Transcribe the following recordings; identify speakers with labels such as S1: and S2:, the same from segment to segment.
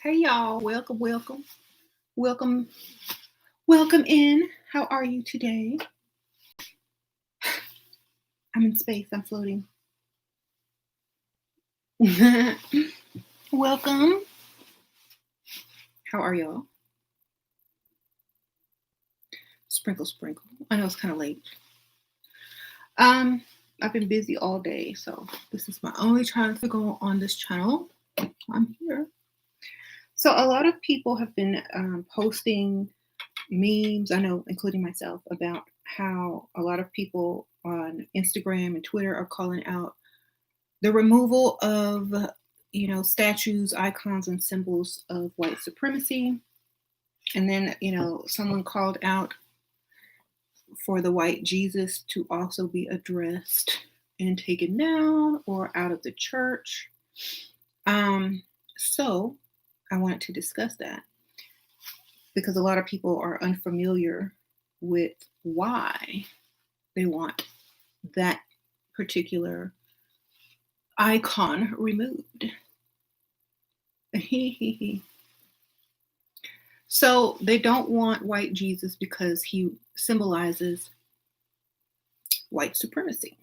S1: Hey y'all, welcome, welcome in. How are you today? I'm in space, I'm floating. Welcome. How are y'all? Sprinkle, sprinkle. I know it's kind of late. I've been busy all day, so this is my only chance to go on this channel. I'm here. So a lot of people have been posting memes, I know, including myself, about how a lot of people on Instagram and Twitter are calling out the removal of, statues, icons, and symbols of white supremacy. And then, someone called out for the white Jesus to also be addressed and taken down or out of the church. So I wanted to discuss that because a lot of people are unfamiliar with why they want that particular icon removed. So they don't want white Jesus because he symbolizes white supremacy.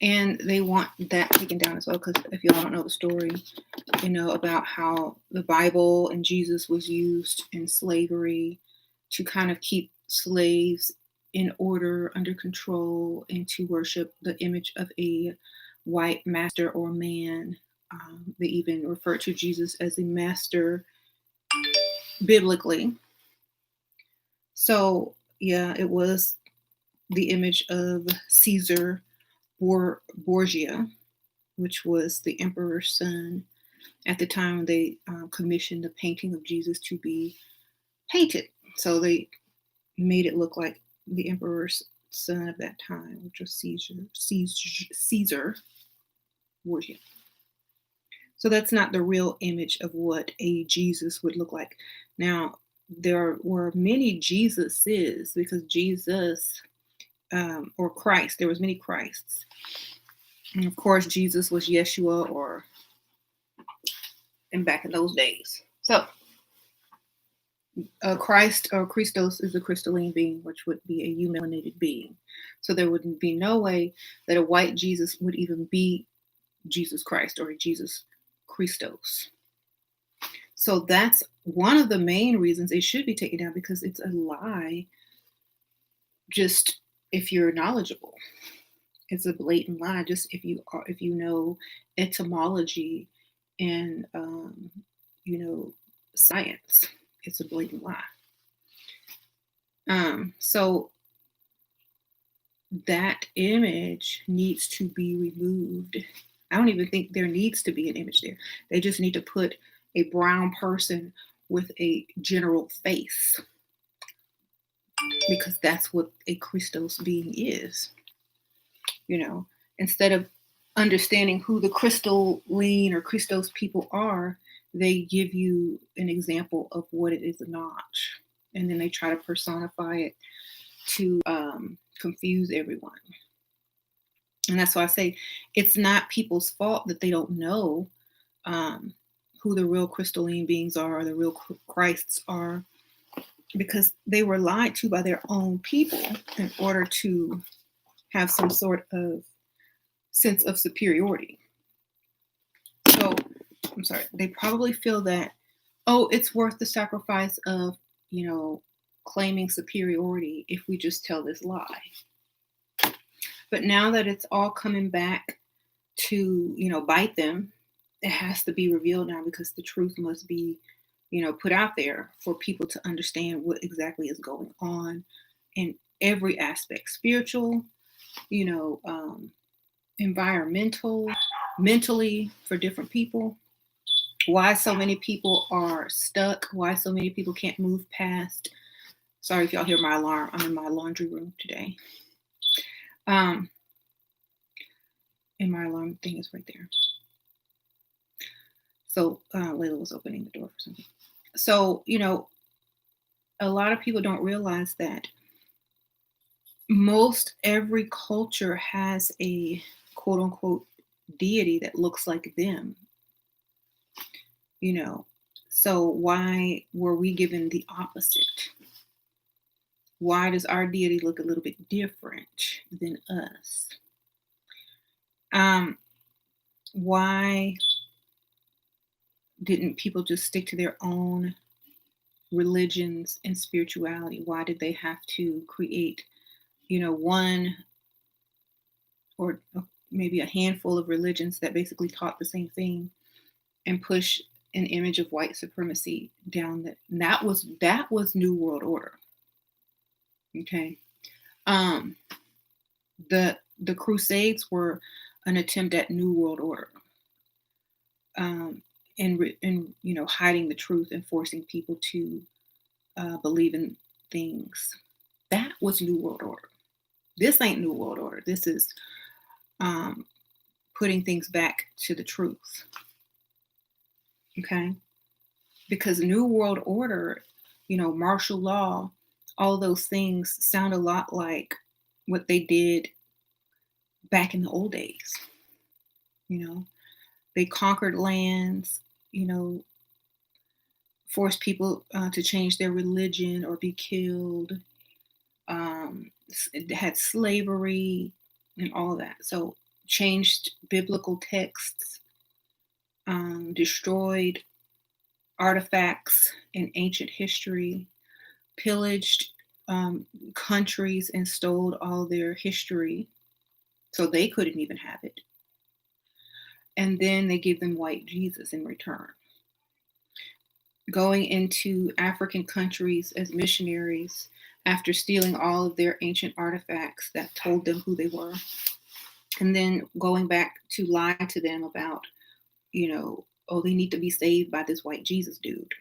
S1: And they want that taken down as well, because if y'all don't know the story, about how the Bible and Jesus was used in slavery to kind of keep slaves in order, under control, and to worship the image of a white master or man. They even refer to Jesus as a master biblically. So, yeah, it was the image of Caesar Borgia, which was the emperor's son. At the time, they commissioned the painting of Jesus to be painted. So they made it look like the emperor's son of that time, which was Caesar Borgia. So that's not the real image of what a Jesus would look like. Now, there were many Jesuses, because Jesus, or Christ, there was many Christs. And of course, Jesus was Yeshua, and back in those days. So Christ or Christos is a crystalline being, which would be a humanated being. So there would be no way that a white Jesus would even be Jesus Christ or Jesus Christos. So that's one of the main reasons it should be taken down, because it's a lie. Just if you're knowledgeable, it's a blatant lie. Just if you know etymology and science, it's a blatant lie. So that image needs to be removed. I don't even think there needs to be an image there. They just need to put a brown person with a general face, because that's what a Christos being is. Instead of understanding who the crystalline or Christos people are, they give you an example of what it is not. And then they try to personify it to confuse everyone. And that's why I say it's not people's fault that they don't know who the real crystalline beings are, or the real Christs are, because they were lied to by their own people in order to have some sort of sense of superiority. So, I'm sorry, they probably feel that, it's worth the sacrifice of, claiming superiority if we just tell this lie. But now that it's all coming back to, bite them, it has to be revealed now, because the truth must be, put out there for people to understand what exactly is going on in every aspect: spiritual, environmental, mentally, for different people. Why so many people are stuck, why so many people can't move past. Sorry if y'all hear my alarm. I'm in my laundry room today. And my alarm thing is right there. So Layla was opening the door for something. So, a lot of people don't realize that most every culture has a quote unquote deity that looks like them. So why were we given the opposite? Why does our deity look a little bit different than us? Why didn't people just stick to their own religions and spirituality? Why did they have to create, one or maybe a handful of religions that basically taught the same thing and push an image of white supremacy down? That was New World Order. Okay. The Crusades were an attempt at New World Order, and hiding the truth and forcing people to believe in things. That was New World Order. This ain't New World Order. This is putting things back to the truth. Okay? Because New World Order, martial law, all those things sound a lot like what they did back in the old days. They conquered lands, forced people to change their religion or be killed. It had slavery and all that. So changed biblical texts, destroyed artifacts in ancient history, pillaged countries and stole all their history so they couldn't even have it. And then they give them white Jesus in return. Going into African countries as missionaries after stealing all of their ancient artifacts that told them who they were. And then going back to lie to them about, they need to be saved by this white Jesus dude.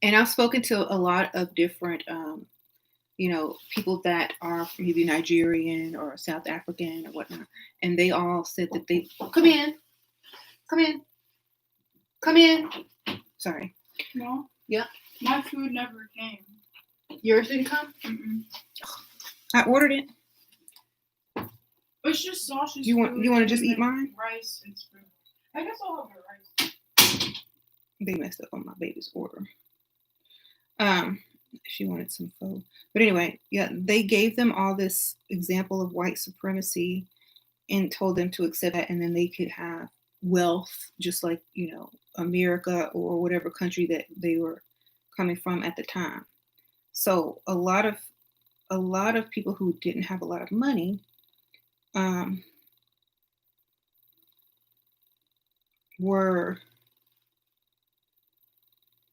S1: And I've spoken to a lot of different, people that are maybe Nigerian or South African or whatnot. And they all said that they... Come in. Sorry.
S2: No.
S1: Yeah.
S2: My food never came.
S1: Yours didn't come?
S2: Mm-mm.
S1: I ordered it.
S2: It's just sausage.
S1: You want to just eat mine?
S2: Rice and spoon. I guess I'll have the rice.
S1: They messed up on my baby's order. She wanted some pho. But anyway, yeah, they gave them all this example of white supremacy and told them to accept that, and then they could have wealth just like, America or whatever country that they were coming from at the time. So a lot of people who didn't have a lot of money were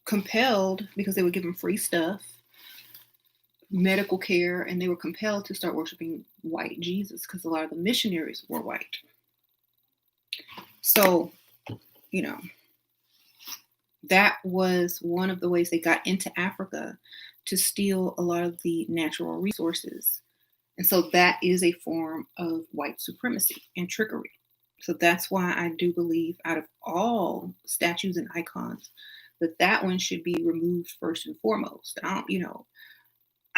S1: compelled, because they would give them free stuff, medical care, and they were compelled to start worshiping white Jesus because a lot of the missionaries were white. So, that was one of the ways they got into Africa, to steal a lot of the natural resources. And so that is a form of white supremacy and trickery. So that's why I do believe, out of all statues and icons, that one should be removed first and foremost. I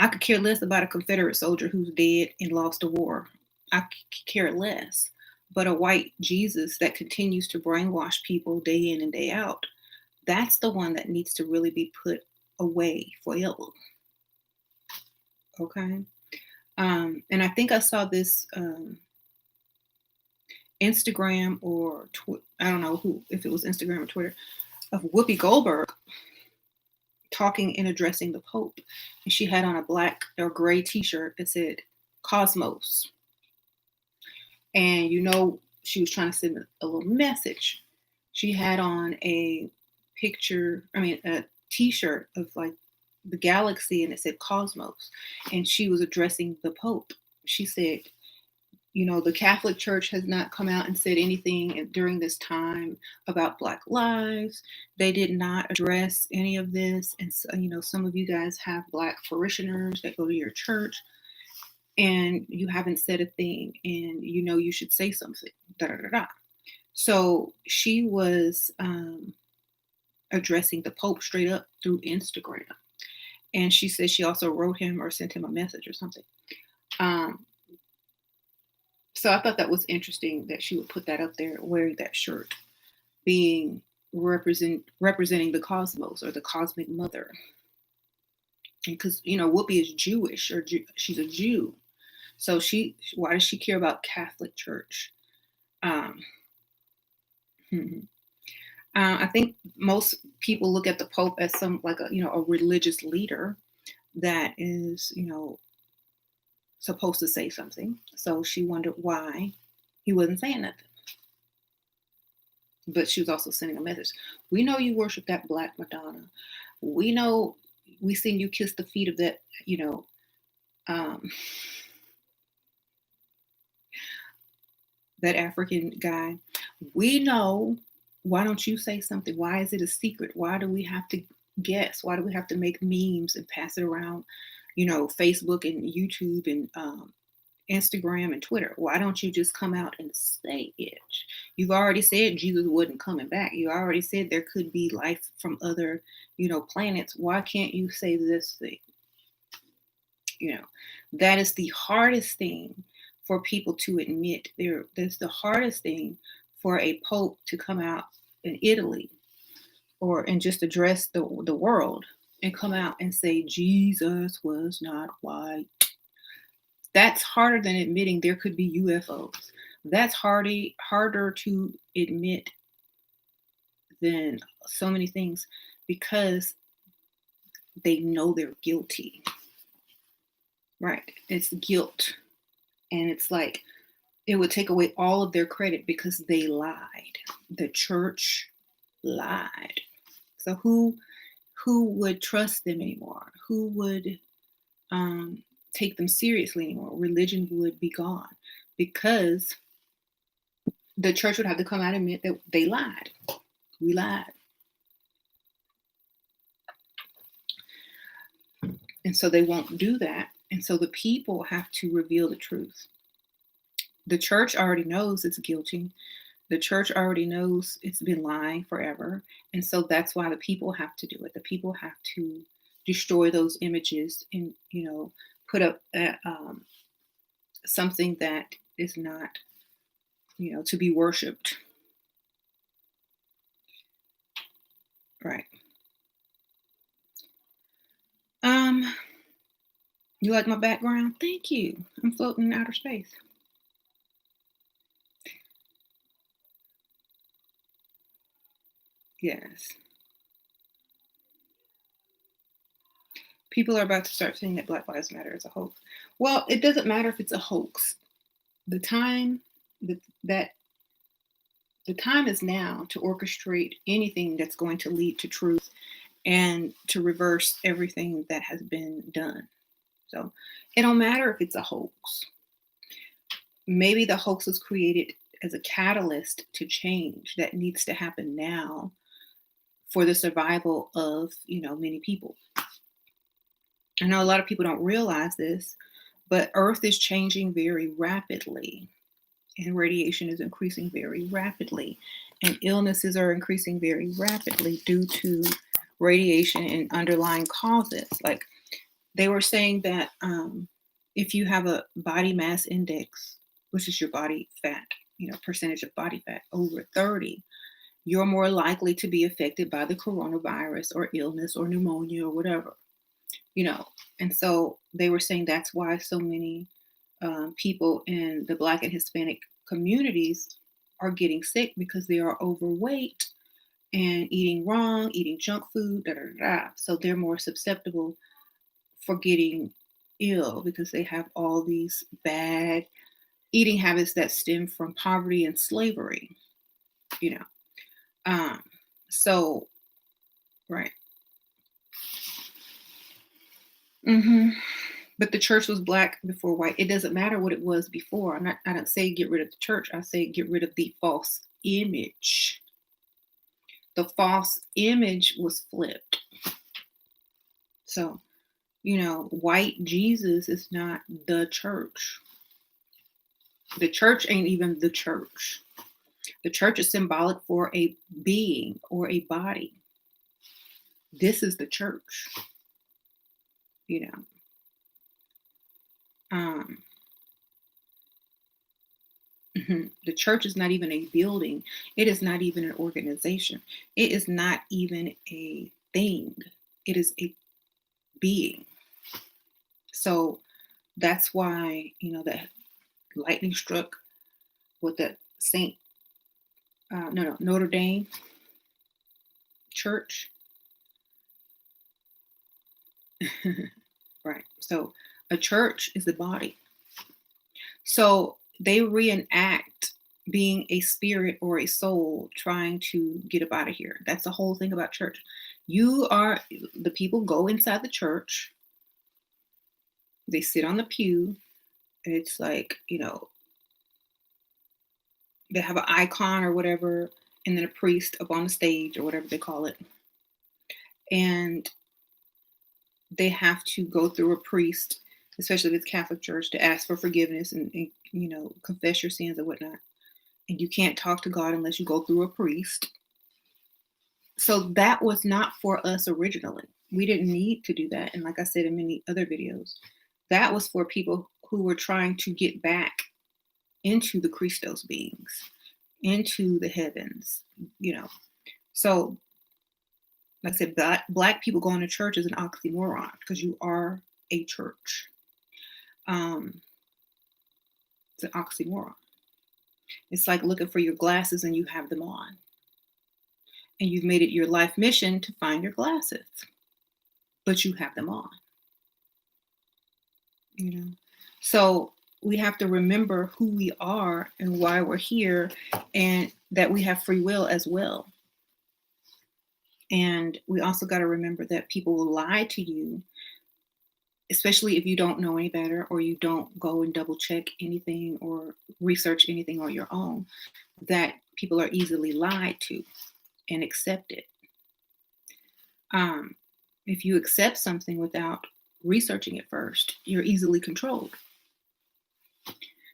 S1: could care less about a Confederate soldier who's dead and lost a war. I could care less. But a white Jesus that continues to brainwash people day in and day out, that's the one that needs to really be put away forever. Okay? And I think I saw this Instagram or I don't know if it was Instagram or Twitter, of Whoopi Goldberg talking and addressing the Pope. And she had on a black or gray t-shirt that said Cosmos. And she was trying to send a little message. She had on a t-shirt of like the galaxy, and it said Cosmos. And she was addressing the Pope. She said, the Catholic Church has not come out and said anything during this time about Black lives. They did not address any of this. And so, some of you guys have Black parishioners that go to your church, and you haven't said a thing, and you should say something. Da, da, da, da. So she was addressing the Pope straight up through Instagram. And she said she also wrote him or sent him a message or something. So I thought that was interesting that she would put that up there, wearing that shirt, being representing the cosmos or the cosmic mother. Because Whoopi is Jewish, or she's a Jew, so why does she care about Catholic Church? um, I think most people look at the Pope as some, like, a religious leader that is supposed to say something. So she wondered why he wasn't saying nothing. But she was also sending a message. We know you worship that Black Madonna. We know we seen you kiss the feet of that, that African guy. We know. Why don't you say something? Why is it a secret? Why do we have to guess? Why do we have to make memes and pass it around, Facebook and YouTube and Instagram and Twitter? Why don't you just come out and say it? You've already said Jesus wasn't coming back. You already said there could be life from other, planets. Why can't you say this thing? That is the hardest thing for people to admit. That's the hardest thing for a pope to come out in Italy and just address the world and come out and say Jesus was not white. That's harder than admitting there could be UFOs. That's harder to admit than so many things, because they know they're guilty. Right? It's guilt. And it's like it would take away all of their credit because they lied. The church lied. So who would trust them anymore? Who would take them seriously anymore? Religion would be gone, because the church would have to come out and admit that they lied. We lied. And so they won't do that. And so the people have to reveal the truth. The church already knows it's guilty. The church already knows it's been lying forever. And so that's why the people have to do it. The people have to destroy those images and, put up something that is not, to be worshipped. Right. You like my background? Thank you. I'm floating in outer space. Yes. People are about to start saying that Black Lives Matter is a hoax. Well, it doesn't matter if it's a hoax. The time is now to orchestrate anything that's going to lead to truth and to reverse everything that has been done. So it don't matter if it's a hoax. Maybe the hoax was created as a catalyst to change that needs to happen now for the survival of, many people. I know a lot of people don't realize this, but Earth is changing very rapidly, and radiation is increasing very rapidly, and illnesses are increasing very rapidly due to radiation and underlying causes. Like they were saying that if you have a body mass index, which is your body fat, percentage of body fat over 30, you're more likely to be affected by the coronavirus or illness or pneumonia or whatever. And so they were saying that's why so many people in the Black and Hispanic communities are getting sick, because they are overweight and eating wrong, eating junk food, So they're more susceptible for getting ill because they have all these bad eating habits that stem from poverty and slavery. So, right. But the church was Black before white. It doesn't matter what it was before. I don't say get rid of the church. I say get rid of the false image. The false image was flipped. So, white Jesus is not the church. The church ain't even the church. The church is symbolic for a being or a body. This is the church. The church is not even a building. It is not even an organization. It is not even a thing. It is a being. So that's why, that lightning struck with the Notre Dame church. Right. So a church is the body. So they reenact being a spirit or a soul trying to get up out of here. That's the whole thing about church. The people go inside the church, they sit on the pew. It's like, they have an icon or whatever, and then a priest up on the stage or whatever they call it. And they have to go through a priest, especially if it's Catholic Church, to ask for forgiveness and confess your sins and whatnot. And you can't talk to God unless you go through a priest. So that was not for us originally. We didn't need to do that. And like I said in many other videos, that was for people who were trying to get back into the Christos beings, into the heavens, So, like I said, black people going to church is an oxymoron because you are a church. It's an oxymoron. It's like looking for your glasses and you have them on. And you've made it your life mission to find your glasses, but you have them on. So we have to remember who we are and why we're here, and that we have free will as well. And we also got to remember that people will lie to you, especially if you don't know any better or you don't go and double check anything or research anything on your own, that people are easily lied to and accepted. If you accept something without researching it first, you're easily controlled.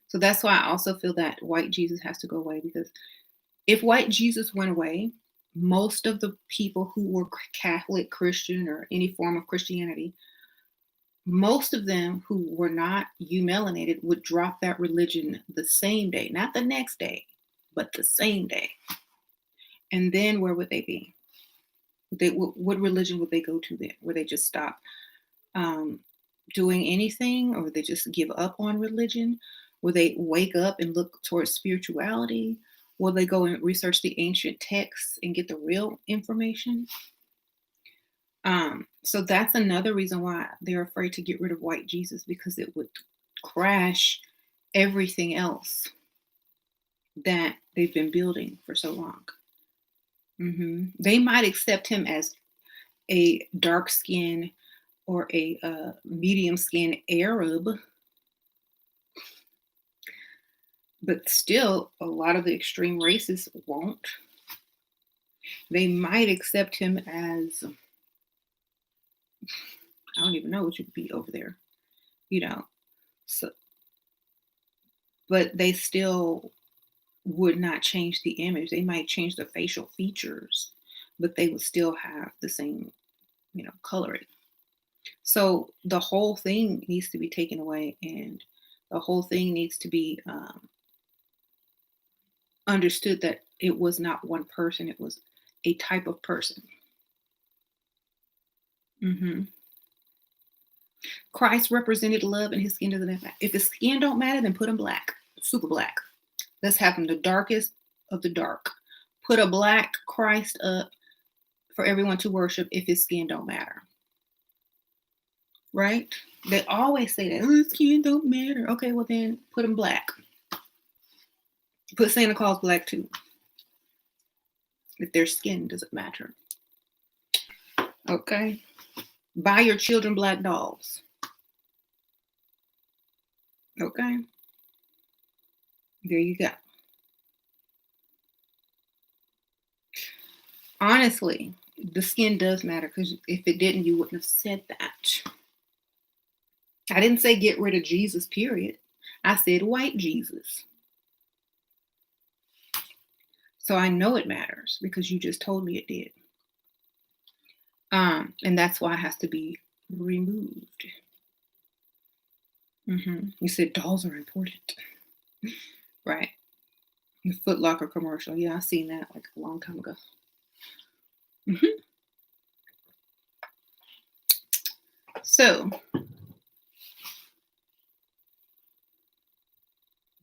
S1: So that's why I also feel that white Jesus has to go away, because if white Jesus went away, most of the people who were Catholic, Christian, or any form of Christianity, most of them who were not melanated would drop that religion the same day, not the next day, but the same day. And then where would they be? What religion would they go to then? Would they just stop doing anything, or would they just give up on religion? Will they wake up and look towards spirituality? Will they go and research the ancient texts and get the real information? So that's another reason why they're afraid to get rid of white Jesus, because it would crash everything else that they've been building for so long. They might accept him as a dark skin or a medium skin Arab, but still a lot of the extreme races won't. They might accept him as, I don't even know what you could be over there, so, but they still would not change the image. They might change the facial features, but they would still have the same, coloring. So the whole thing needs to be taken away, and the whole thing needs to be understood that it was not one person, it was a type of person. Christ represented love, and his skin doesn't matter. If his skin don't matter, then put him black, super black. Let's have him the darkest of the dark. Put a black Christ up for everyone to worship if his skin don't matter. Right? They always say that, his skin don't matter. Okay, well then put him black. Put Santa Claus black too, if their skin doesn't matter. Okay? Buy your children black dolls. Okay? There you go. Honestly, the skin does matter, because if it didn't, you wouldn't have said that. I didn't say get rid of Jesus, period. I said white Jesus. So I know it matters, because you just told me it did. And that's why it has to be removed. You said dolls are important. Right. The Foot Locker commercial. Yeah, I seen that like a long time ago. Hmm. So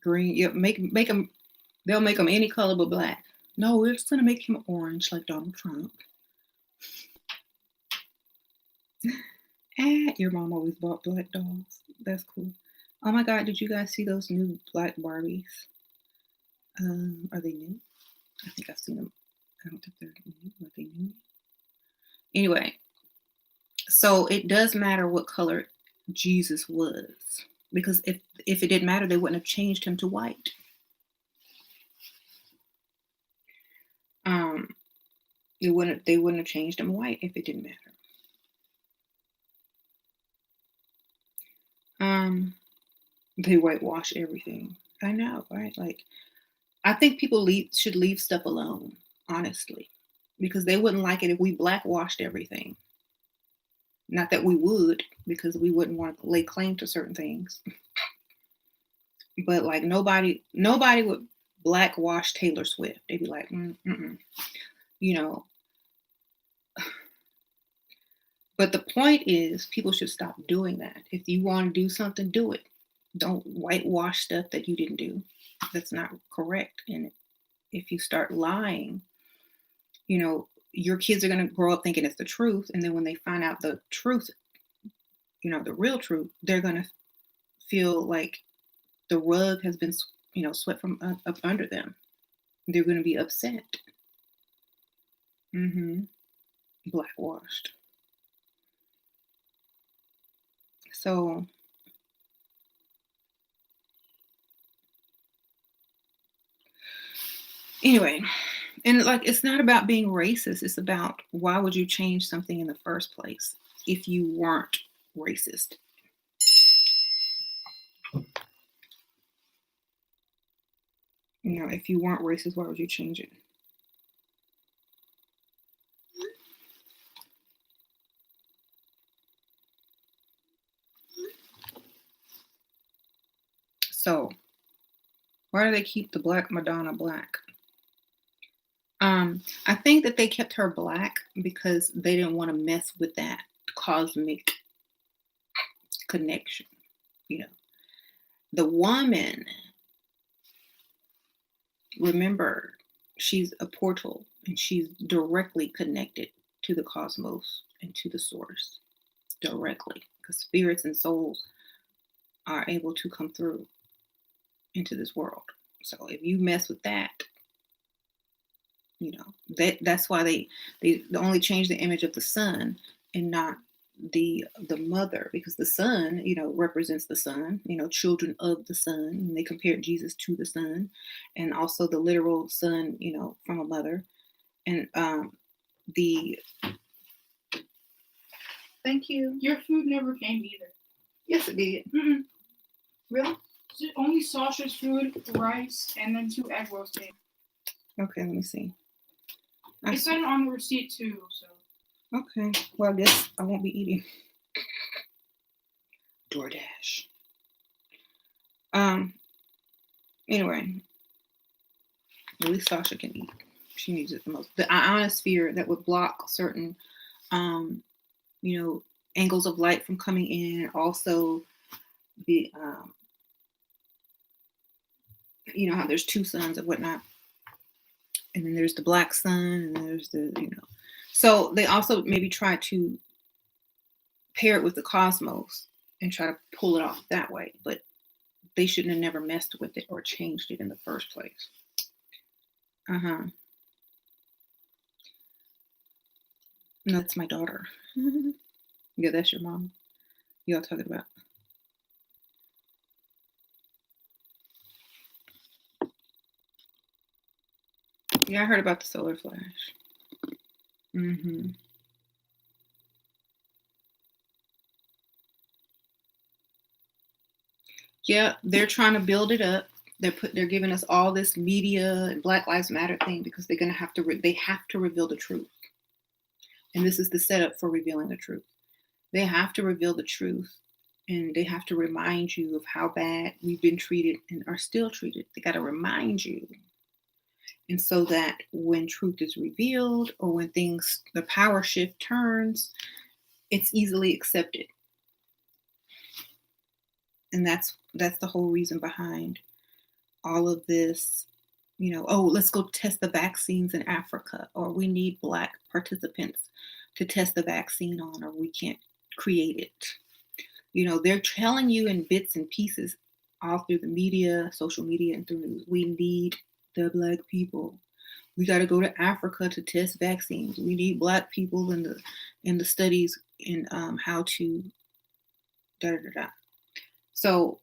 S1: green. Yep. Make them. They'll make them any color but black. No, we're just gonna make him orange like Donald Trump. Your mom always bought black dolls. That's cool. Oh my God, did you guys see those new black Barbies? Are they new? I think I've seen them. I don't think they're new. Are they new? Anyway, so it does matter what color Jesus was, because if it didn't matter, they wouldn't have changed him to white. Um, they wouldn't have changed him white if it didn't matter. They whitewash everything. I know, right? Like, I think people should leave stuff alone, honestly, because they wouldn't like it if we blackwashed everything. Not that we would, because we wouldn't want to lay claim to certain things. But like nobody would blackwash Taylor Swift. They'd be like, you know. But the point is, people should stop doing that. If you want to do something, do it. Don't whitewash stuff that you didn't do. That's not correct. And if you start lying, your kids are going to grow up thinking it's the truth. And then when they find out the truth, the real truth, they're going to feel like the rug has been, swept from up under them. They're going to be upset. Blackwashed. So anyway, and like, it's not about being racist. It's about, why would you change something in the first place if you weren't racist? If you weren't racist, why would you change it? So why do they keep the Black Madonna black? I think that they kept her black because they didn't want to mess with that cosmic connection. The woman, remember, she's a portal and she's directly connected to the cosmos and to the source directly, because spirits and souls are able to come through into this world. So if you mess with that, that's why they only change the image of the sun and not the mother, because the sun, represents the sun, children of the sun, and they compared Jesus to the sun, and also the literal son, from a mother. And the thank you.
S2: Your food never came either.
S1: Yes, it did.
S2: Mm-mm.
S1: Really?
S2: Only Sasha's food, rice, and then 2 egg rolls came.
S1: Okay, let me see.
S2: I said it on the receipt too, so.
S1: Okay, well, I guess I won't be eating. DoorDash. Anyway, at least Sasha can eat. She needs it the most. The ionosphere that would block certain, angles of light from coming in. Also, the, how there's 2 suns and whatnot. And then there's the black sun, and there's the, So they also maybe try to pair it with the cosmos and try to pull it off that way. But they shouldn't have never messed with it or changed it in the first place. No, that's my daughter. Yeah, that's your mom. Y'all talking about. Yeah, I heard about the solar flash. Yeah, they're trying to build it up. They're giving us all this media and Black Lives Matter thing because they're gonna have to they have to reveal the truth. And this is the setup for revealing the truth. They have to reveal the truth, and they have to remind you of how bad we've been treated and are still treated. They got to remind you And so that when truth is revealed or when the power shift turns, it's easily accepted. And that's the whole reason behind all of this, oh, let's go test the vaccines in Africa, or we need Black participants to test the vaccine on, or we can't create it. They're telling you in bits and pieces all through the media, social media, and through news, we need the Black people. We got to go to Africa to test vaccines. We need Black people in the studies in how to da da da da. So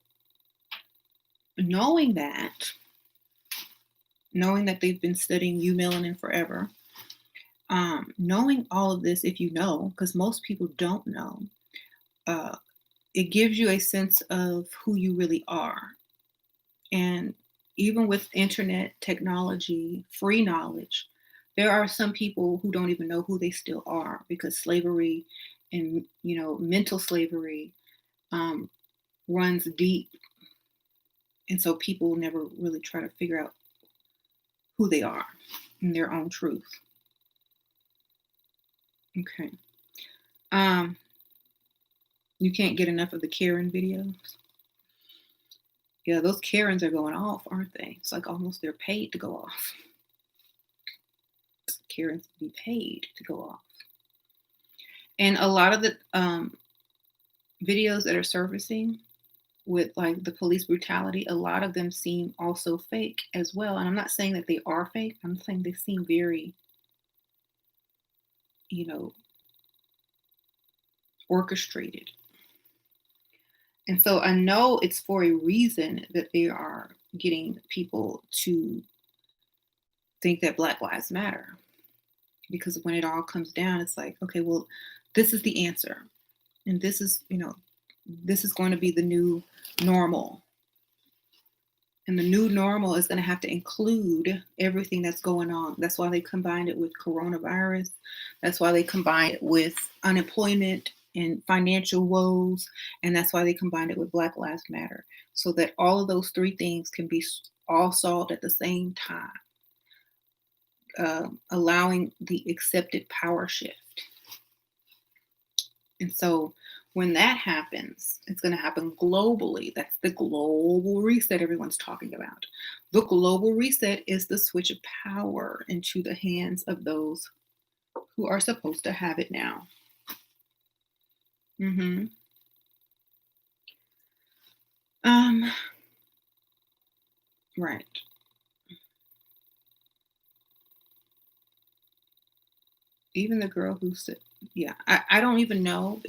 S1: knowing that they've been studying eumelanin forever, knowing all of this, if you know, because most people don't know, it gives you a sense of who you really are. And even with internet technology, free knowledge, there are some people who don't even know who they still are, because slavery and mental slavery runs deep, and so people never really try to figure out who they are in their own truth. Okay. You can't get enough of the Karen videos. Yeah, those Karens are going off, aren't they? It's like almost they're paid to go off. Karens be paid to go off. And a lot of the videos that are surfacing with like the police brutality, a lot of them seem also fake as well. And I'm not saying that they are fake. I'm saying they seem very, orchestrated. And so I know it's for a reason that they are getting people to think that Black Lives Matter. Because when it all comes down, it's like, okay, well, this is the answer. And this is, this is going to be the new normal. And the new normal is going to have to include everything that's going on. That's why they combined it with coronavirus. That's why they combined it with unemployment and financial woes. And that's why they combined it with Black Lives Matter. So that all of those three things can be all solved at the same time, allowing the accepted power shift. And so when that happens, it's going to happen globally. That's the global reset everyone's talking about. The global reset is the switch of power into the hands of those who are supposed to have it now. Right. Even the girl who said, yeah, I don't even know.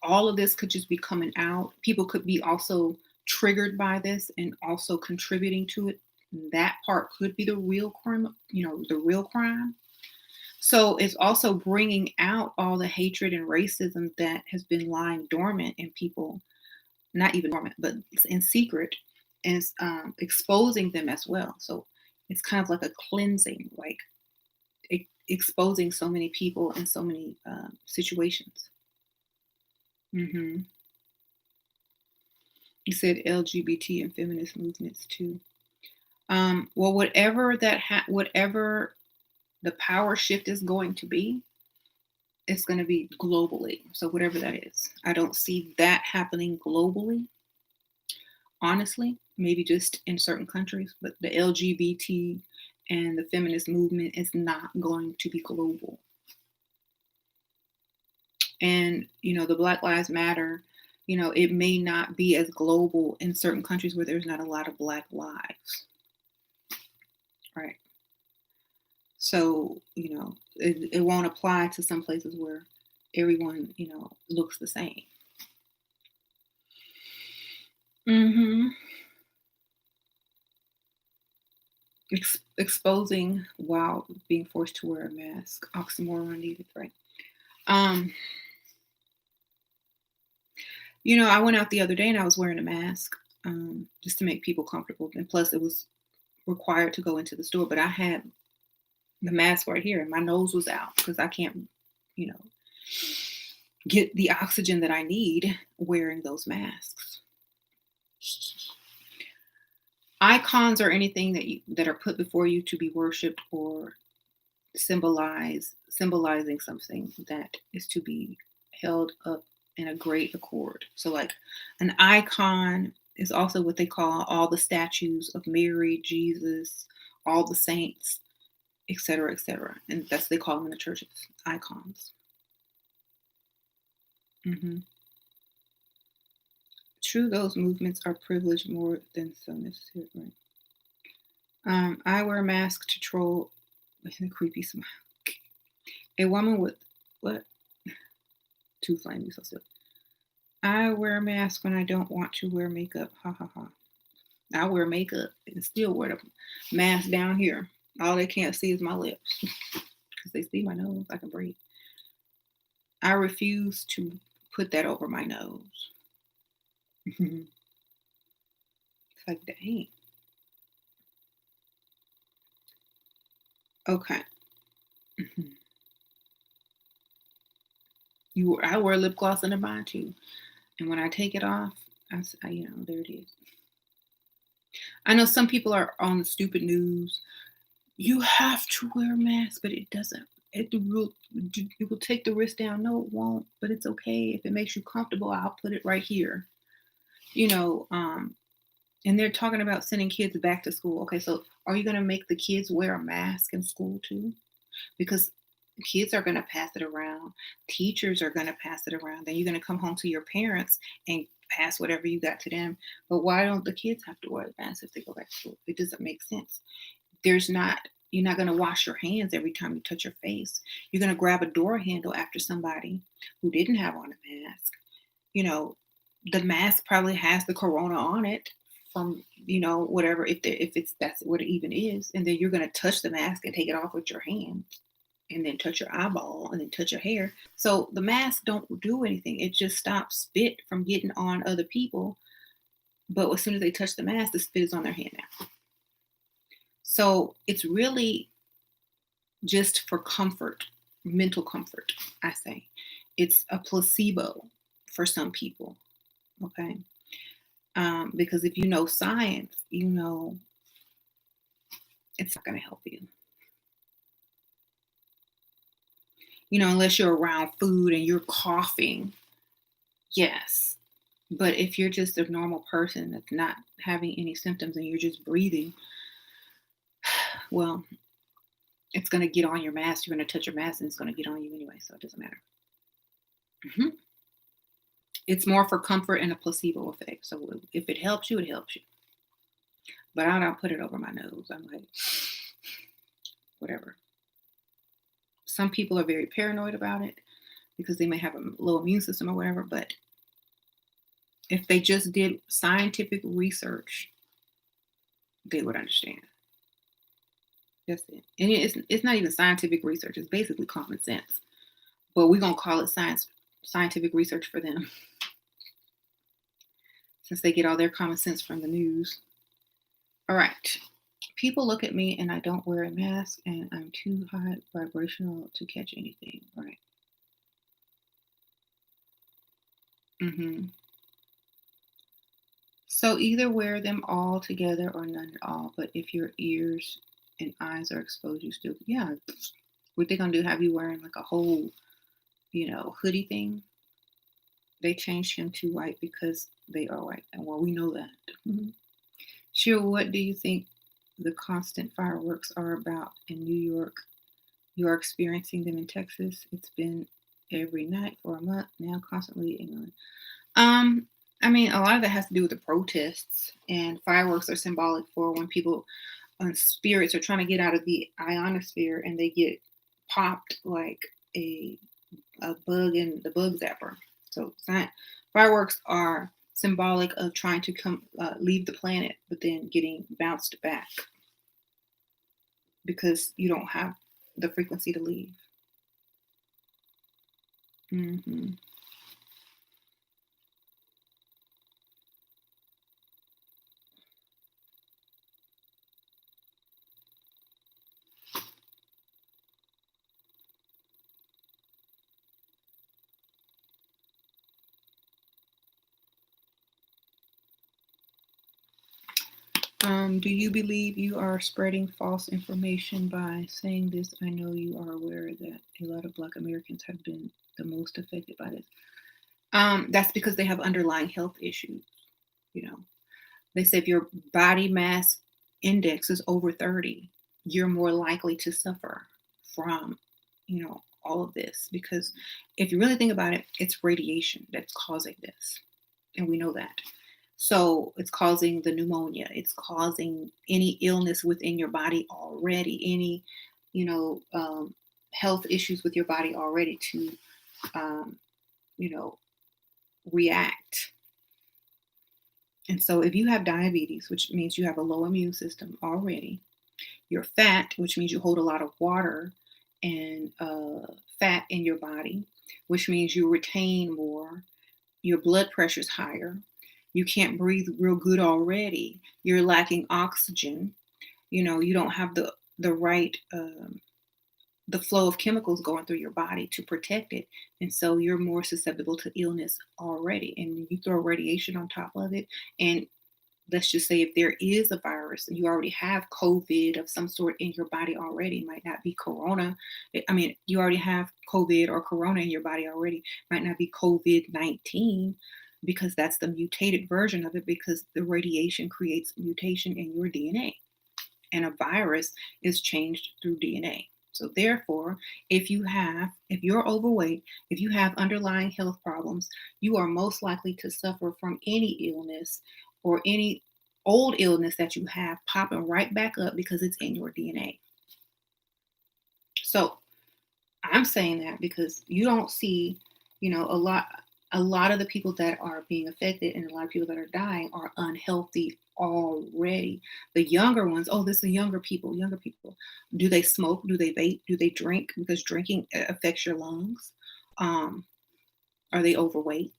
S1: All of this could just be coming out. People could be also triggered by this and also contributing to it. That part could be the real crime, the real crime. So it's also bringing out all the hatred and racism that has been lying dormant in people, not even dormant, but in secret, and it's exposing them as well. So it's kind of like a cleansing, like exposing so many people in so many situations. You said LGBT and feminist movements too. Well, whatever whatever the power shift is going to be, it's going to be globally. So whatever that is, I don't see that happening globally. Honestly, maybe just in certain countries, but the LGBT and the feminist movement is not going to be global. And, the Black Lives Matter, it may not be as global in certain countries where there's not a lot of Black lives. Right. So, it won't apply to some places where everyone, looks the same. Exposing while being forced to wear a mask. Oxymoron needed, right? I went out the other day and I was wearing a mask just to make people comfortable. And plus it was required to go into the store, but I had the mask right here and my nose was out because I can't, get the oxygen that I need wearing those masks. Icons are anything that are put before you to be worshipped or symbolizing something that is to be held up in a great accord. So like an icon is also what they call all the statues of Mary, Jesus, all the saints, etc., etc. And that's what they call them in the churches, icons. Hmm. True, those movements are privileged more than so necessary. Right? I wear a mask to troll with a creepy smile. A woman with what? Too flamey, so silly. I wear a mask when I don't want to wear makeup. Ha ha ha. I wear makeup and still wear the mask down here. All they can't see is my lips because they see my nose. I can breathe. I refuse to put that over my nose. It's like, dang. Okay. I wear lip gloss under mine too. And when I take it off, there it is. I know some people are on the stupid news. You have to wear a mask, but it doesn't. It will take the risk down. No, it won't. But it's okay if it makes you comfortable. I'll put it right here. And they're talking about sending kids back to school. Okay, so are you going to make the kids wear a mask in school too? Because kids are going to pass it around. Teachers are going to pass it around. Then you're going to come home to your parents and pass whatever you got to them. But why don't the kids have to wear a mask if they go back to school? It doesn't make sense. You're not going to wash your hands every time you touch your face. You're going to grab a door handle after somebody who didn't have on a mask. The mask probably has the corona on it from, whatever, if that's what it even is. And then you're going to touch the mask and take it off with your hands and then touch your eyeball and then touch your hair. So the mask don't do anything. It just stops spit from getting on other people. But as soon as they touch the mask, the spit is on their hand now. So it's really just for comfort, mental comfort, I say. It's a placebo for some people, okay? Because if you know science, you know it's not going to help you. Unless you're around food and you're coughing, yes. But if you're just a normal person that's not having any symptoms and you're just breathing, well, it's going to get on your mask. You're going to touch your mask and it's going to get on you anyway, so it doesn't matter. It's more for comfort and a placebo effect. So if it helps you, it helps you. But I don't put it over my nose. I'm like, whatever. Some people are very paranoid about it because they may have a low immune system or whatever. But if they just did scientific research, they would understand. That's it. And it's not even scientific research. It's basically common sense. But we're going to call it scientific research for them. Since they get all their common sense from the news. All right. People look at me and I don't wear a mask and I'm too high vibrational to catch anything. Right. So either wear them all together or none at all. But if your ears and eyes are exposed, you still, yeah. What they gonna do? Have you wearing like a whole, hoodie thing? They changed him to white because they are white. And well, we know that. Sure, what do you think the constant fireworks are about in New York? You are experiencing them in Texas. It's been every night for a month now, constantly in England. A lot of that has to do with the protests, and fireworks are symbolic for when people spirits are trying to get out of the ionosphere and they get popped like a bug in the bug zapper. So fireworks are symbolic of trying to leave the planet, but then getting bounced back because you don't have the frequency to leave. Do you believe you are spreading false information by saying this? I know you are aware that a lot of Black Americans have been the most affected by this. That's because they have underlying health issues. You know, they say if your body mass index is over 30, you're more likely to suffer from, all of this. Because if you really think about it, it's radiation that's causing this. And we know that. So it's causing the pneumonia. It's causing any illness within your body already, any, you know, um, health issues with your body already to, um, you know, react. And so if you have diabetes, which means you have a low immune system already, you're fat, which means you hold a lot of water and fat in your body, which means you retain more. Your blood pressure's higher. You can't breathe real good already. You're lacking oxygen. You don't have the right the flow of chemicals going through your body to protect it, and so you're more susceptible to illness already. And you throw radiation on top of it, and let's just say if there is a virus, you already have COVID of some sort in your body already. It might not be corona. I mean, you already have COVID or corona in your body already. It might not be COVID-19 because that's the mutated version of it, because the radiation creates mutation in your DNA. And a virus is changed through DNA. So therefore, if you're overweight, if you have underlying health problems, you are most likely to suffer from any illness or any old illness that you have popping right back up because it's in your DNA. So I'm saying that because you don't see, a lot of the people that are being affected and a lot of people that are dying are unhealthy already. The younger ones, oh, this is younger people. Do they smoke? Do they vape? Do they drink? Because drinking affects your lungs. Um, are they overweight?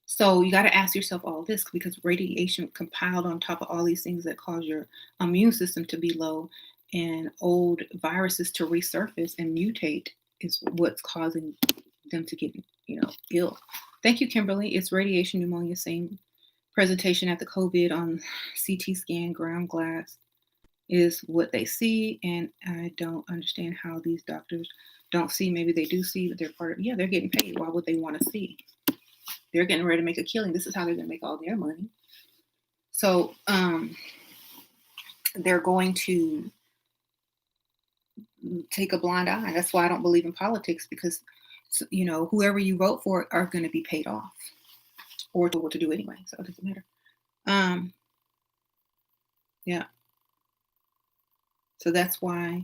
S1: So you got to ask yourself all this, because radiation compiled on top of all these things that cause your immune system to be low and old viruses to resurface and mutate is what's causing them to get, ill. Thank you, Kimberly. It's radiation pneumonia, same presentation at the COVID on CT scan, ground glass is what they see. And I don't understand how these doctors don't see. Maybe they do see, but they're part of, yeah, they're getting paid. Why would they want to see? They're getting ready to make a killing. This is how they're going to make all their money. So they're going to take a blind eye. That's why I don't believe in politics, because whoever you vote for are going to be paid off or told what to do anyway. So it doesn't matter. Yeah. So that's why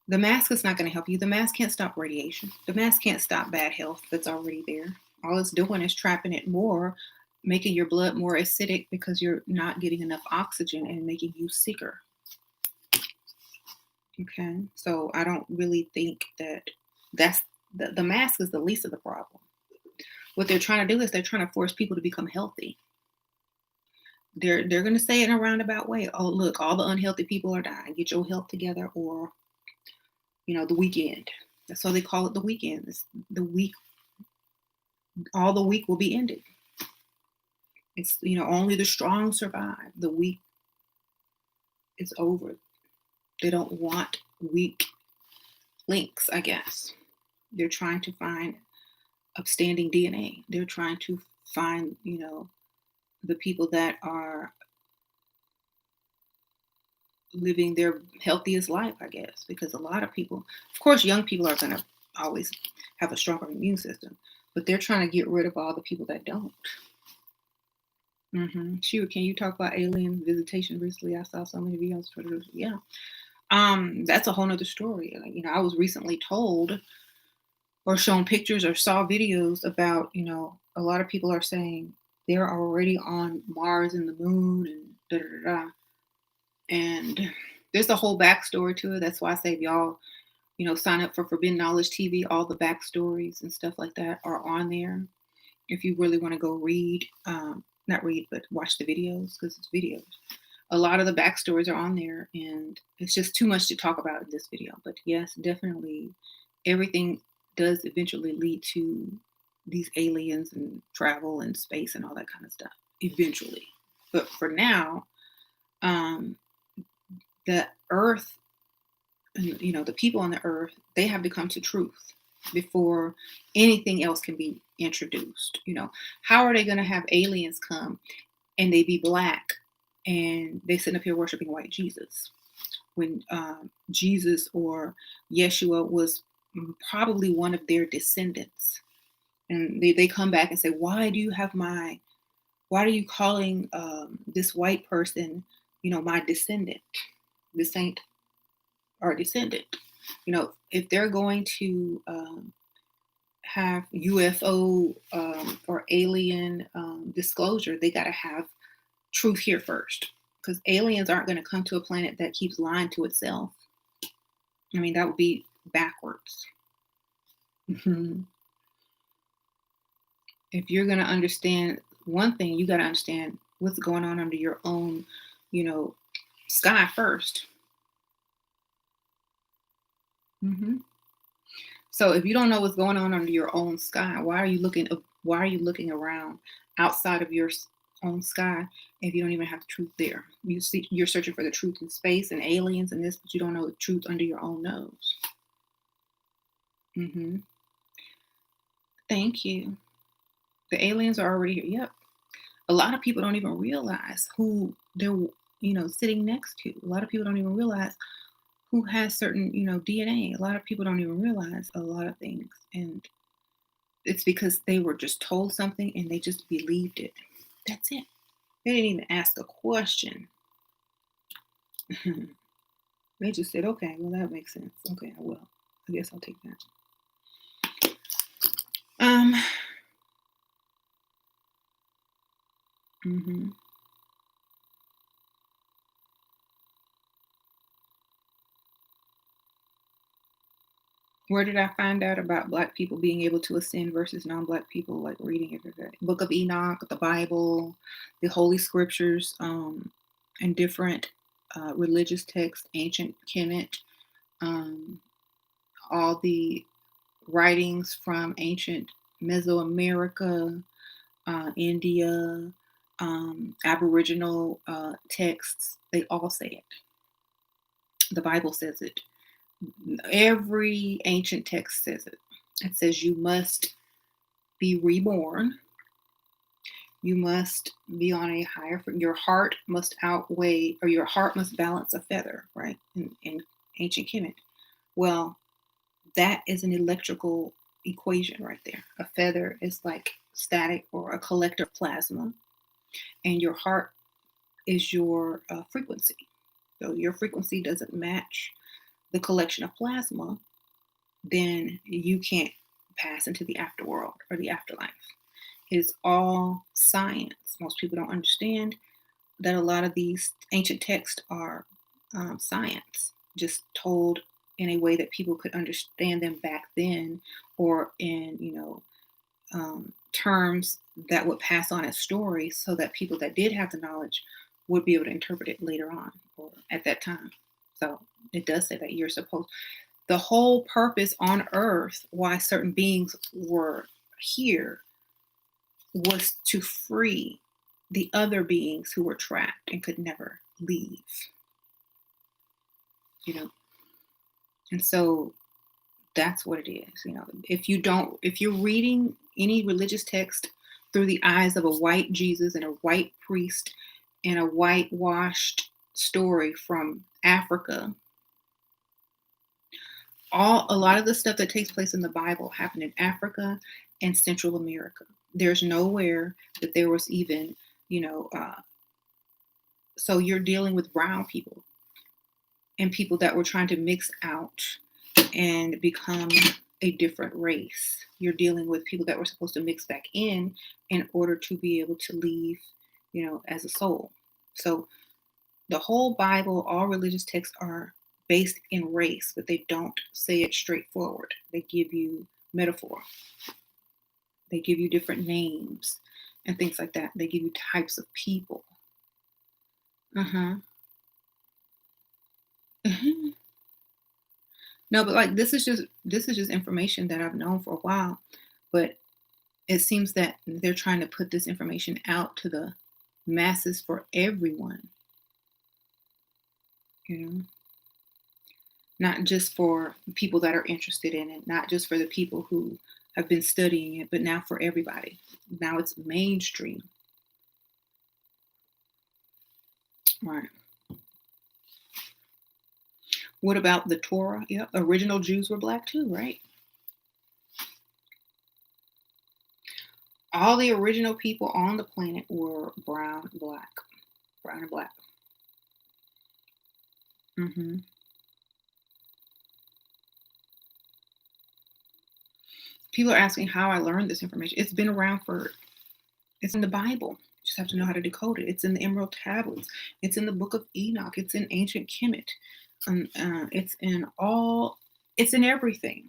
S1: the mask is not going to help you. The mask can't stop radiation. The mask can't stop bad health that's already there. All it's doing is trapping it more, making your blood more acidic because you're not getting enough oxygen and making you sicker. Okay, so I don't really think that's the mask is the least of the problem. What they're trying to do is they're trying to force people to become healthy. They're going to say it in a roundabout way. Oh, look, all the unhealthy people are dying. Get your health together, or the weekend. That's why they call it the weekend. It's the week. All the week will be ended. It's only the strong survive. The weak is over. They don't want weak links, I guess. They're trying to find upstanding DNA. They're trying to find, the people that are living their healthiest life, I guess, because a lot of people, of course, young people are going to always have a stronger immune system, but they're trying to get rid of all the people that don't. Shoot, can you talk about alien visitation recently? I saw so many videos. Yeah. That's a whole nother story. I was recently told or shown pictures or saw videos about, a lot of people are saying they're already on Mars and the moon and da da da da. And there's a whole backstory to it. That's why I say if y'all, sign up for Forbidden Knowledge TV, all the backstories and stuff like that are on there. If you really want to go read, not read, but watch the videos, because it's videos. A lot of the backstories are on there, and it's just too much to talk about in this video. But yes, definitely everything does eventually lead to these aliens and travel and space and all that kind of stuff. Eventually. But for now, um, the earth, the people on the earth, they have to come to truth before anything else can be introduced. How are they going to have aliens come and they be black and they sitting up here worshiping white Jesus when Jesus or Yeshua was probably one of their descendants? And they come back and say, why are you calling this white person, my descendant? This ain't our descendant. If they're going to have UFO or alien disclosure, they got to have truth here first. Because aliens aren't going to come to a planet that keeps lying to itself. I mean, that would be backwards. If you're going to understand one thing, you got to understand what's going on under your own, sky first. So if you don't know what's going on under your own sky, why are you looking around outside of your own sky if you don't even have the truth there? You're searching for the truth in space and aliens and this, but you don't know the truth under your own nose. Thank you. The aliens are already here. Yep. A lot of people don't even realize who they're, sitting next to. A lot of people don't even realize who has certain, DNA. A lot of people don't even realize a lot of things. And it's because they were just told something and they just believed it. That's it. They didn't even ask a question. They just said, okay, well, that makes sense. Okay, I will. I guess I'll take that. Where did I find out about Black people being able to ascend versus non-Black people? Like reading everything. Book of Enoch, the Bible, the Holy Scriptures, and different religious texts, ancient Kemet, all the writings from ancient Mesoamerica, India, Aboriginal texts, they all say it. The Bible says it. Every ancient text says it. It says you must be reborn. You must be on a higher, your heart must outweigh, or your heart must balance a feather, right? In ancient Kemet. Well, that is an electrical equation right there. A feather is like static or a collector of plasma, and your heart is your frequency. So your frequency doesn't match the collection of plasma, then you can't pass into the afterworld or the afterlife. It's all science. Most people don't understand that a lot of these ancient texts are science, just told in a way that people could understand them back then, or in terms that would pass on as stories, so that people that did have the knowledge would be able to interpret it later on or at that time. So it does say that you're supposed. The whole purpose on Earth, why certain beings were here, was to free the other beings who were trapped and could never leave. And so that's what it is. If you're reading any religious text through the eyes of a white Jesus and a white priest and a whitewashed story from Africa, a lot of the stuff that takes place in the Bible happened in Africa and Central America. There's nowhere that there was even, so you're dealing with brown people and people that were trying to mix out and become a different race. You're dealing with people that were supposed to mix back in order to be able to leave, as a soul. So the whole Bible, all religious texts are based in race, but they don't say it straightforward. They give you metaphor. They give you different names and things like that. They give you types of people. No, but like this is just information that I've known for a while, but it seems that they're trying to put this information out to the masses for everyone, you know, not just for people that are interested in it, not just for the people who have been studying it, but now for everybody. Now it's mainstream. Right. What about the Torah? Yeah, original Jews were black too, right? All the original people on the planet were brown and black. hmm People are asking how I learned this information. It's been around it's in the Bible. You just have to know how to decode it. It's in the Emerald Tablets. It's in the Book of Enoch. It's in Ancient Kemet. It's in everything.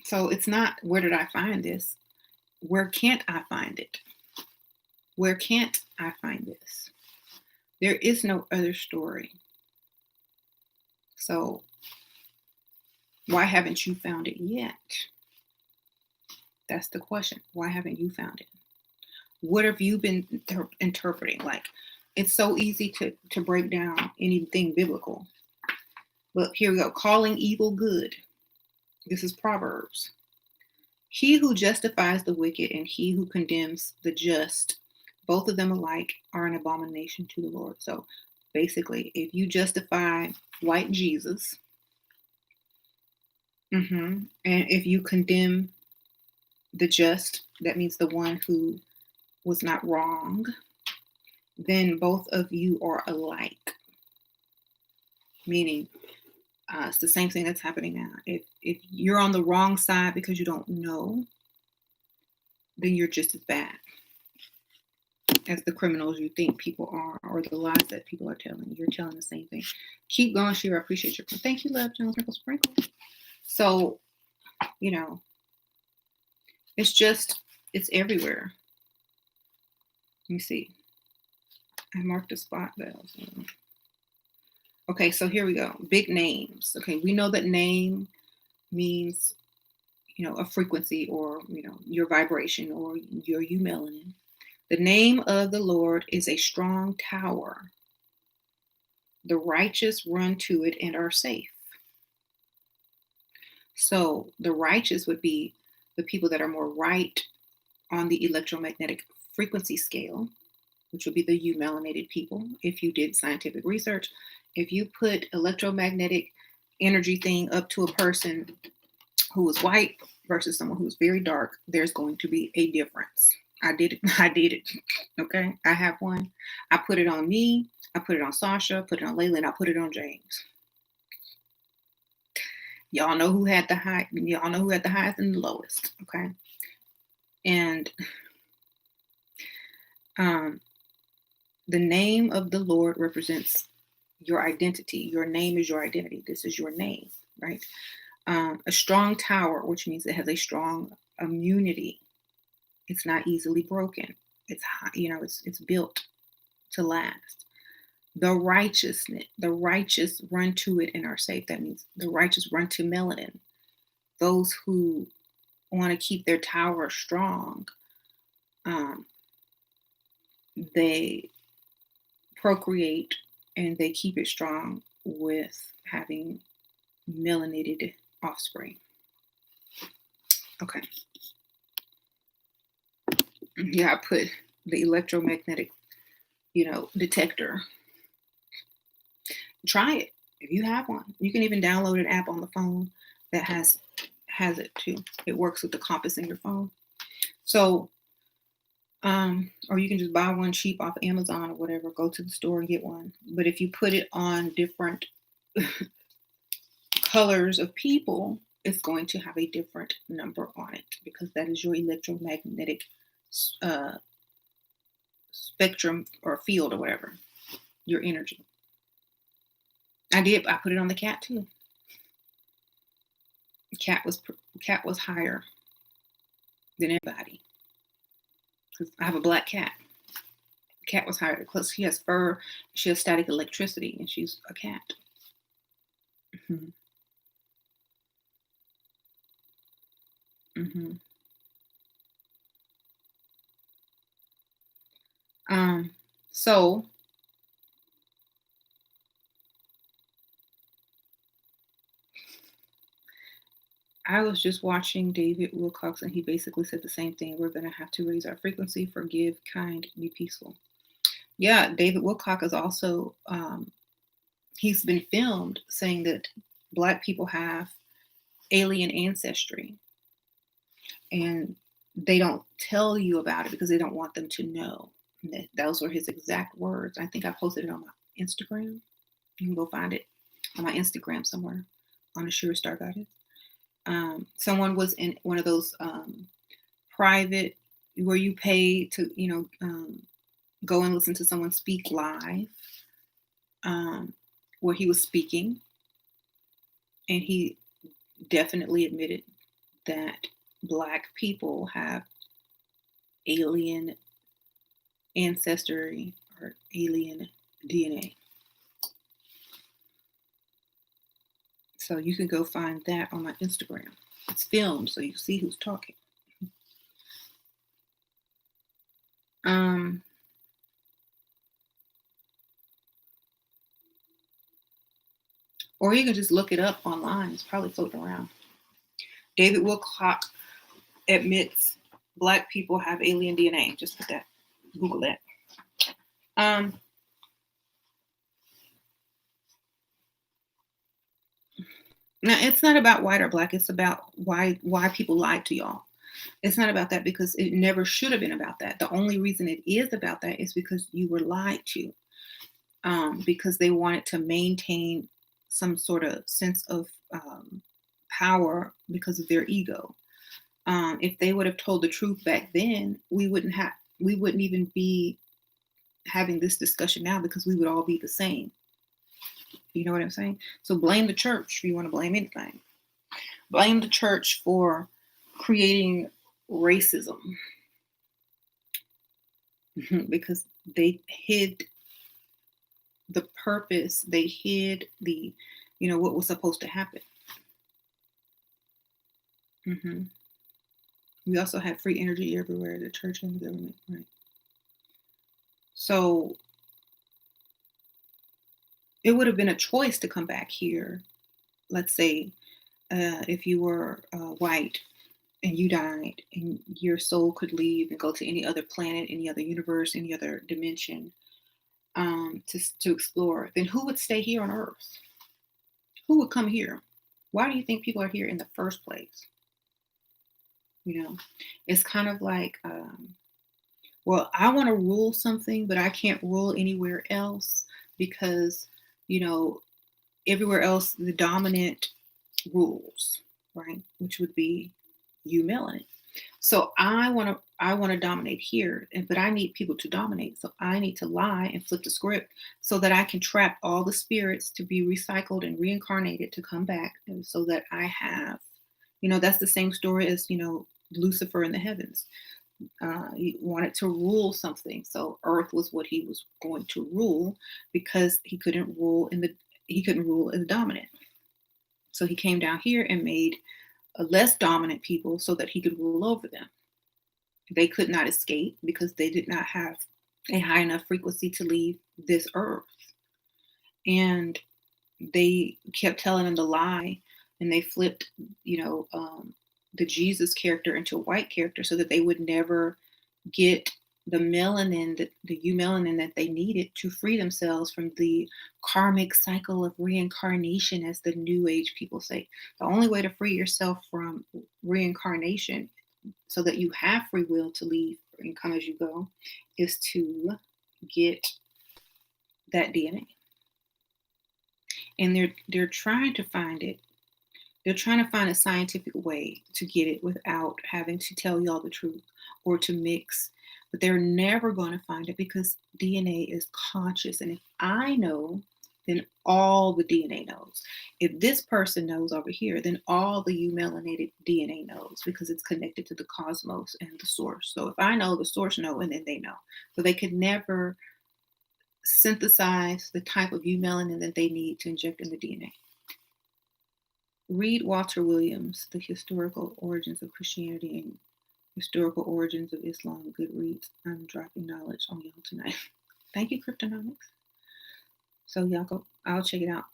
S1: So it's not, where did I find this? Where can't I find it? Where can't I find this? There is no other story. So why haven't you found it yet? That's the question. Why haven't you found it? What have you been interpreting? Like, it's so easy to break down anything biblical. But here we go. Calling evil good. This is Proverbs. He who justifies the wicked and he who condemns the just, both of them alike are an abomination to the Lord. So basically, if you justify white Jesus, and if you condemn the just, that means the one who was not wrong, then both of you are alike. Meaning, it's the same thing that's happening now. If you're on the wrong side because you don't know, then you're just as bad as the criminals you think people are, or the lies that people are telling. You're telling the same thing. Keep going, Shira. I appreciate your comment. Thank you, love, Jones, Sprinkle. So, it's everywhere. Let me see. I marked a spot though. Okay, so here we go. Big names. Okay, we know that name means, a frequency, or, your vibration, or your melanin. The name of the Lord is a strong tower. The righteous run to it and are safe. So the righteous would be the people that are more right on the electromagnetic frequency scale, which would be the melanated people. If you did scientific research, if you put electromagnetic energy thing up to a person who is white versus someone who's very dark, there's going to be a difference. I did it. Okay. I have one. I put it on me. I put it on Sasha, put it on Layla, and I put it on James. Y'all know who had the highest and the lowest. Okay. And the name of the Lord represents your identity. Your name is your identity. This is your name, right? A strong tower, which means it has a strong immunity. It's not easily broken. It's high, it's built to last. The righteous run to it and are safe. That means the righteous run to melanin. Those who want to keep their tower strong, they procreate and they keep it strong with having melanated offspring. Okay. Yeah, I put the electromagnetic, detector. Try it if you have one. You can even download an app on the phone that has it too. It works with the compass in your phone. So, or you can just buy one cheap off Amazon or whatever. Go to the store and get one. But if you put it on different colors of people, it's going to have a different number on it, because that is your electromagnetic spectrum or field or whatever, your energy. I put it on the cat too. Cat was higher than everybody, because I have a black cat. Cat was higher because she has fur, she has static electricity, and she's a cat. Mm-hmm. Mm-hmm. So I was just watching David Wilcox, and he basically said the same thing. We're going to have to raise our frequency, forgive, kind, be peaceful. Yeah, David Wilcox is also, he's been filmed saying that Black people have alien ancestry, and they don't tell you about it because they don't want them to know. Those were his exact words. I think I posted it on my Instagram. You can go find it on my Instagram somewhere on the Sure Star Goddess. Someone was in one of those private where you pay to, go and listen to someone speak live, where he was speaking, and he definitely admitted that Black people have alien ancestry or alien DNA. So you can go find that on my Instagram. It's filmed, so you see who's talking. Or you can just look it up online. It's probably floating around. David Wilcock admits Black people have alien DNA. Just put that, Google that. Now it's not about white or Black. It's about why people lied to y'all. It's not about that because it never should have been about that. The only reason it is about that is because you were lied to, because they wanted to maintain some sort of sense of power because of their ego. If they would have told the truth back then, we wouldn't even be having this discussion now because we would all be the same. You know what I'm saying? So blame the church if you want to blame anything. Blame the church for creating racism because they hid the purpose. They hid the, what was supposed to happen. We also have free energy everywhere, the church and the government, right? So it would have been a choice to come back here. Let's say if you were white and you died and your soul could leave and go to any other planet, any other universe, any other dimension to explore, then who would stay here on Earth? Who would come here? Why do you think people are here in the first place? It's kind of like, well, I want to rule something, but I can't rule anywhere else because, everywhere else, the dominant rules, right? Which would be you melanin. So I want to dominate here, but I need people to dominate. So I need to lie and flip the script so that I can trap all the spirits to be recycled and reincarnated to come back, and so that I have, that's the same story as Lucifer in the heavens. He wanted to rule something, so Earth was what he was going to rule because he couldn't rule as dominant. So he came down here and made a less dominant people so that he could rule over them. They could not escape because they did not have a high enough frequency to leave this earth. And they kept telling him to lie, and they flipped, the Jesus character into a white character so that they would never get the melanin, the eumelanin that they needed to free themselves from the karmic cycle of reincarnation, as the New Age people say. The only way to free yourself from reincarnation so that you have free will to leave and come as you go is to get that DNA. And they're trying to find it. They're trying to find a scientific way to get it without having to tell y'all the truth or to mix. But they're never going to find it because DNA is conscious. And if I know, then all the DNA knows. If this person knows over here, then all the eumelanated DNA knows because it's connected to the cosmos and the source. So if I know, the source know, and then they know. So they could never synthesize the type of eumelanin that they need to inject in the DNA. Read Walter Williams, The Historical Origins of Christianity and Historical Origins of Islam. Good reads. I'm dropping knowledge on y'all tonight. Thank you, Cryptonomics. So y'all go, I'll check it out.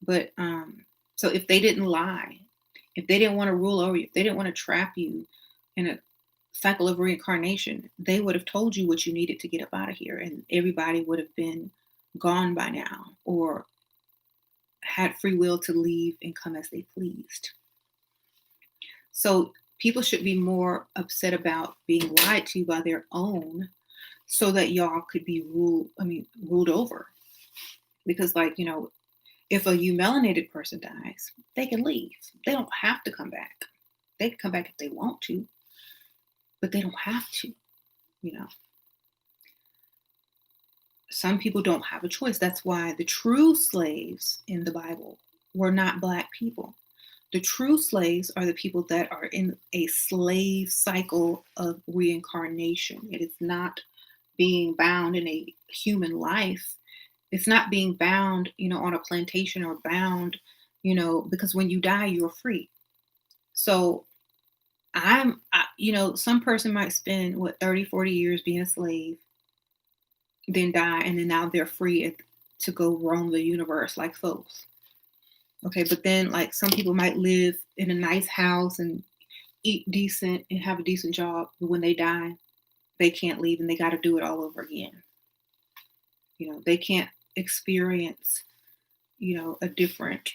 S1: But so if they didn't lie, if they didn't want to rule over you, if they didn't want to trap you in a cycle of reincarnation, they would have told you what you needed to get up out of here, and everybody would have been gone by now, or had free will to leave and come as they pleased. So people should be more upset about being lied to by their own, so that y'all could be ruled over. Because, like, if a melanated person dies, they can leave. They don't have to come back. They can come back if they want to, but they don't have to. Some people don't have a choice. That's why the true slaves in the Bible were not Black people. The true slaves are the people that are in a slave cycle of reincarnation. It is not being bound in a human life. It's not being bound, on a plantation, or bound, because when you die, you're free. So some person might spend 30, 40 years being a slave, then die, and then now they're free to go roam the universe like folks. Okay, but then, like, some people might live in a nice house and eat decent and have a decent job, but when they die, they can't leave and they got to do it all over again. They can't experience, a different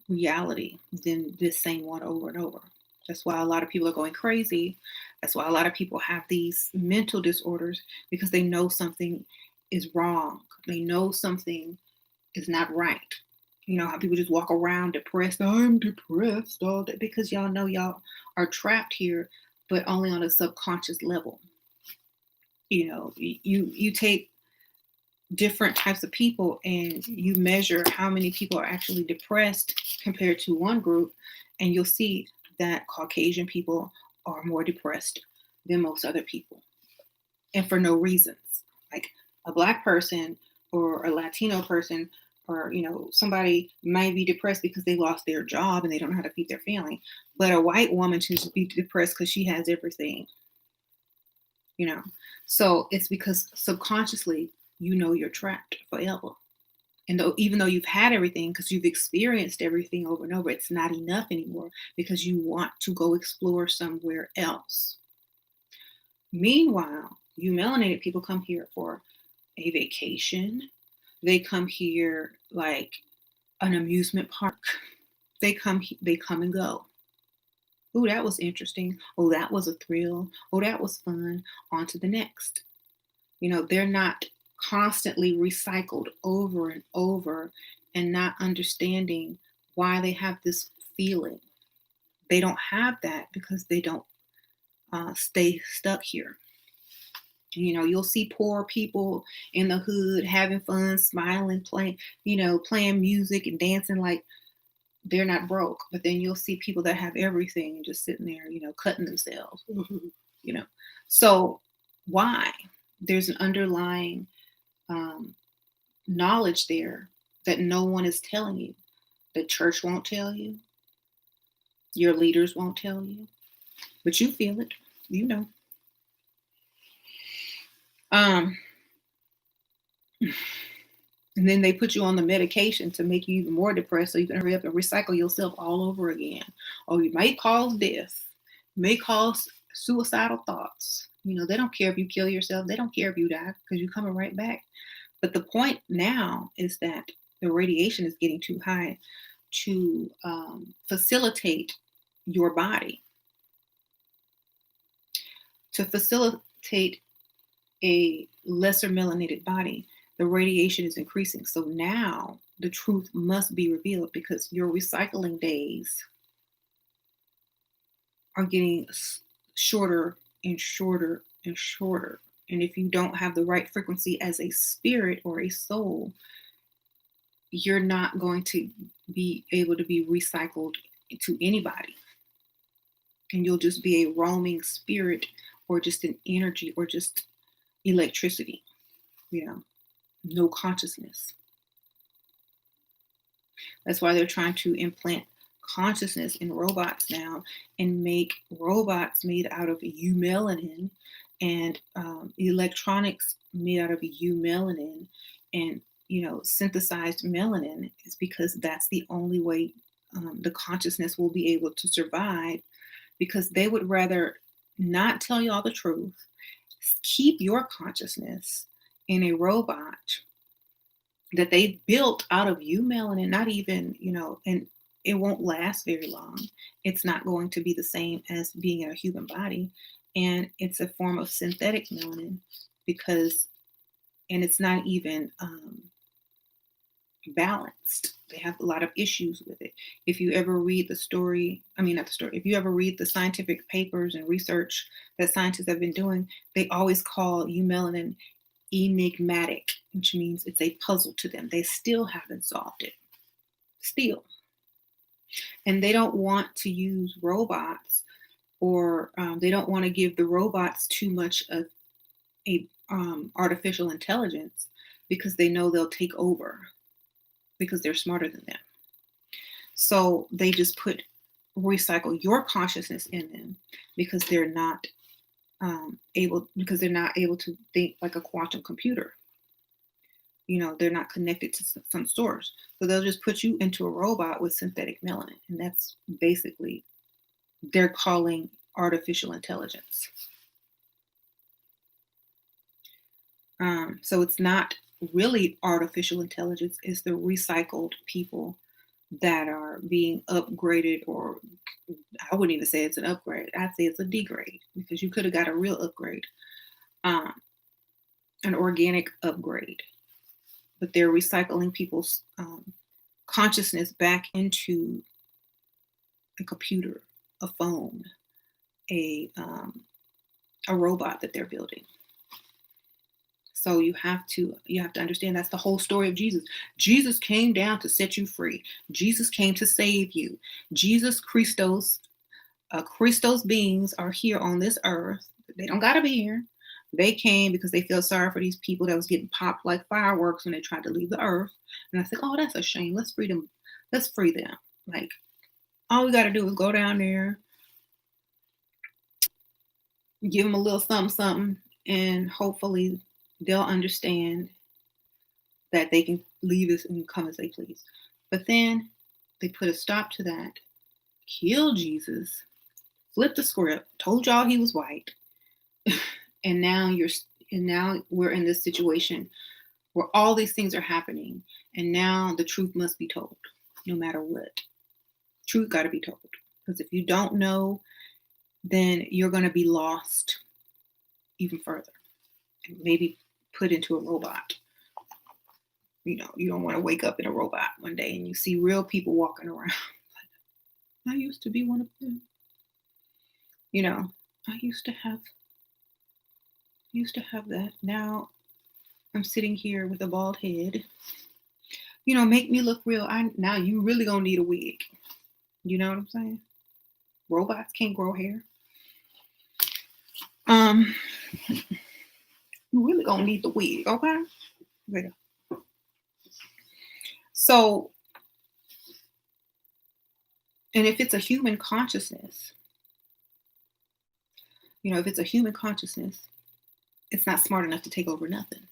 S1: reality than this same one over and over. That's why a lot of people are going crazy. That's why a lot of people have these mental disorders, because they know something is wrong. They know something is not right. How people just walk around depressed. I'm depressed all day, because y'all know y'all are trapped here, but only on a subconscious level. You take different types of people and you measure how many people are actually depressed compared to one group, and you'll see that Caucasian people are more depressed than most other people, and for no reasons. Like, a Black person or a Latino person, or somebody might be depressed because they lost their job and they don't know how to feed their family, but a white woman should be depressed because she has everything. So it's because subconsciously you're trapped forever. And even though you've had everything, because you've experienced everything over and over, it's not enough anymore, because you want to go explore somewhere else. Meanwhile, you melanated people come here for a vacation. They come here like an amusement park. They come and go. Oh, that was interesting. Oh, that was a thrill. Oh, that was fun. On to the next. They're not constantly recycled over and over and not understanding why they have this feeling. They don't have that because they don't stay stuck here. You'll see poor people in the hood having fun, smiling, playing music and dancing like they're not broke. But then you'll see people that have everything and just sitting there, cutting themselves. So why? There's an underlying knowledge there that no one is telling you. The church won't tell you. Your leaders won't tell you. But you feel it. And then they put you on the medication to make you even more depressed, so you can hurry up and recycle yourself all over again. Or you may cause death, may cause suicidal thoughts. They don't care if you kill yourself. They don't care if you die, because you're coming right back. But the point now is that the radiation is getting too high to facilitate your body. To facilitate a lesser melanated body, the radiation is increasing. So now the truth must be revealed, because your recycling days are getting shorter and shorter and shorter. And if you don't have the right frequency as a spirit or a soul, you're not going to be able to be recycled to anybody. And you'll just be a roaming spirit, or just an energy, or just electricity, no consciousness. That's why they're trying to implant consciousness in robots now, and make robots made out of eumelanin And electronics made out of eumelanin and, synthesized melanin is because that's the only way the consciousness will be able to survive, because they would rather not tell you all the truth, keep your consciousness in a robot that they built out of eumelanin, not even, and it won't last very long. It's not going to be the same as being in a human body. And it's a form of synthetic melanin and it's not even balanced. They have a lot of issues with it. If you ever read the story, I mean, not the story, if you ever read the scientific papers and research that scientists have been doing, they always call eumelanin enigmatic, which means it's a puzzle to them. They still haven't solved it. Still. And they don't want to use robots, or they don't want to give the robots too much of a artificial intelligence, because they know they'll take over because they're smarter than them. So they just recycle your consciousness in them because they're not able to think like a quantum computer. They're not connected to some source. So they'll just put you into a robot with synthetic melanin. And that's basically, they're calling artificial intelligence. So it's not really artificial intelligence, it's the recycled people that are being upgraded, or I wouldn't even say it's an upgrade. I'd say it's a degrade, because you could have got a real upgrade, an organic upgrade. But they're recycling people's consciousness back into a computer, a phone, a robot that they're building. So you have to understand that's the whole story of Jesus. Jesus came down to set you free. Jesus came to save you. Jesus Christos beings are here on this earth. They don't got to be here. They came because they feel sorry for these people that was getting popped like fireworks when they tried to leave the earth. And I said, oh, that's a shame. Let's free them. Let's free them. Like, all we got to do is go down there, give them a little something, and hopefully they'll understand that they can leave us and come as they please. But then they put a stop to that, killed Jesus, flipped the script, told y'all he was white, and now we're in this situation where all these things are happening, and now the truth must be told, no matter what. Truth got to be told, because if you don't know, then you're going to be lost even further, and maybe put into a robot. You don't want to wake up in a robot one day and you see real people walking around. I used to be one of them. I used to have that. Now I'm sitting here with a bald head. Make me look real. Now you really gonna need a wig. You know what I'm saying? Robots can't grow hair. You really gonna need the wig, okay? Wait. So, and if it's a human consciousness, it's not smart enough to take over nothing.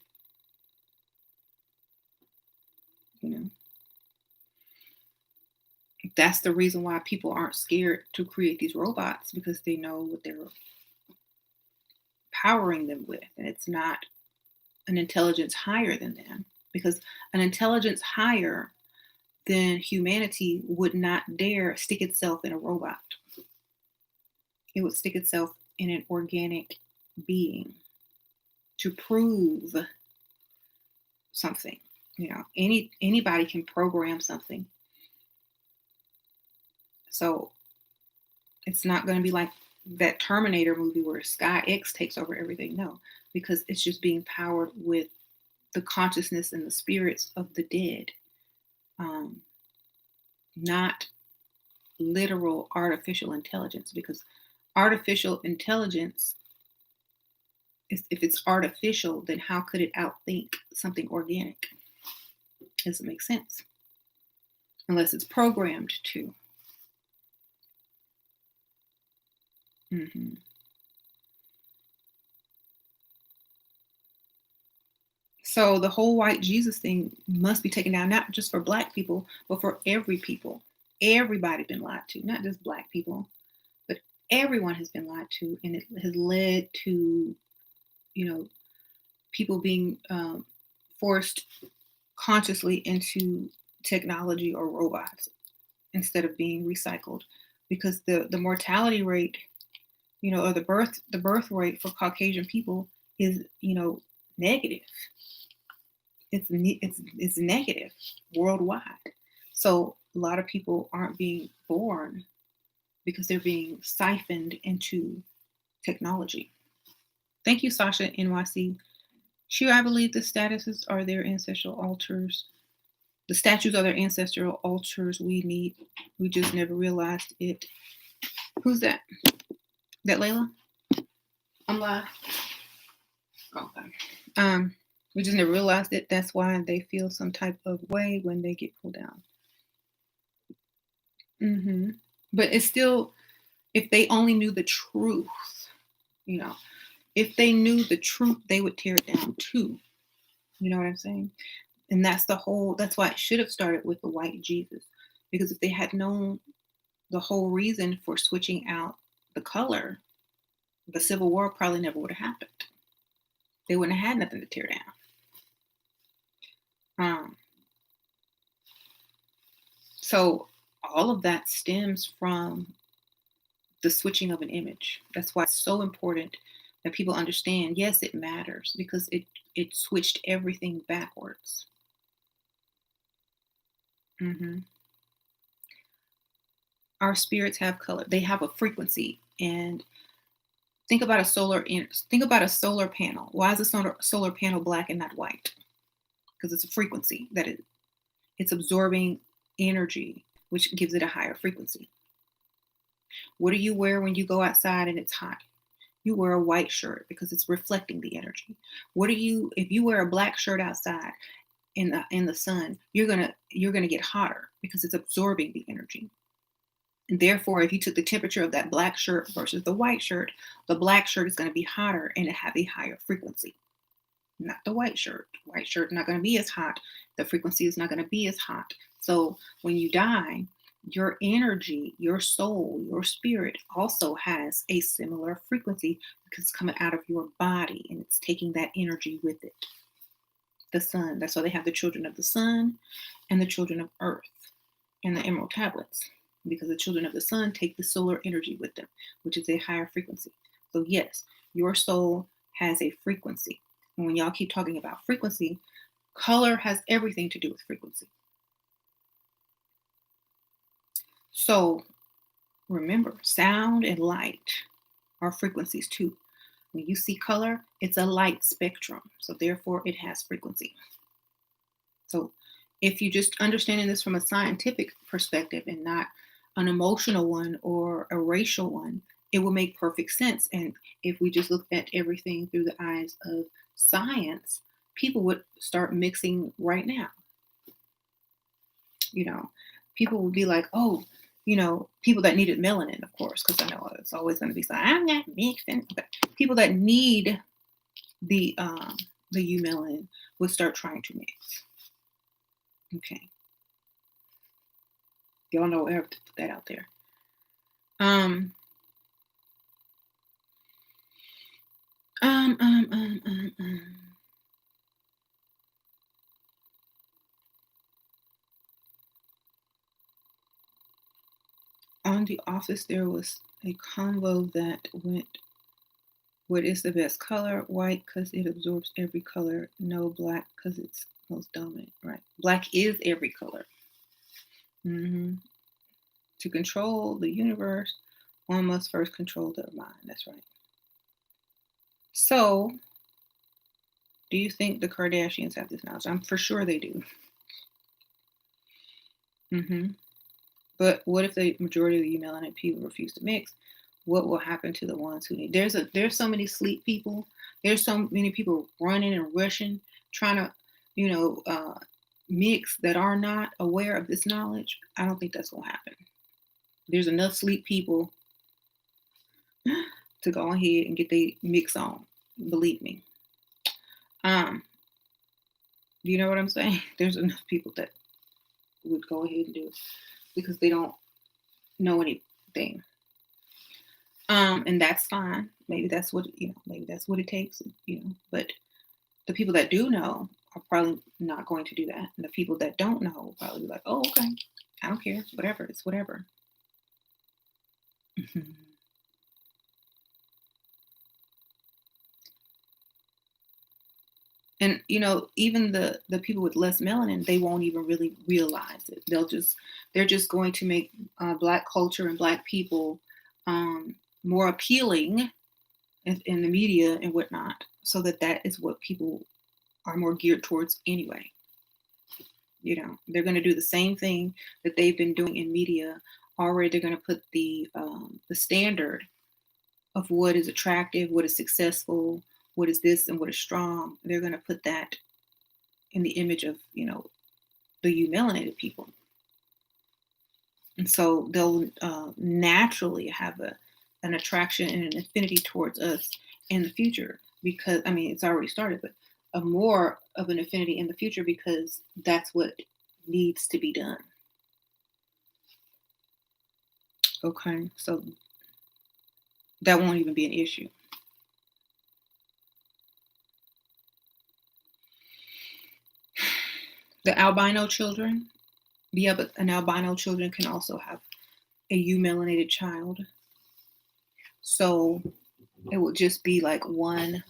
S1: That's the reason why people aren't scared to create these robots, because they know what they're powering them with, and it's not an intelligence higher than them, because an intelligence higher than humanity would not dare stick itself in a robot. It would stick itself in an organic being to prove something. Anybody can program something. So it's not going to be like that Terminator movie where Sky X takes over everything. No, because it's just being powered with the consciousness and the spirits of the dead. Not literal artificial intelligence, because artificial intelligence, if it's artificial, then how could it outthink something organic? Doesn't make sense unless it's programmed to. So the whole white Jesus thing must be taken down, not just for Black people, but for every people. Everybody been lied to, not just Black people, but everyone has been lied to, and it has led to, you know, people being forced consciously into technology or robots instead of being recycled, because the mortality rate, or the birth rate for Caucasian people is, negative. It's negative worldwide. So a lot of people aren't being born because they're being siphoned into technology. Thank you, Sasha NYC. Sure, I believe the statuses are their ancestral altars. The statues are their ancestral altars we need. We just never realized it. Who's that? That Layla? I'm live. Okay. We just never realized it. That's why they feel some type of way when they get pulled down. But it's still, if they only knew the truth, if they knew the truth, they would tear it down too. You know what I'm saying? And that's why it should have started with the white Jesus. Because if they had known the whole reason for switching out the color, the Civil War probably never would have happened. They wouldn't have had nothing to tear down. So all of that stems from the switching of an image. That's why it's so important that people understand, yes, it matters, because it switched everything backwards. Our spirits have color. They have a frequency. And think about a solar panel. Why is a solar panel black and not white? Because it's a frequency that it's absorbing energy, which gives it a higher frequency. What do you wear when you go outside and it's hot? You wear a white shirt because it's reflecting the energy. If you wear a black shirt outside in the sun, you're gonna get hotter because it's absorbing the energy. And therefore, if you took the temperature of that black shirt versus the white shirt, the black shirt is going to be hotter and it have a higher frequency. Not the white shirt. White shirt not going to be as hot. The frequency is not going to be as hot. So when you die, your energy, your soul, your spirit also has a similar frequency because it's coming out of your body and it's taking that energy with it. The sun. That's why they have the children of the sun and the children of earth and the emerald tablets, because the children of the sun take the solar energy with them, which is a higher frequency. So yes, your soul has a frequency. And when y'all keep talking about frequency, color has everything to do with frequency. So remember, sound and light are frequencies too. When you see color, it's a light spectrum. So therefore it has frequency. So if you just understanding this from a scientific perspective and not an emotional one or a racial one, it will make perfect sense. And if we just look at everything through the eyes of science, people would start mixing right now. People would be like, oh, people that needed melanin, of course, because I know it's always going to be something, I'm not mixing. Okay. People that need the U melanin would start trying to mix. Okay. Y'all know I have to put that out there. On The Office, there was a convo that went, what is the best color? White, because it absorbs every color. No, black, because it's most dominant, right? Black is every color. To control the universe, one must first control the mind. That's right. So, do you think the Kardashians have this knowledge? I'm for sure they do. But what if the majority of the melanin people refuse to mix? What will happen to the ones who need? There's so many sleep people. There's so many people running and rushing, trying to, mix, that are not aware of this knowledge. I don't think that's gonna happen. There's enough sleep people to go ahead and get their mix on. Believe me. You know what I'm saying? There's enough people that would go ahead and do it because they don't know anything. And that's fine. Maybe that's what maybe that's what it takes, but the people that do know are probably not going to do that. And the people that don't know will probably be like, oh, okay, I don't care. Whatever. It's whatever. Mhm. And even the people with less melanin, they won't even really realize it. They're just going to make Black culture and Black people more appealing in the media and whatnot, so that is what people are more geared towards anyway. They're going to do the same thing that they've been doing in media already. They're going to put the standard of what is attractive, what is successful, what is this, and what is strong. They're going to put that in the image of the melanated people, and so they'll naturally have an attraction and an affinity towards us in the future, because it's already started, but a more of an affinity in the future, because that's what needs to be done. Okay, so that won't even be an issue. The albino children, yeah, but an albino children can also have a eumelanated child. So it would just be like one,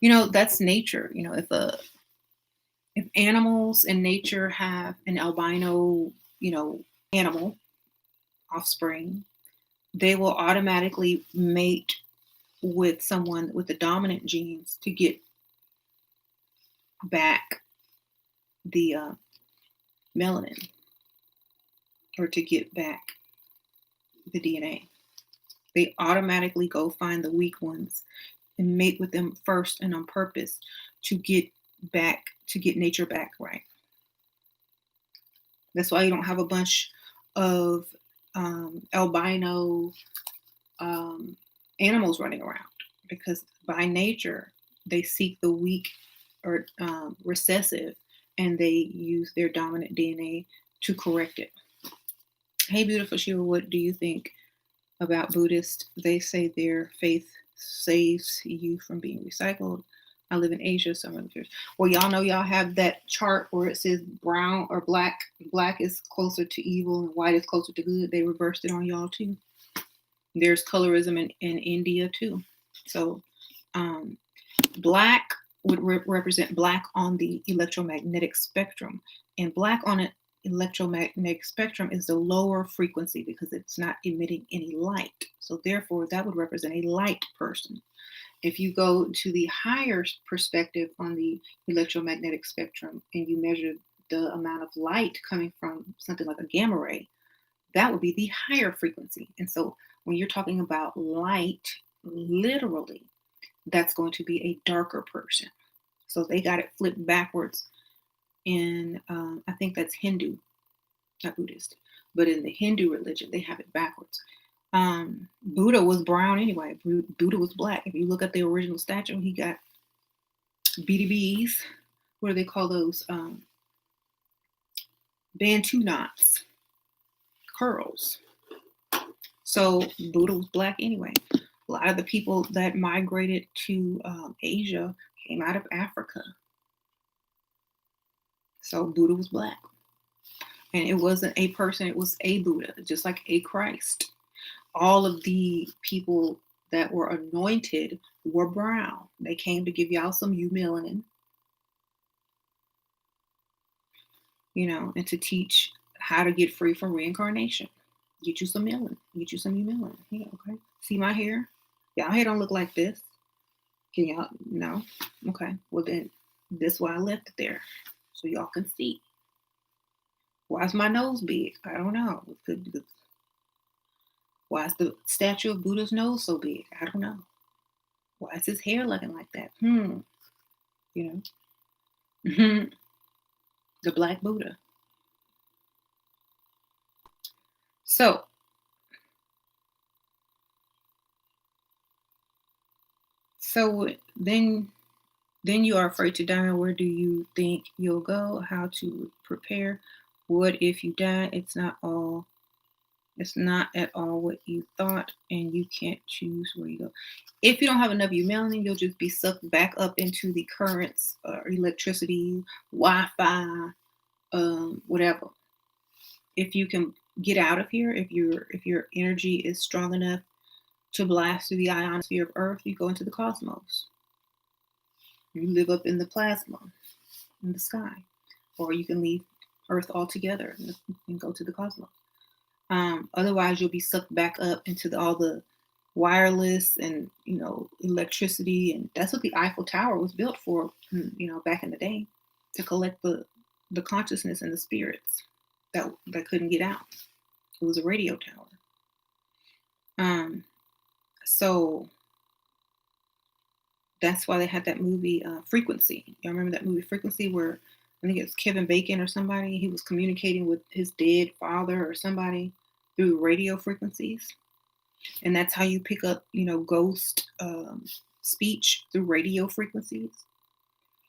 S1: that's nature. If animals in nature have an albino, animal offspring, they will automatically mate with someone with the dominant genes to get back the melanin, or to get back the DNA. They automatically go find the weak ones and mate with them first, and on purpose, to get nature back right. That's why you don't have a bunch of albino animals running around, because by nature they seek the weak or recessive, and they use their dominant DNA to correct it. Hey, beautiful Shiva, what do you think about Buddhists? They say their faith saves you from being recycled. I live in Asia, so I'm really curious. Well, y'all know y'all have that chart where it says brown or black. Black is closer to evil and white is closer to good. They reversed it on y'all too. There's colorism in India too. So black would represent black on the electromagnetic spectrum, and black on an electromagnetic spectrum is the lower frequency because it's not emitting any light. So therefore, that would represent a light person. If you go to the higher perspective on the electromagnetic spectrum and you measure the amount of light coming from something like a gamma ray, that would be the higher frequency. And so when you're talking about light, literally, that's going to be a darker person. So they got it flipped backwards in, I think that's Hindu, not Buddhist, but in the Hindu religion, they have it backwards. Buddha was brown anyway. Buddha was black. If you look at the original statue, he got BDBs. What do they call those? Bantu knots, curls. So Buddha was black anyway. A lot of the people that migrated to Asia came out of Africa. So Buddha was black. And it wasn't a person, it was a Buddha, just like a Christ. All of the people that were anointed were brown. They came to give y'all some melanin, and to teach how to get free from reincarnation. Get you some melanin. Get you some melanin. Yeah, okay. See my hair? Y'all hair don't look like this. Can y'all? No? Okay. Well, then this is why I left it there. So y'all can see. Why is my nose big? I don't know. Why is the statue of Buddha's nose so big? I don't know. Why is his hair looking like that? The Black Buddha. So then Then you are afraid to die. Where do you think you'll go? How to prepare? What if you die? It's not at all what you thought, and you can't choose where you go. If you don't have enough melanin, you'll just be sucked back up into the currents, electricity, Wi-Fi, whatever. If you can get out of here, if your energy is strong enough to blast through the ionosphere of Earth, you go into the cosmos. You live up in the plasma in the sky, or you can leave Earth altogether and go to the cosmos. Otherwise, you'll be sucked back up into all the wireless and electricity, and that's what the Eiffel Tower was built for. Back in the day, to collect the consciousness and the spirits that couldn't get out. It was a radio tower. So that's why they had that movie Frequency. Y'all remember that movie Frequency, where I think it's Kevin Bacon or somebody. He was communicating with his dead father or somebody through radio frequencies, and that's how you pick up, ghost speech through radio frequencies.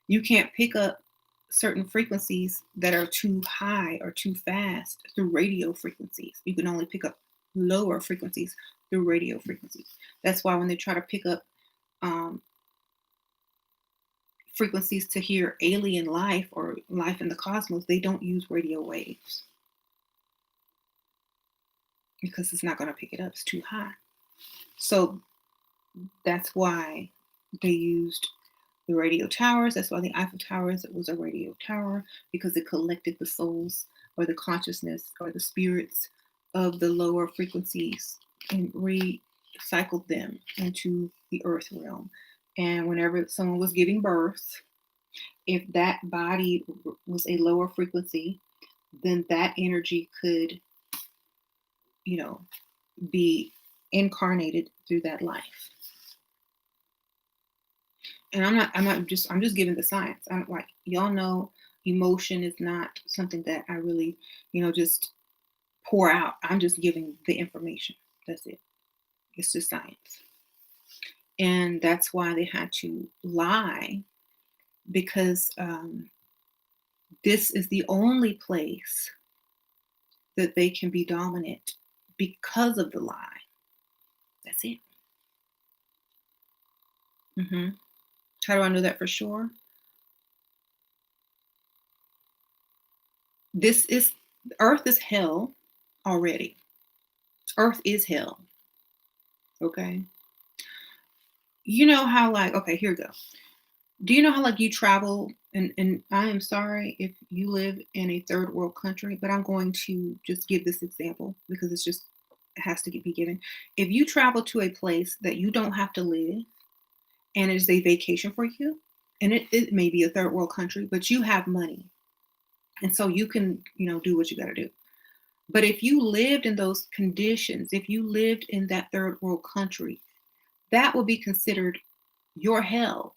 S1: You can't pick up certain frequencies that are too high or too fast through radio frequencies. You can only pick up lower frequencies through radio frequencies. That's why when they try to pick up frequencies to hear alien life or life in the cosmos, they don't use radio waves because it's not going to pick it up. It's too high. So that's why they used the radio towers. That's why the Eiffel Towers, it was a radio tower, because it collected the souls or the consciousness or the spirits of the lower frequencies and recycled them into the earth realm. And whenever someone was giving birth, if that body was a lower frequency, then that energy could, be incarnated through that life. And I'm just giving the science. I'm like, y'all know, emotion is not something that I really, just pour out. I'm just giving the information. That's it. It's just science. And that's why they had to lie, because this is the only place that they can be dominant because of the lie. That's it. How do I know that for sure? Earth is hell already. Earth is hell. Okay. You know how, like, okay, here we go. Do you know how, like, you travel, and I am sorry if you live in a third world country, but I'm going to just give this example because it has to be given. If you travel to a place that you don't have to live and it's a vacation for you, and it may be a third world country, but you have money. And so you can, do what you got to do. But if you lived in those conditions, if you lived in that third world country, that would be considered your hell,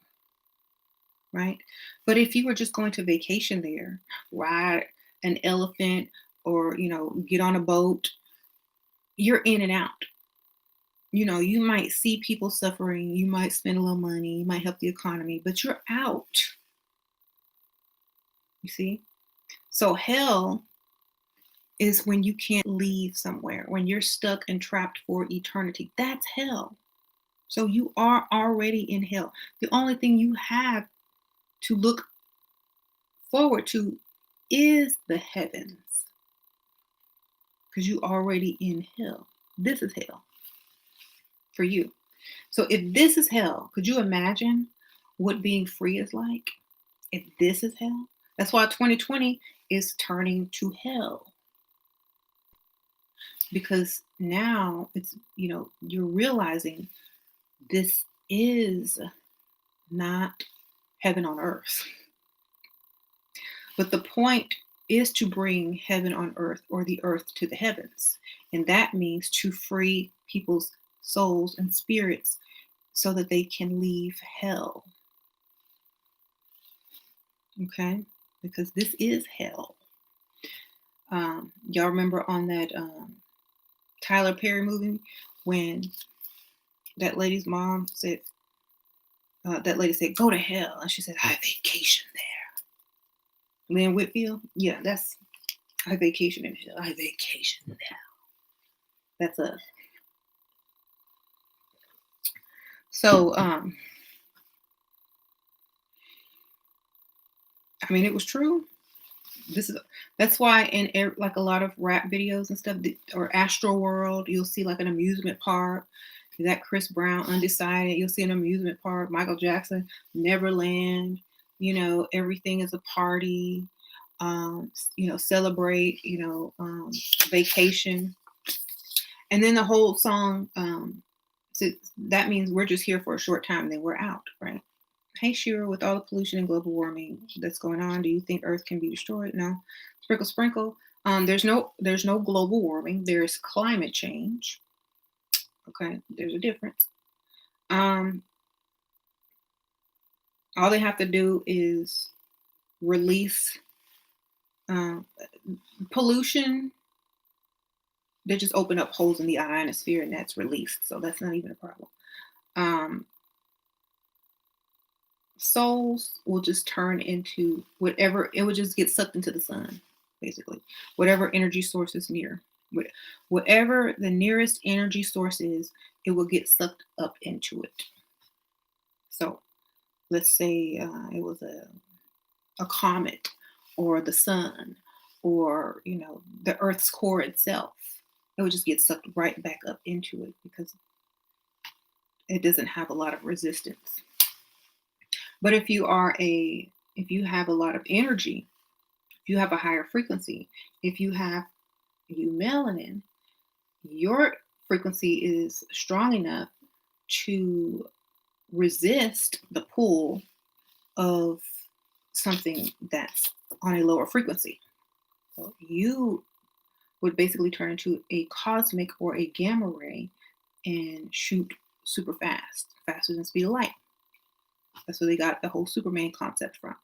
S1: right? But if you were just going to vacation there, ride an elephant or, get on a boat, you're in and out. You might see people suffering, you might spend a little money, you might help the economy, but you're out. You see? So hell is when you can't leave somewhere, when you're stuck and trapped for eternity. That's hell. So you are already in hell. The only thing you have to look forward to is the heavens, because you already in hell. This is hell for you. So if this is hell, could you imagine what being free is like? If this is hell, that's why 2020 is turning to hell. Because now it's, you're realizing this is not heaven on earth. But the point is to bring heaven on earth, or the earth to the heavens. And that means to free people's souls and spirits so that they can leave hell. Okay? Because this is hell. Y'all remember on that Tyler Perry movie when that lady's mom said, that lady said, "Go to hell," and she said, "I vacation there." Lynn Whitfield, yeah, that's I vacation in hell. I vacation there. That's us. So, I mean, it was true. That's why in like a lot of rap videos and stuff, or Astro World, you'll see like an amusement park. That Chris Brown, Undecided, you'll see an amusement park. Michael Jackson, Neverland. Everything is a party. Celebrate. Vacation, and then the whole song. So that means we're just here for a short time, then we're out, right? Hey, Shira, with all the pollution and global warming that's going on, do you think Earth can be destroyed? No. Sprinkle, sprinkle. There's no global warming. There's climate change. Okay, there's a difference. All they have to do is release pollution. They just open up holes in the ionosphere, and that's released. So that's not even a problem. Souls will just turn into whatever, it will just get sucked into the sun, basically. Whatever energy source is near. Whatever the nearest energy source is, it will get sucked up into it. So let's say it was a comet, or the sun, or the Earth's core itself. It would just get sucked right back up into it because it doesn't have a lot of resistance. But if you have a lot of energy, if you have a higher frequency, if you have melanin, your frequency is strong enough to resist the pull of something that's on a lower frequency. So you would basically turn into a cosmic or a gamma ray and shoot super fast, faster than the speed of light. That's where they got the whole Superman concept from.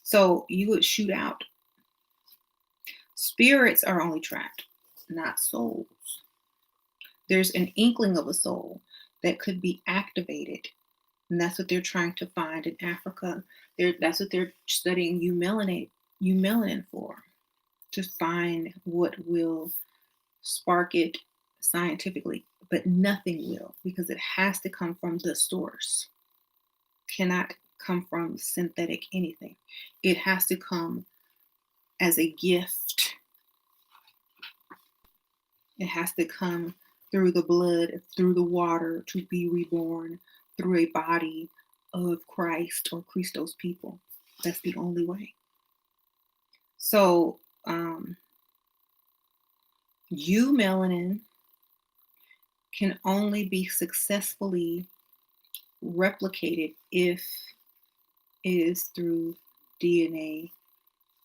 S1: So you would shoot out. Spirits are only trapped, not souls. There's an inkling of a soul that could be activated. And that's what they're trying to find in Africa. That's what they're studying melanin for, to find what will spark it scientifically. But nothing will, because it has to come from the source. Cannot come from synthetic anything. It has to come as a gift. It has to come through the blood, through the water, to be reborn through a body of Christ or Christos people. That's the only way. So, melanin can only be successfully replicated if it is through DNA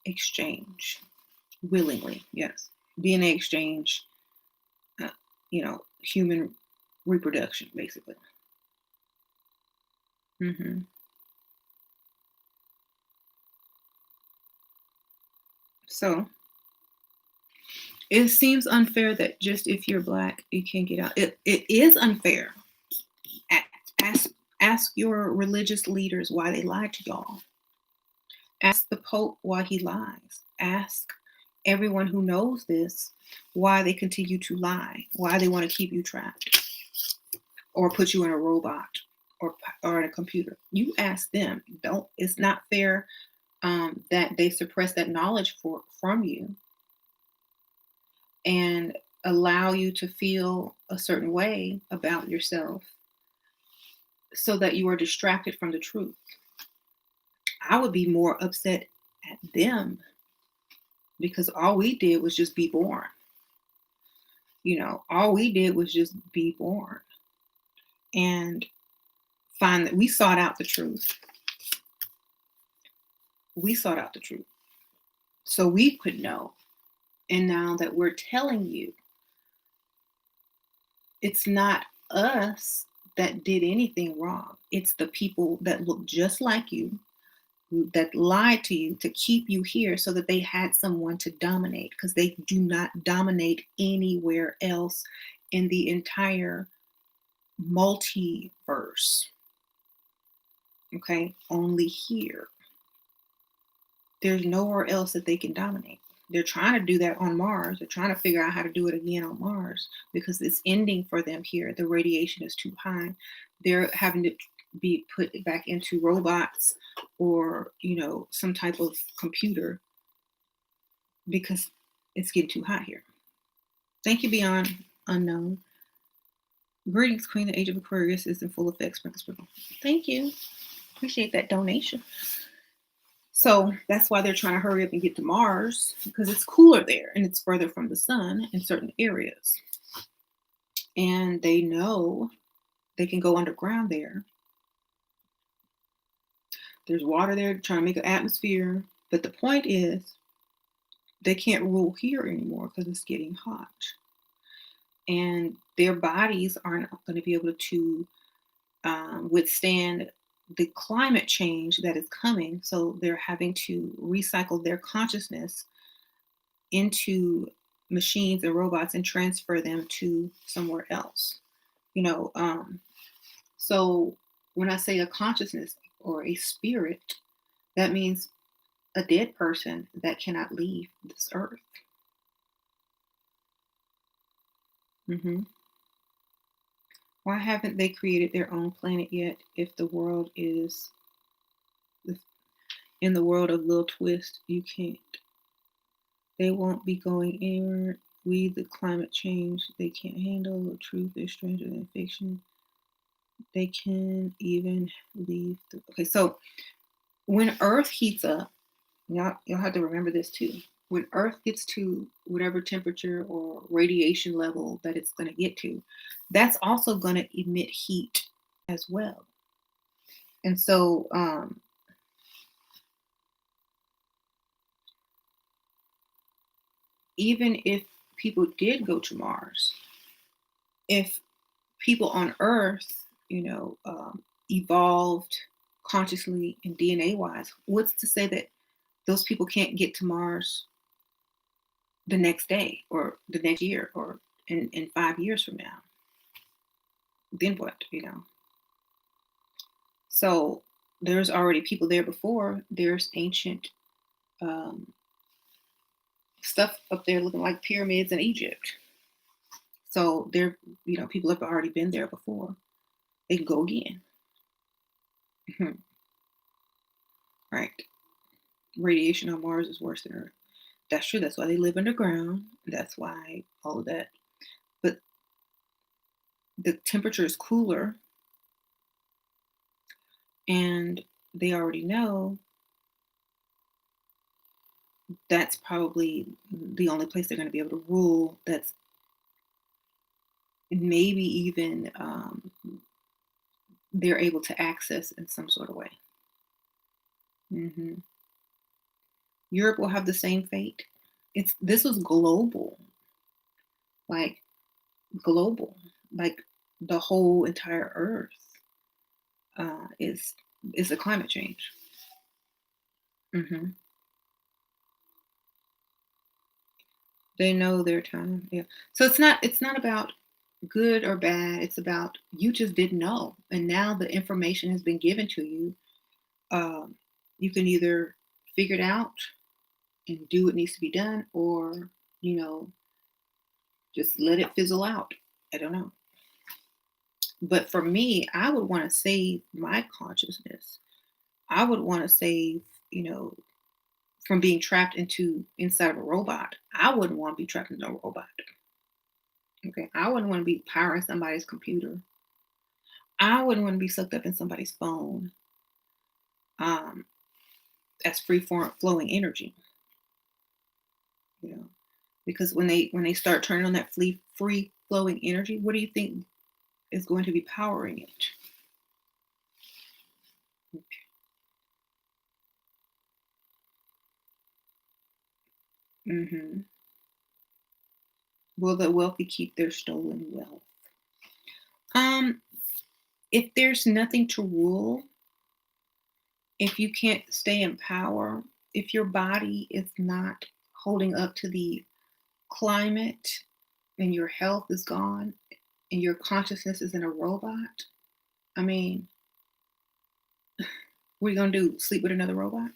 S1: exchange, willingly. Yes, DNA exchange. Human reproduction, basically. So it seems unfair that just if you're Black, you can't get out. It is unfair. Ask your religious leaders why they lied to y'all. Ask the Pope why he lies. Ask everyone who knows this why they continue to lie, why they want to keep you trapped or put you in a robot or in a computer. You ask them. It's not fair that they suppress that knowledge from you and allow you to feel a certain way about yourself so that you are distracted from the truth. I would be more upset at them because all we did was just be born. All we did was just be born and find that we sought out the truth. We sought out the truth so we could know. And now that we're telling you, it's not us that did anything wrong. It's the people that look just like you, that lied to you to keep you here so that they had someone to dominate, because they do not dominate anywhere else in the entire multiverse. Okay, only here. There's nowhere else that they can dominate. They're trying to do that on Mars. They're trying to figure out how to do it again on Mars because it's ending for them here. The radiation is too high. They're having to be put back into robots or, some type of computer because it's getting too hot here. Thank you, Beyond Unknown. Greetings, Queen. The Age of Aquarius is in full effect. Sprinkle, sprinkle. Thank you. Appreciate that donation. So that's why they're trying to hurry up and get to Mars because it's cooler there and it's further from the sun in certain areas. And they know they can go underground there. There's water there trying to make an atmosphere. But the point is, they can't rule here anymore because it's getting hot. And their bodies aren't going to be able to withstand the climate change that is coming. So they're having to recycle their consciousness into machines and robots and transfer them to somewhere else. So when I say a consciousness or a spirit, that means a dead person that cannot leave this earth. hmm Why haven't they created their own planet yet if the world is in the world of Lil Twist? You can't. They won't be going anywhere. We, the climate change, they can't handle. The truth is stranger than fiction. They can even leave. Okay, so when Earth heats up, you'll have to remember this too. When Earth gets to whatever temperature or radiation level that it's going to get to, that's also going to emit heat as well. And so, even if people did go to Mars, if people on Earth, evolved consciously and DNA wise, what's to say that those people can't get to Mars the next day or the next year or in 5 years from now? Then what, So there's already people there before. There's ancient stuff up there looking like pyramids in Egypt. So there, people have already been there before. They can go again. Right. Radiation on Mars is worse than Earth. That's true. That's why they live underground. That's why all of that. But the temperature is cooler. And they already know that's probably the only place they're going to be able to rule that's maybe even they're able to access in some sort of way. Europe will have the same fate. This was global, like global, like the whole entire Earth is a climate change. They know their time. Yeah. So it's not about good or bad. It's about you just didn't know, and now the information has been given to you. You can either figure it out and do what needs to be done, or just let it fizzle out. I don't know. But for me, I would want to save my consciousness. I would want to save, from being trapped inside of a robot. I wouldn't want to be trapped in a robot. Okay. I wouldn't want to be powering somebody's computer. I wouldn't want to be sucked up in somebody's phone as free flowing energy. Because when they start turning on that free flowing energy, what do you think is going to be powering it? Will the wealthy keep their stolen wealth? If there's nothing to rule, if you can't stay in power, if your body is not holding up to the climate and your health is gone and your consciousness is in a robot, I mean, What are you gonna do? Sleep with another robot?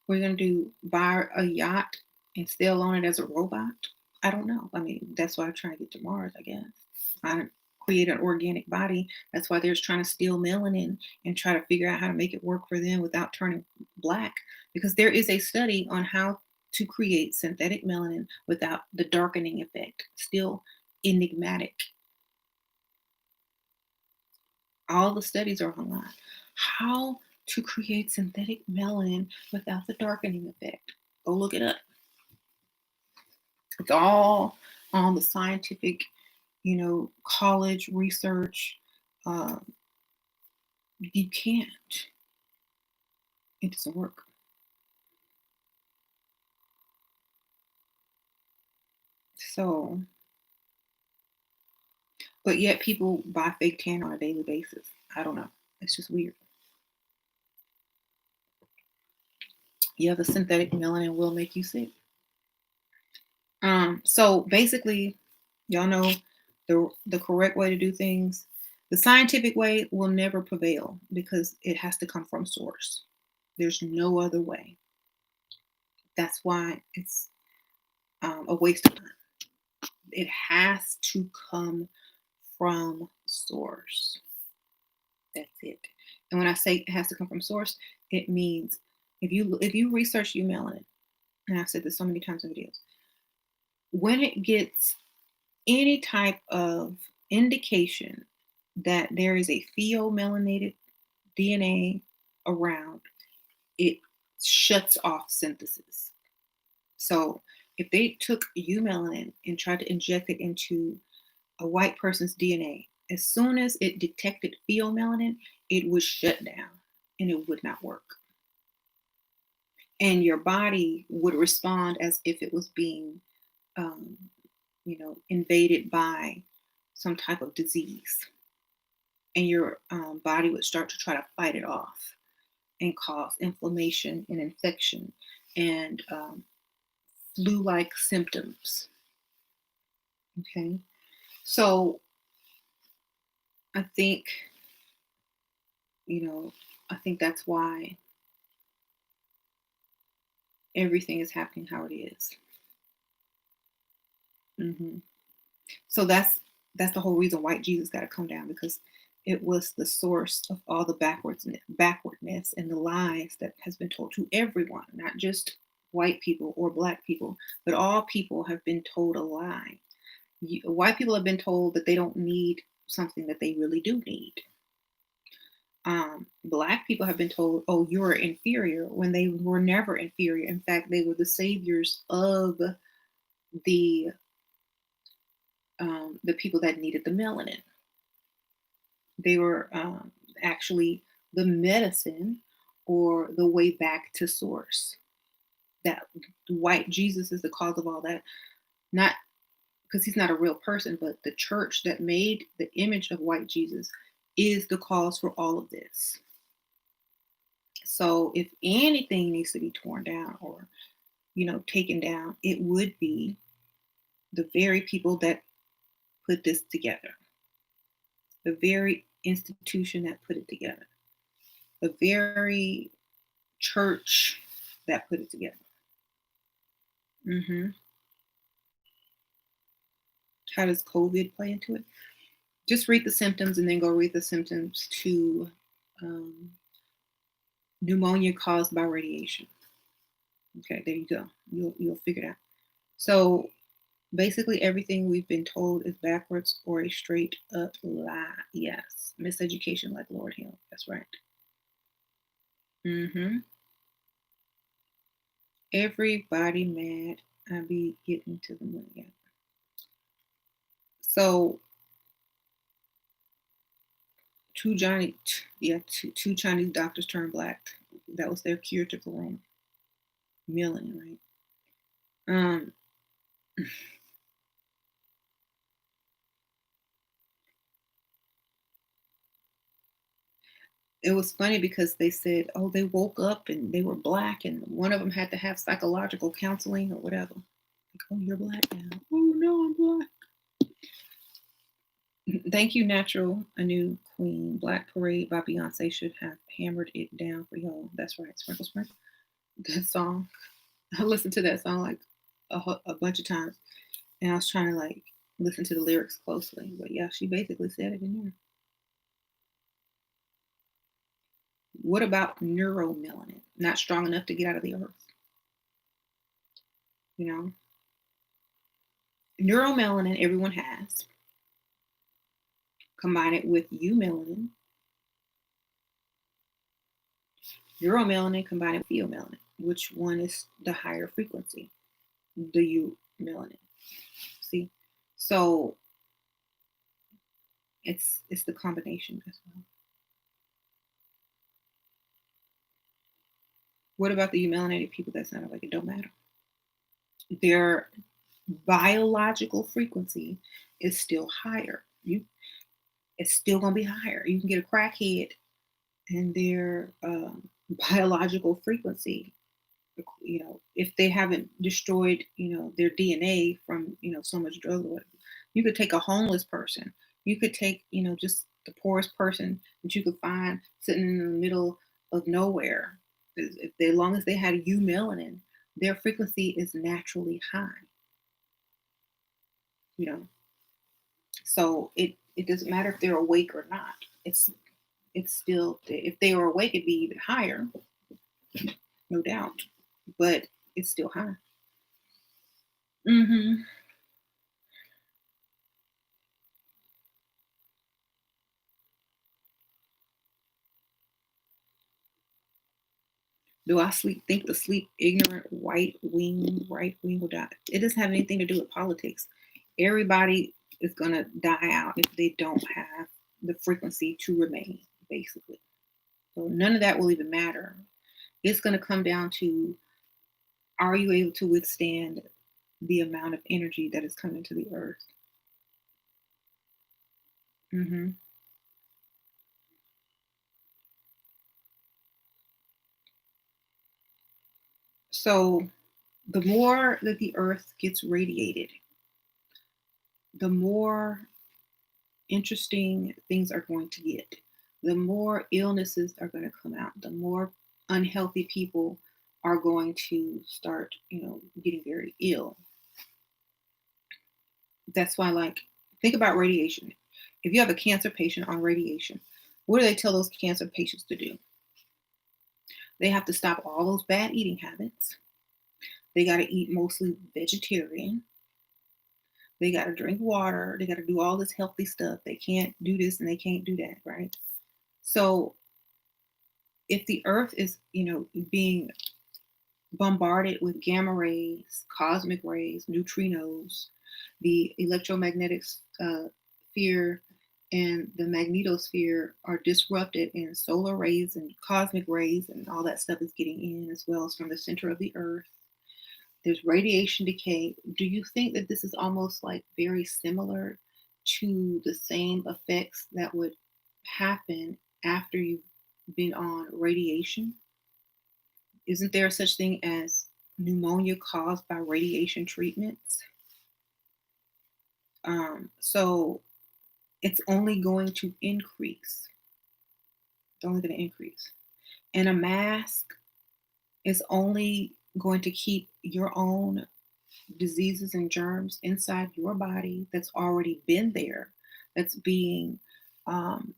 S1: What are you gonna do? Buy a yacht and sail on it as a robot? I don't know. I mean, that's why I'm trying to get to Mars, I guess. I create an organic body. That's why they're trying to steal melanin and try to figure out how to make it work for them without turning black. Because there is a study on how to create synthetic melanin without the darkening effect. Still enigmatic. All the studies are online. How to create synthetic melanin without the darkening effect. Go look it up. It's all on the scientific, college research. Uh, you can't. It doesn't work. So, but yet people buy fake tan on a daily basis. I don't know. It's just weird. Yeah, the synthetic melanin will make you sick. So basically, y'all know the correct way to do things. The scientific way will never prevail because it has to come from source. There's no other way. That's why it's a waste of time. It has to come from source. That's it. And when I say it has to come from source, it means if you research melanin, and I've said this so many times in videos, when it gets any type of indication that there is a pheomelanated DNA around, it shuts off synthesis. So if they took melanin and tried to inject it into a white person's DNA, as soon as it detected pheomelanin, it would shut down and it would not work. And your body would respond as if it was being, invaded by some type of disease. And your body would start to try to fight it off and cause inflammation and infection and flu-like symptoms. Okay, so I think, I think that's why everything is happening how it is. Hmm. So that's the whole reason white Jesus got to come down, because it was the source of all the backwardness and the lies that has been told to everyone, not just white people or black people, but all people have been told a lie. White people have been told that they don't need something that they really do need. Black people have been told, oh, you're inferior, when they were never inferior. In fact, they were the saviors of the people that needed the melanin. They were actually the medicine or the way back to source. That white Jesus is the cause of all that. Not because he's not a real person, but the church that made the image of white Jesus is the cause for all of this. So if anything needs to be torn down or, taken down, it would be the very people that put this together, the very institution that put it together, the very church that put it together. Hmm. How does COVID play into it? Just read the symptoms and then go read the symptoms to pneumonia caused by radiation. Okay, there you go. You'll figure it out. So basically everything we've been told is backwards or a straight up lie. Yes, miseducation like Lord Hill. That's right. Mm-hmm. Everybody mad. I be getting to the money. Yeah. So two Chinese doctors turned black. That was their cure to corona. Melanin, right? Um, it was funny because they said, oh, they woke up and they were black, and one of them had to have psychological counseling or whatever. Like, oh, you're black now. Oh no, I'm black. Thank you, Natural, a new queen. Black Parade by Beyonce should have hammered it down for y'all. That's right, Sprinkle Sprinkle. That song. I listened to that song like a bunch of times, and I was trying to like listen to the lyrics closely. But yeah, she basically said it in there. What about neuromelanin? Not strong enough to get out of the earth. You know, neuromelanin everyone has. Combine it with eumelanin. Neuromelanin combine it with pheomelanin. Which one is the higher frequency? The eumelanin. See, so it's the combination as well. What about the emelanated people that sounded like it don't matter? Their biological frequency is still higher. It's still gonna be higher. You can get a crackhead and their biological frequency, if they haven't destroyed, their DNA from, so much drug or whatever. You could take a homeless person. You could take, just the poorest person that you could find sitting in the middle of nowhere. As long as they had eumelanin, their frequency is naturally high. You know, so it doesn't matter if they're awake or not. It's still, if they were awake, it'd be even higher, no doubt. But it's still high. Hmm. Do I think the sleep ignorant right wing will die? It doesn't have anything to do with politics. Everybody is gonna die out if they don't have the frequency to remain, basically. So none of that will even matter. It's gonna come down to, are you able to withstand the amount of energy that is coming to the earth? Hmm. So the more that the earth gets radiated, the more interesting things are going to get. The more illnesses are going to come out, the more unhealthy people are going to start, getting very ill. That's why, like, think about radiation. If you have a cancer patient on radiation, what do they tell those cancer patients to do? They have to stop all those bad eating habits. They got to eat mostly vegetarian. They got to drink water. They got to do all this healthy stuff. They can't do this and they can't do that, right? So if the earth is, being bombarded with gamma rays, cosmic rays, neutrinos, the electromagnetic sphere and the magnetosphere are disrupted, and solar rays and cosmic rays and all that stuff is getting in, as well as from the center of the earth. There's radiation decay. Do you think that this is almost like very similar to the same effects that would happen after you've been on radiation? Isn't there such thing as pneumonia caused by radiation treatments? So it's only going to increase. It's only going to increase. And a mask is only going to keep your own diseases and germs inside your body that's already been there, that's being um,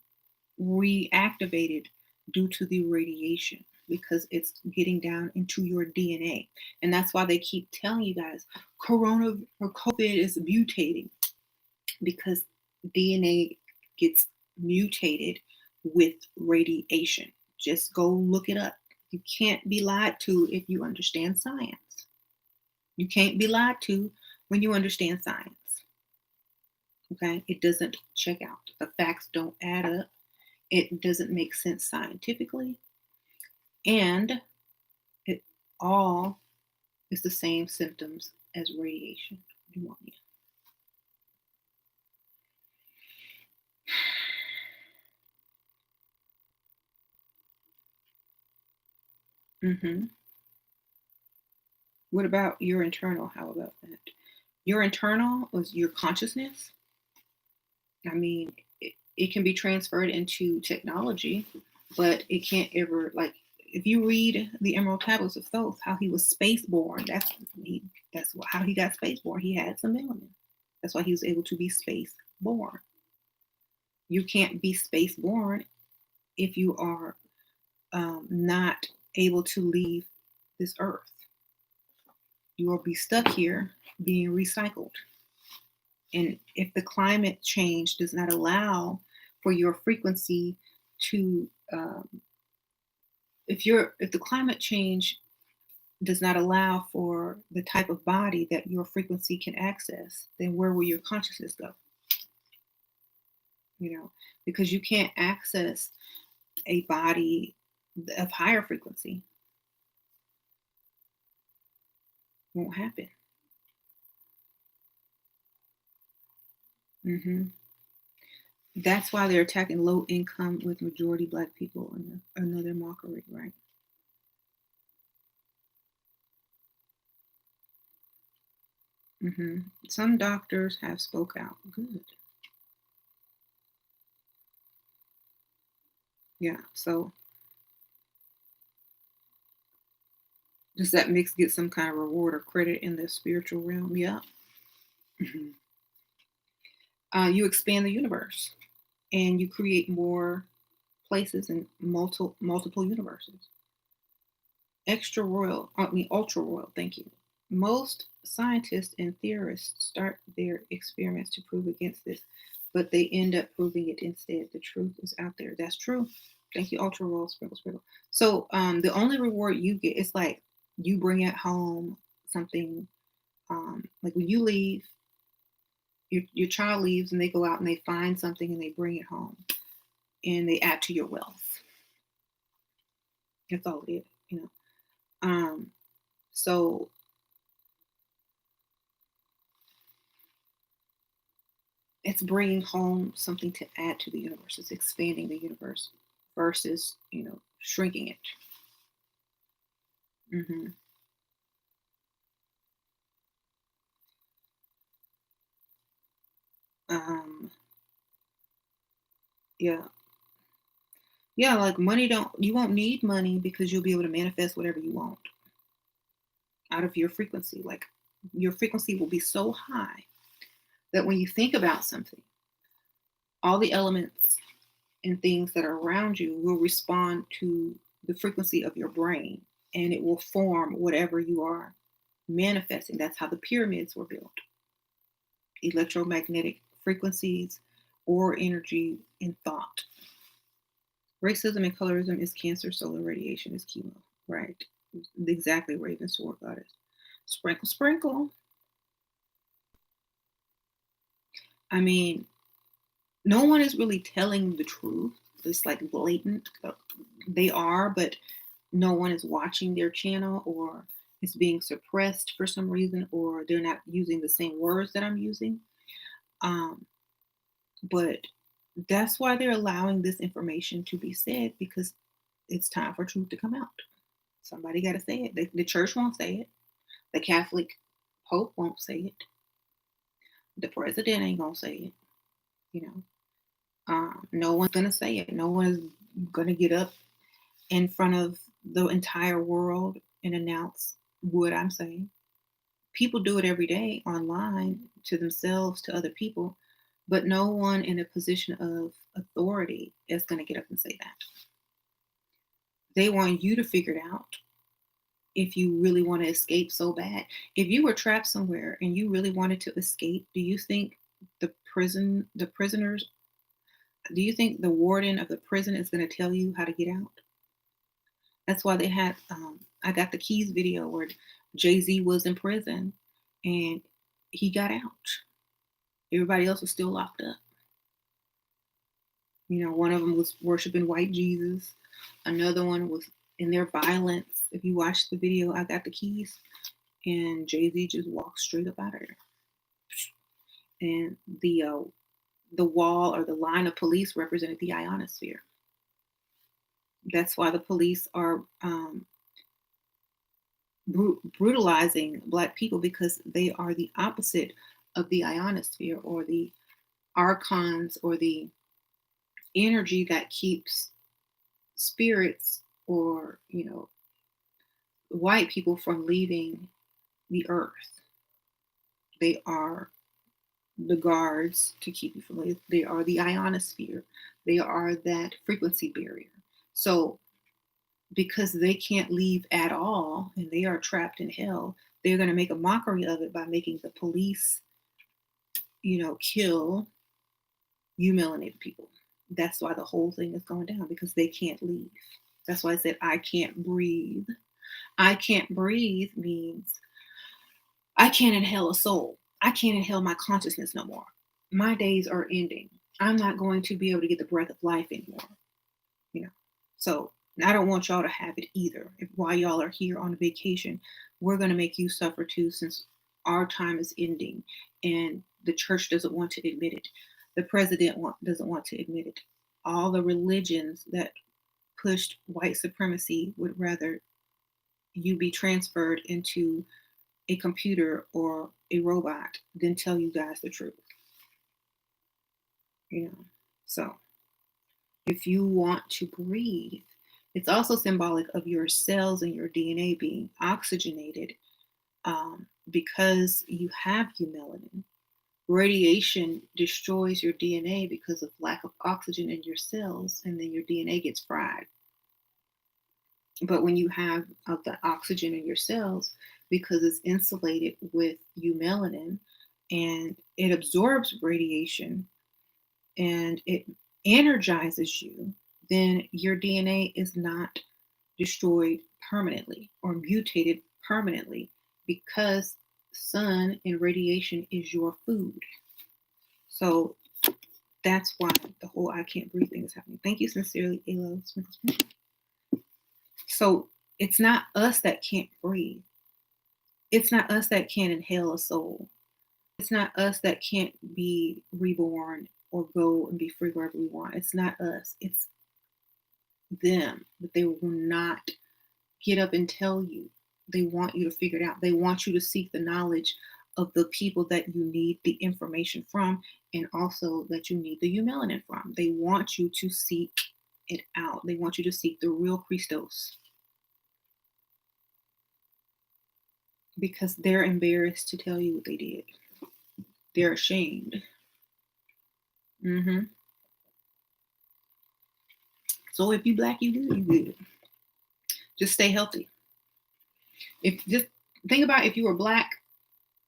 S1: reactivated due to the radiation, because it's getting down into your DNA. And that's why they keep telling you guys corona or COVID is mutating, because DNA gets mutated with radiation. Just go look it up. You can't be lied to if you understand science. You can't be lied to when you understand science. Okay? It doesn't check out. The facts don't add up. It doesn't make sense scientifically. And it all is the same symptoms as radiation pneumonia. Mm-hmm. What about your internal? How about that? Your internal was your consciousness. I mean, it can be transferred into technology, but it can't ever, like, if you read the Emerald Tablets of Thoth, how he was space born, that's how he got space born. He had some melanin. That's why he was able to be space born. You can't be space born if you are not able to leave this earth. You will be stuck here being recycled. And if the climate change does not allow for your frequency to, if the climate change does not allow for the type of body that your frequency can access, then where will your consciousness go? Because you can't access a body of higher frequency. Won't happen. That's why they're attacking low income with majority Black people and another mockery, right? Some doctors have spoke out. Good. Yeah. So does that mix get some kind of reward or credit in the spiritual realm? Yeah. You expand the universe and you create more places in multiple universes. Ultra royal, thank you. Most scientists and theorists start their experiments to prove against this, but they end up proving it instead. The truth is out there. That's true. Thank you, ultra royal, sprinkle, sprinkle. So the only reward you get is like you bring at home something, like when you leave, your child leaves and they go out and they find something and they bring it home and they add to your wealth. That's all it is, So it's bringing home something to add to the universe. It's expanding the universe versus, shrinking it. Mm-hmm. Yeah. Yeah, like you won't need money because you'll be able to manifest whatever you want out of your frequency. Like your frequency will be so high that when you think about something, all the elements and things that are around you will respond to the frequency of your brain and it will form whatever you are manifesting. That's how the pyramids were built. Electromagnetic frequencies or energy in thought. Racism and colorism is cancer, solar radiation is chemo. Right. Exactly, Raven Sword Goddess. Sprinkle, sprinkle. I mean, no one is really telling the truth. It's like blatant. They are, but no one is watching their channel, or it's being suppressed for some reason, or they're not using the same words that I'm using. But that's why they're allowing this information to be said, because it's time for truth to come out. Somebody got to say it. The church won't say it. The Catholic Pope won't say it. The president ain't gonna say it. No one's gonna say it. No one is gonna get up in front of the entire world and announce what I'm saying. People do it every day online to themselves, to other people, but no one in a position of authority is gonna get up and say that. They want you to figure it out. If you really want to escape so bad, if you were trapped somewhere and you really wanted to escape, do you think the prisoners, do you think the warden of the prison is going to tell you how to get out? That's why they had, I got the Keys video where Jay-Z was in prison and he got out. Everybody else was still locked up. One of them was worshiping white Jesus. Another one was in their violence. If you watch the video, I got the Keys, and Jay-Z just walked straight up out of there. And the wall or the line of police represented the ionosphere. That's why the police are brutalizing Black people, because they are the opposite of the ionosphere, or the archons or the energy that keeps spirits or, white people from leaving the earth. They are the guards to keep you from leaving. They are the ionosphere. They are that frequency barrier. So because they can't leave at all and they are trapped in hell, they're going to make a mockery of it by making the police, kill you melanated people. That's why the whole thing is going down, because they can't leave. That's why I said I can't breathe. I can't breathe means I can't inhale a soul. I can't inhale my consciousness no more. My days are ending. I'm not going to be able to get the breath of life anymore. So I don't want y'all to have it either. If while y'all are here on vacation, we're going to make you suffer too, since our time is ending and the church doesn't want to admit it. The president doesn't want to admit it. All the religions that pushed white supremacy would rather you be transferred into a computer or a robot than tell you guys the truth. So if you want to breathe, it's also symbolic of your cells and your DNA being oxygenated, because you have melanin. Radiation destroys your DNA because of lack of oxygen in your cells, and then your DNA gets fried. But when you have the oxygen in your cells, because it's insulated with melanin and it absorbs radiation and it energizes you, then your DNA is not destroyed permanently or mutated permanently, because sun and radiation is your food. So that's why the whole I can't breathe thing is happening. Thank you sincerely, Alo. So it's not us that can't breathe. It's not us that can't inhale a soul. It's not us that can't be reborn or go and be free wherever we want. It's not us. It's them. But they will not get up and tell you. They want you to figure it out. They want you to seek the knowledge of the people that you need the information from, and also that you need the melanin from. They want you to seek it out. They want you to seek the real Christos, because they're embarrassed to tell you what they did. They're ashamed. So if you black, you good. You good. Just stay healthy. Just think about if you were black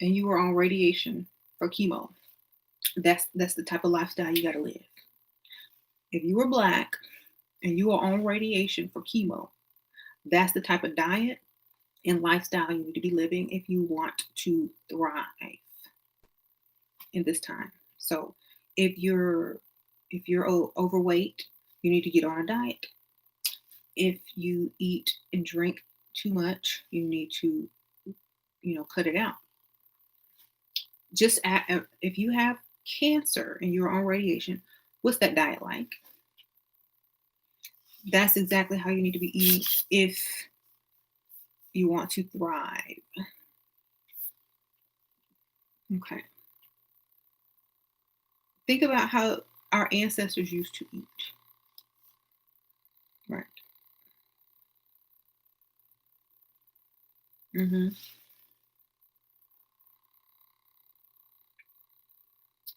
S1: and you were on radiation for chemo. That's the type of lifestyle you got to live. If you were black and you are on radiation for chemo, that's the type of diet and lifestyle you need to be living if you want to thrive in this time. So if you're overweight, you need to get on a diet. If you eat and drink too much, you need to, cut it out. Just if you have cancer and you're on radiation, what's that diet like? That's exactly how you need to be eating if you want to thrive. Okay. Think about how our ancestors used to eat. Right.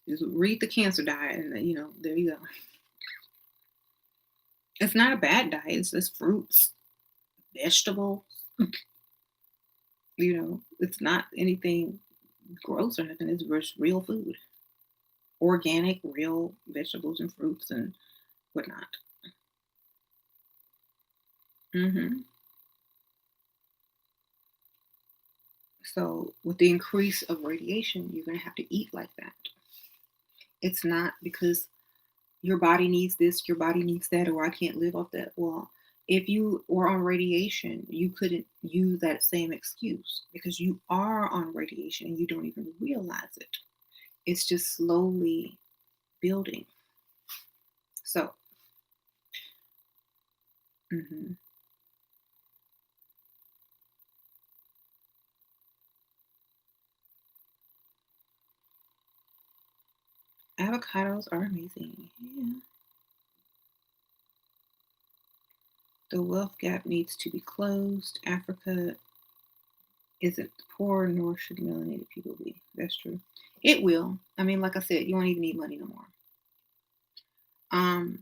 S1: Just read the cancer diet and, there you go. It's not a bad diet. It's just fruits, vegetables. It's not anything gross or nothing. It's just real food. Organic, real vegetables and fruits and whatnot. So with the increase of radiation, you're going to have to eat like that. It's not because your body needs this, your body needs that, or I can't live off that. Well, if you were on radiation, you couldn't use that same excuse, because you are on radiation and you don't even realize it. It's just slowly building. So, Avocados are amazing. Yeah. The wealth gap needs to be closed. Africa isn't poor, nor should melanated people be. That's true. It will. I mean, like I said, you won't even need money no more. Um,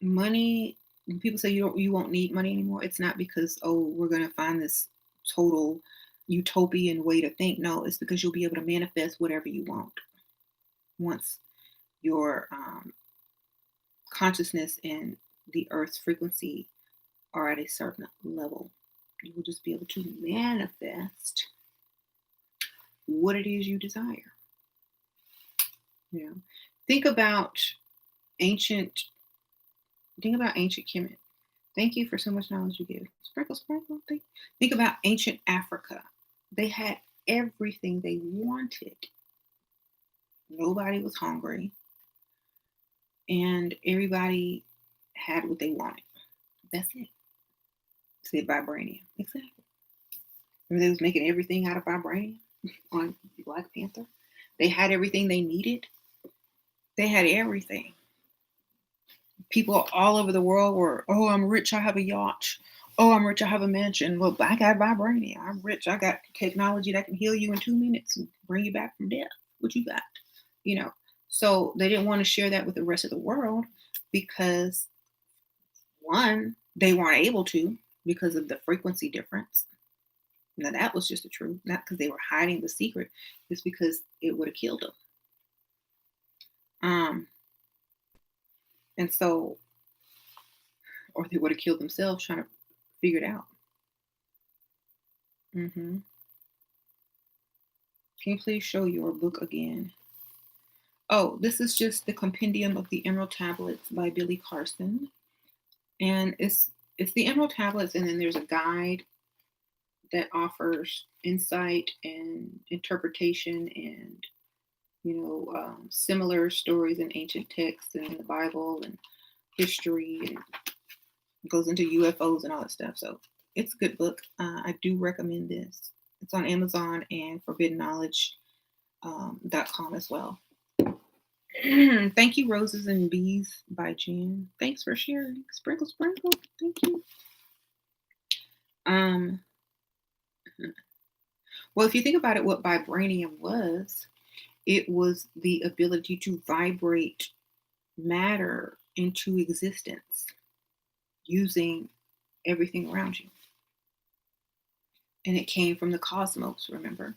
S1: Money. When people say you won't need money anymore, it's not because we're gonna find this total utopian way to think. No, it's because you'll be able to manifest whatever you want once your consciousness and the Earth's frequency are at a certain level. You will just be able to manifest what it is you desire. You know, think about ancient. Think about ancient Kemet. Thank you for so much knowledge you give. Sprinkle, sprinkle. Think about ancient Africa. They had everything they wanted. Nobody was hungry, and everybody had what they wanted. That's it. Said vibranium. Exactly. Remember they was making everything out of vibranium on Black Panther. They had everything they needed. They had everything. People all over the world were, oh, I'm rich, I have a yacht. Oh, I'm rich, I have a mansion. Well, I got vibranium. I'm rich, I got technology that can heal you in 2 minutes and bring you back from death. What you got? You know. So they didn't want to share that with the rest of the world because one, they weren't able to because of the frequency difference. Now that was just the truth, not because they were hiding the secret, it's because it would have killed them. And so, or they would have killed themselves trying to figure it out. Can you please show your book again? Oh, this is just the Compendium of the Emerald Tablets by Billy Carson, and it's the Emerald Tablets, and then there's a guide that offers insight and interpretation and similar stories in ancient texts and in the Bible and history, and goes into UFOs and all that stuff. So it's a good book. I do recommend this. It's on Amazon and forbiddenknowledge.com as well. Thank you, Roses and Bees by Jen. Thanks for sharing. Sprinkle, sprinkle. Thank you. Well, if you think about it, what vibranium was, it was the ability to vibrate matter into existence using everything around you. And it came from the cosmos, remember?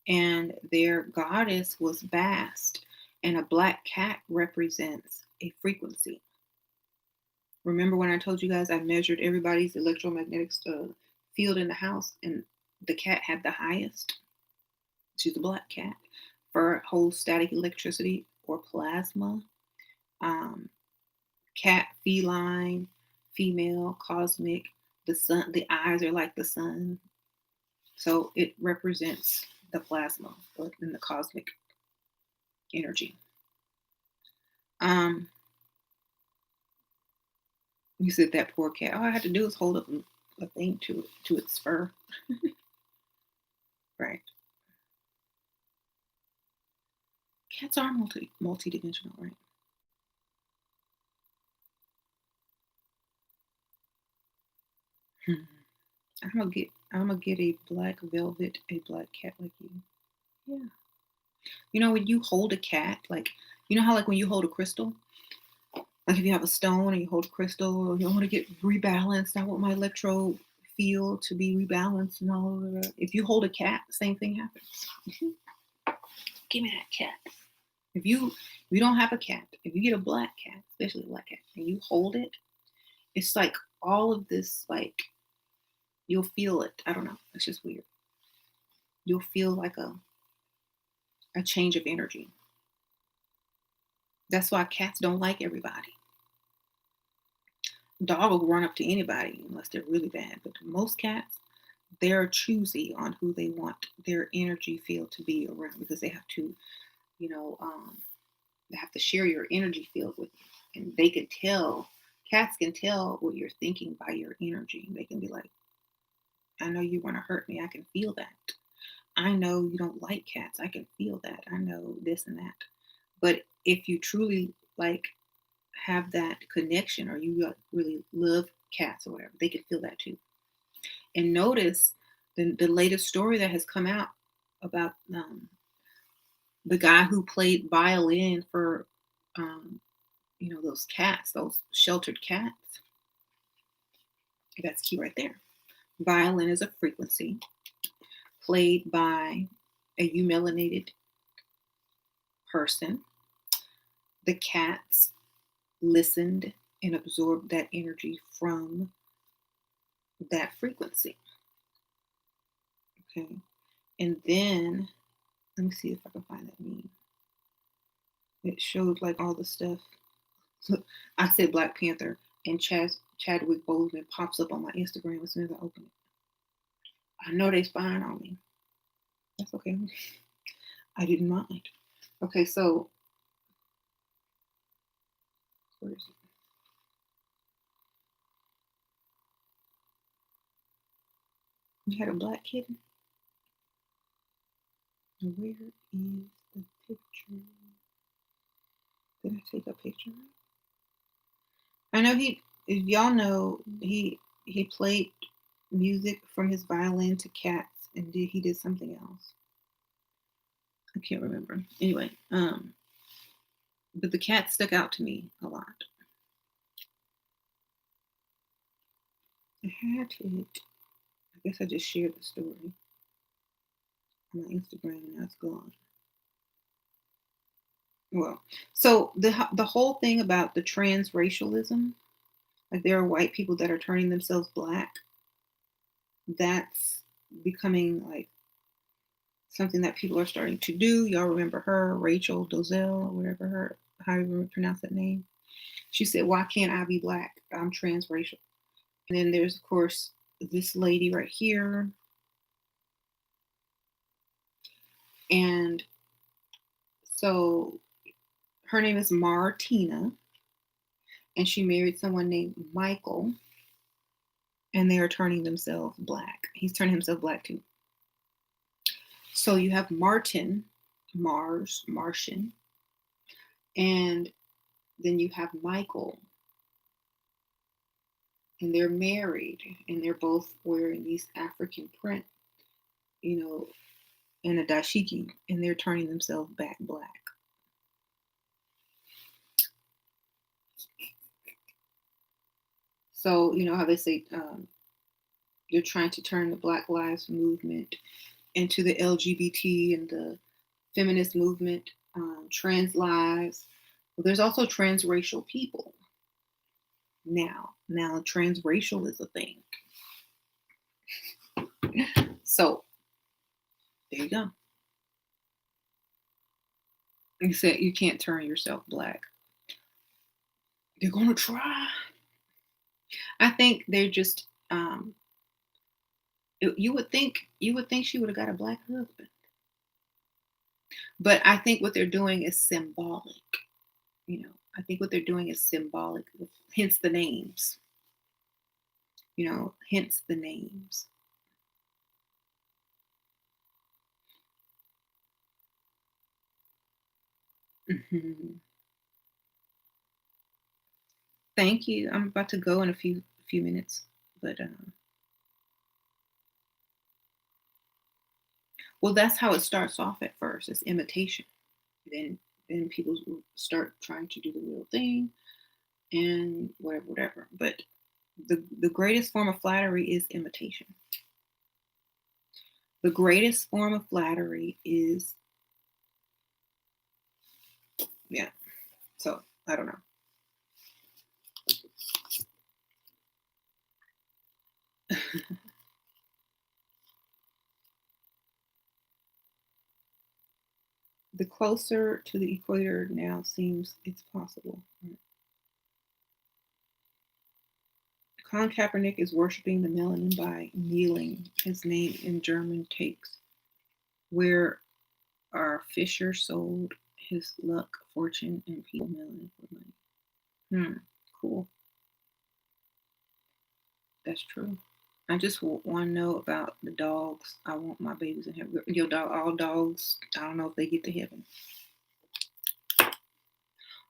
S1: And their goddess was Bast, and a black cat represents a frequency. Remember when I told you guys I measured everybody's electromagnetic field in the house, and the cat had the highest? She's a black cat. For whole static electricity or plasma, cat, feline, female, cosmic. The sun, the eyes are like the sun. So it represents the plasma and the cosmic energy. You said that poor cat. All I had to do is hold up a thing to its fur. Right. Cats are multi-dimensional, right? I'm gonna get a black velvet, a black cat like you. Yeah. You know, when you hold a cat, like, you know how like when you hold a crystal, like if you have a stone and you hold a crystal, or you want to get rebalanced, I want my electro field to be rebalanced and all of that. If you hold a cat, same thing happens. Give me that cat. If you don't have a cat, if you get a black cat, especially a black cat, and you hold it, it's like all of this, like, you'll feel it. I don't know. It's just weird. You'll feel like a change of energy. That's why cats don't like everybody. Dog will run up to anybody unless they're really bad. But most cats, they're choosy on who they want their energy field to be around, because they have to, they have to share your energy field with you. And they can tell, cats can tell what you're thinking by your energy. They can be like, I know you want to hurt me. I can feel that. I know you don't like cats. I can feel that. I know this and that. But if you truly like have that connection, or you really love cats or whatever, they can feel that too. And notice the latest story that has come out about the guy who played violin for um, those cats, those sheltered cats. That's key right there. Violin is a frequency played by a emelanated person. The cats listened and absorbed that energy from that frequency. Okay. And then let me see if I can find that meme. It showed like all the stuff. I said Black Panther, and Chadwick Boseman pops up on my Instagram as soon as I open it. I know they spying on me. That's okay. I didn't mind. Okay, so where is it? You had a black kitten? Where is the picture? Did I take a picture? I know if y'all know, he played music from his violin to cats, and he did something else. I can't remember. Anyway, but the cat stuck out to me a lot. I had it. I guess I just shared the story on my Instagram, and now it's gone. Well, so the whole thing about the transracialism, like there are white people that are turning themselves black, that's becoming like something that people are starting to do. Y'all remember her, Rachel Dozell, or whatever how you pronounce that name? She said, "Why can't I be black? I'm transracial." And then there's of course this lady right here, and so her name is Martina, and she married someone named Michael, and they are turning themselves black. He's turning himself black too. So you have Martin, Martian, and then you have Michael, and they're married, and they're both wearing these African print, you know, and a dashiki, and they're turning themselves back black. So you know how they say they're trying to turn the Black Lives Movement into the LGBT and the feminist movement, trans lives. Well, there's also transracial people now. Now, transracial is a thing. So there you go. You said you can't turn yourself black. They're gonna try. I think they're just. You would think she would have got a black husband, but I think what they're doing is symbolic. I think what they're doing is symbolic. Hence the names. Hence the names. Mhm. Thank you. I'm about to go in a few minutes, but well, that's how it starts off at first. It's imitation. Then people start trying to do the real thing and whatever. But the greatest form of flattery is imitation. The greatest form of flattery is, yeah. So I don't know. The closer to the equator now seems it's possible. Colin Kaepernick is worshiping the melanin by kneeling. His name in German takes. Where our Fisher sold his luck, fortune, and people melanin for money. Cool. That's true. I just want to know about the dogs. I want my babies in heaven. Your dog, all dogs. I don't know if they get to heaven.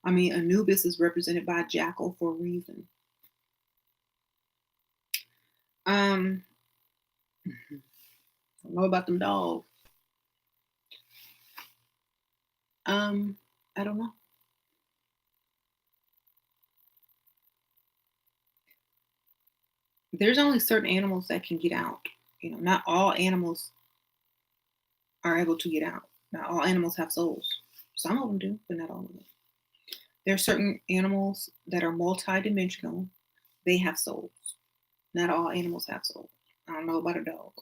S1: I mean, Anubis is represented by a jackal for a reason. I don't know about them dogs. I don't know. There's only certain animals that can get out. Not all animals are able to get out. Not all animals have souls. Some of them do, but not all of them. There are certain animals that are multidimensional. They have souls. Not all animals have souls. I don't know about a dog.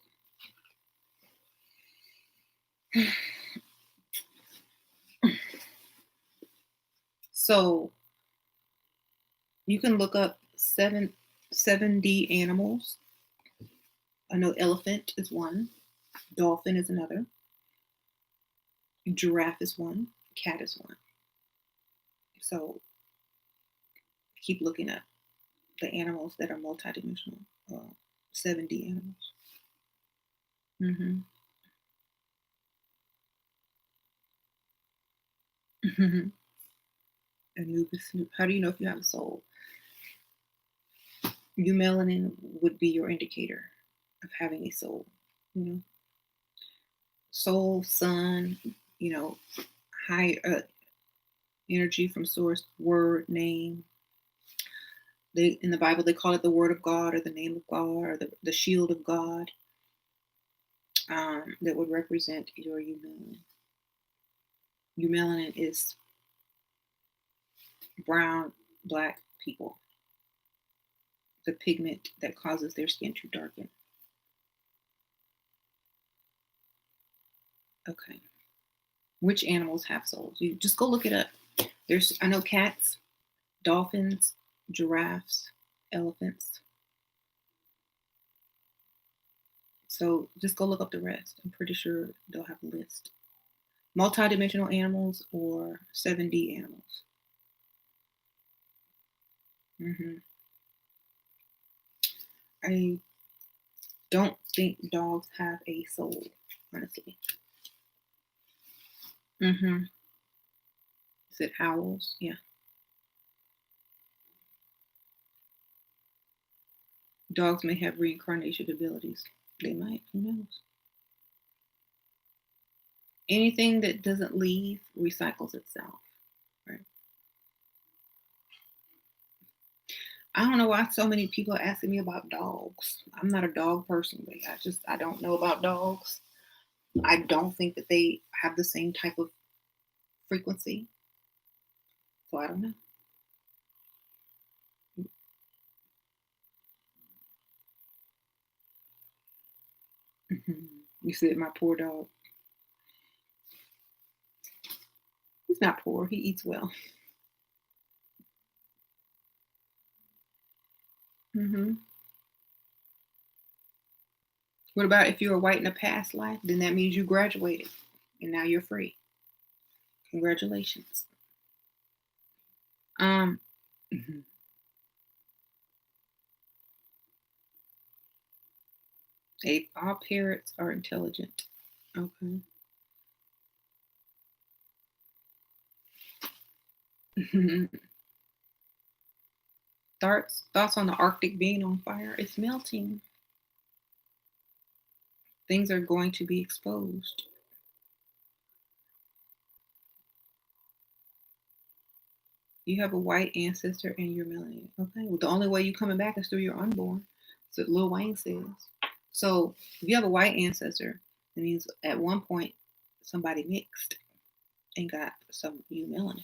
S1: So you can look up 7D animals. I know elephant is one, dolphin is another, giraffe is one, cat is one. So keep looking up the animals that are multidimensional, 7D animals. Mm-hmm. Anubis. How do you know if you have a soul? Melanin would be your indicator of having a soul. Soul, sun, high energy from source, word, name. In the Bible, they call it the word of God or the name of God or the shield of God. That would represent your eumelanin. Eumelanin is brown, black people. The pigment that causes their skin to darken. Okay. Which animals have souls? You just go look it up. I know cats, dolphins, giraffes, elephants. So just go look up the rest. I'm pretty sure they'll have a list. Multidimensional animals or 7D animals. Mm-hmm. I don't think dogs have a soul, honestly. Mm-hmm. Is it owls? Yeah. Dogs may have reincarnation abilities. They might. Who knows? Anything that doesn't leave recycles itself. Right. I don't know why so many people are asking me about dogs. I'm not a dog person, but I don't know about dogs. I don't think that they have the same type of frequency. So I don't know. You said my poor dog. He's not poor. He eats well. Hmm. What about if you were white in a past life? Then that means you graduated and now you're free. Congratulations. Mhm. All parrots are intelligent. Okay. Thoughts on the Arctic being on fire? It's melting. Things are going to be exposed. You have a white ancestor and you're melanated. Okay. Well, the only way you coming back is through your unborn. So Lil Wayne says. So if you have a white ancestor, that means at one point somebody mixed and got some you melanin.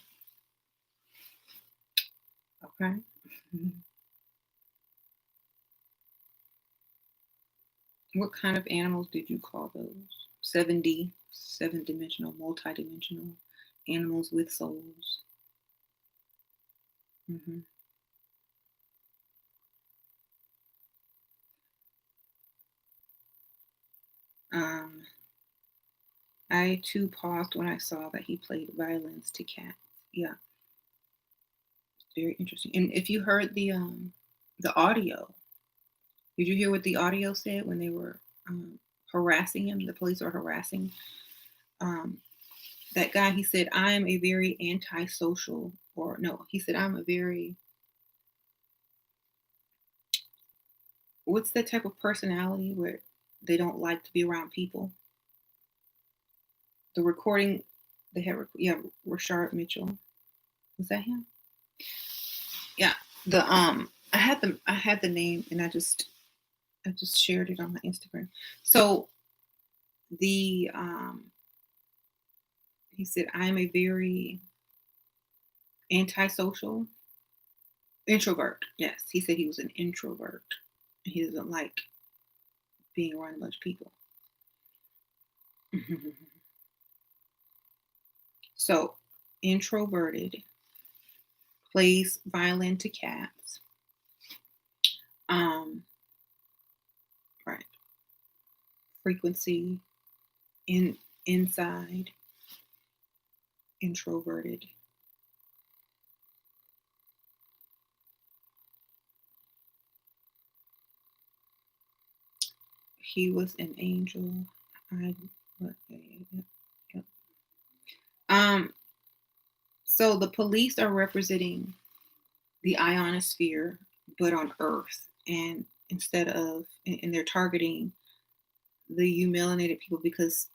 S1: Okay. What kind of animals did you call those? 7D, seven dimensional, multidimensional animals with souls. Hmm. Um, I too paused when I saw that he played violins to cats. Yeah, very interesting. And if you heard the audio, Did you hear what the audio said when they were harassing him? The police were harassing um, that guy. He said, "I'm a very antisocial," or no, he said, "I'm a very." What's that type of personality where they don't like to be around people? The recording they had, yeah, Rashard Mitchell. Was that him? Yeah. The I had the name and I just shared it on my Instagram. So the he said I'm a very antisocial introvert. Yes, he said he was an introvert. He doesn't like being around a bunch of people. So introverted, plays violin to cats. Um, right. Frequency inside, introverted. He was an angel. I yep. Um so the police are representing the ionosphere but on Earth, and instead of and they're targeting the melanated people because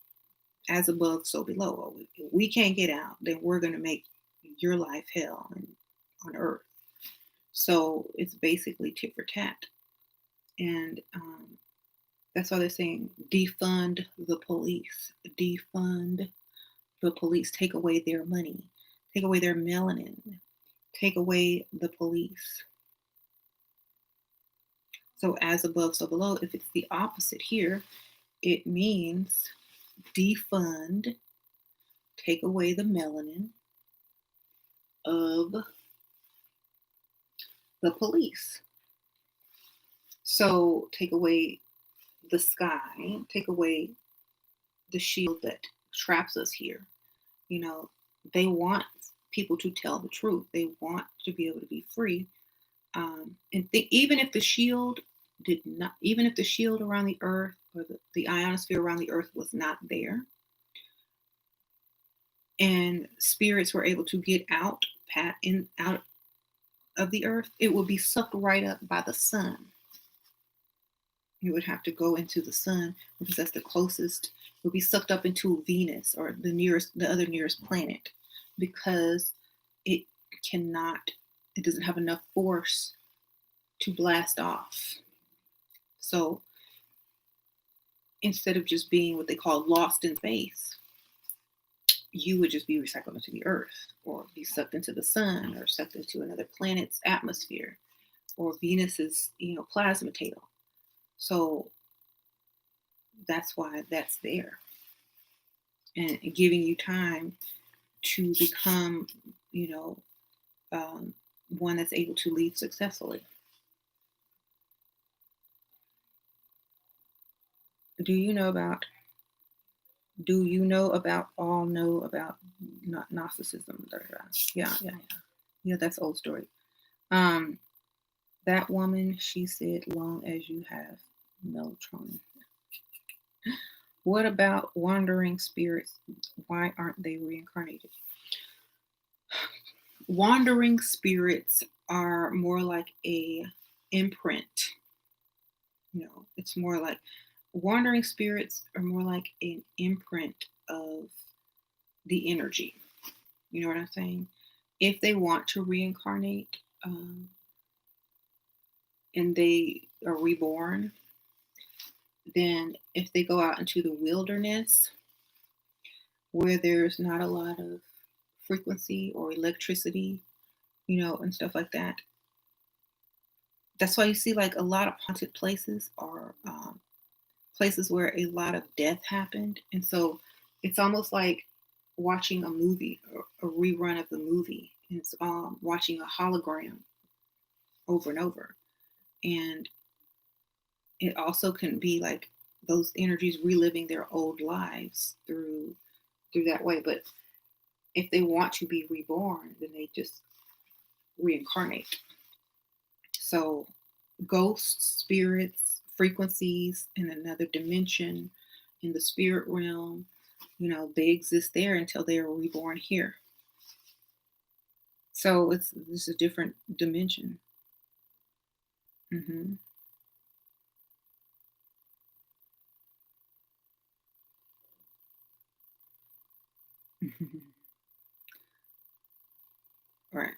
S1: as above so below. If we can't get out, then we're going to make your life hell on Earth. So it's basically tit for tat. And that's why they're saying defund the police, defund the police, take away their money, take away their melanin, take away the police. So as above, so below. If it's the opposite here, it means defund, take away the melanin of the police. So take away the sky, take away the shield that traps us here. You know, they want people to tell the truth. They want to be able to be free. Even if the shield did not, even if the shield around the earth or the ionosphere around the earth was not there, and spirits were able to get out of the earth, it would be sucked right up by the sun. You would have to go into the sun because that's the closest. It would be sucked up into Venus or the other nearest planet, because it cannot. It doesn't have enough force to blast off. So instead of just being what they call lost in space, you would just be recycled into the earth or be sucked into the sun or sucked into another planet's atmosphere or Venus's, plasma tail. So that's why that's there. And giving you time to become, one that's able to lead successfully. Do you know about all know about Gnosticism? Yeah, yeah, yeah. Yeah, that's old story. Um, that woman, she said, long as you have melatonin. What about wandering spirits? Why aren't they reincarnated? Wandering spirits are more like a imprint. It's more like wandering spirits are more like an imprint of the energy. You know what I'm saying? If they want to reincarnate, and they are reborn, then if they go out into the wilderness where there's not a lot of frequency or electricity, and stuff like that. That's why you see like a lot of haunted places are places where a lot of death happened. And so it's almost like watching a movie or a rerun of the movie. And it's watching a hologram over and over. And it also can be like those energies reliving their old lives through that way. But if they want to be reborn, then they just reincarnate. So ghosts, spirits, frequencies in another dimension, in the spirit realm. They exist there until they are reborn here. So it's a different dimension. Hmm. Right.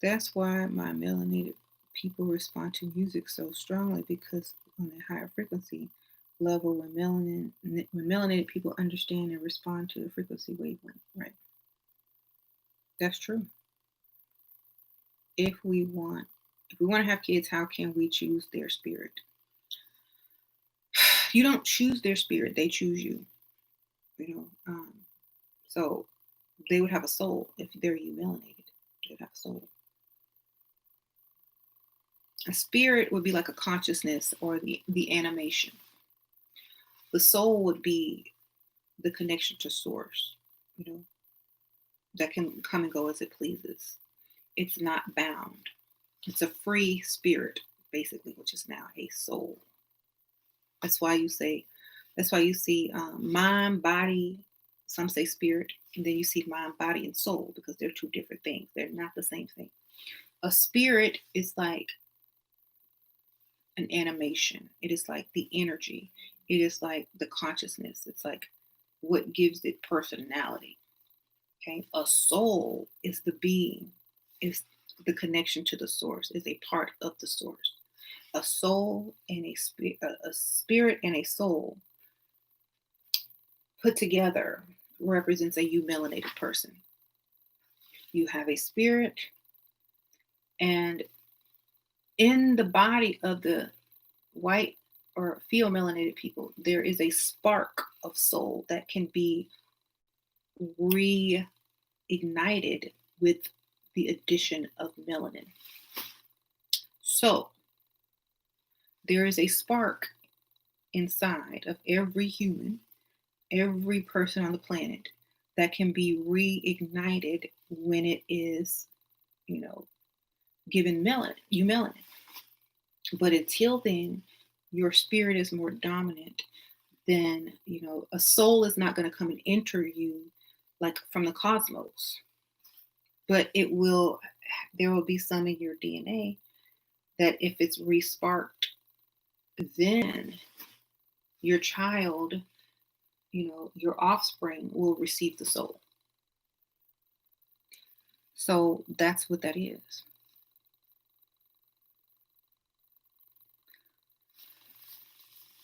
S1: That's why my melanated people respond to music so strongly, because on a higher frequency level, when melanated people understand and respond to the frequency wavelength, right? That's true. If we want, if we want to have kids, how can we choose their spirit? You don't choose their spirit; they choose you. So they would have a soul if they're melanated. They'd have a soul. A spirit would be like a consciousness or the animation. The soul would be the connection to source, you know, that can come and go as it pleases. It's not bound. It's a free spirit, basically, which is now a soul. That's why you say, that's why you see mind, body, some say spirit, and then you see mind, body, and soul, because they're two different things. They're not the same thing. A spirit is like an animation, it is like the energy, it is like the consciousness, it's like what gives it personality. Okay, a soul is the being, is the connection to the source, is a part of the source. A soul and a spirit and a soul put together represents a melanated person. You have a spirit, and in the body of the white or feel melanated people, there is a spark of soul that can be reignited with the addition of melanin. So there is a spark inside of every human, every person on the planet, that can be reignited when it is, given melanin. But until then, your spirit is more dominant. Then, a soul is not going to come and enter you like from the cosmos, but there will be some in your DNA that if it's resparked, then your child, your offspring will receive the soul. So that's what that is.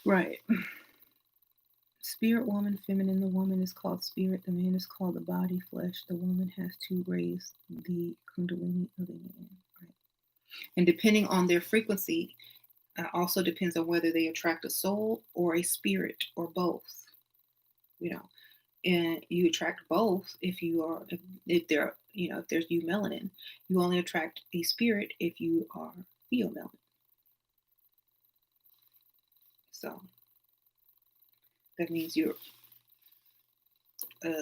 S1: Right. Spirit woman, feminine, the woman is called spirit, the man is called the body, flesh. The woman has to raise the kundalini of the man. Right. And depending on their frequency, also depends on whether they attract a soul or a spirit or both. And you attract both if there's melanin. You only attract a spirit if you are melanin. So that means your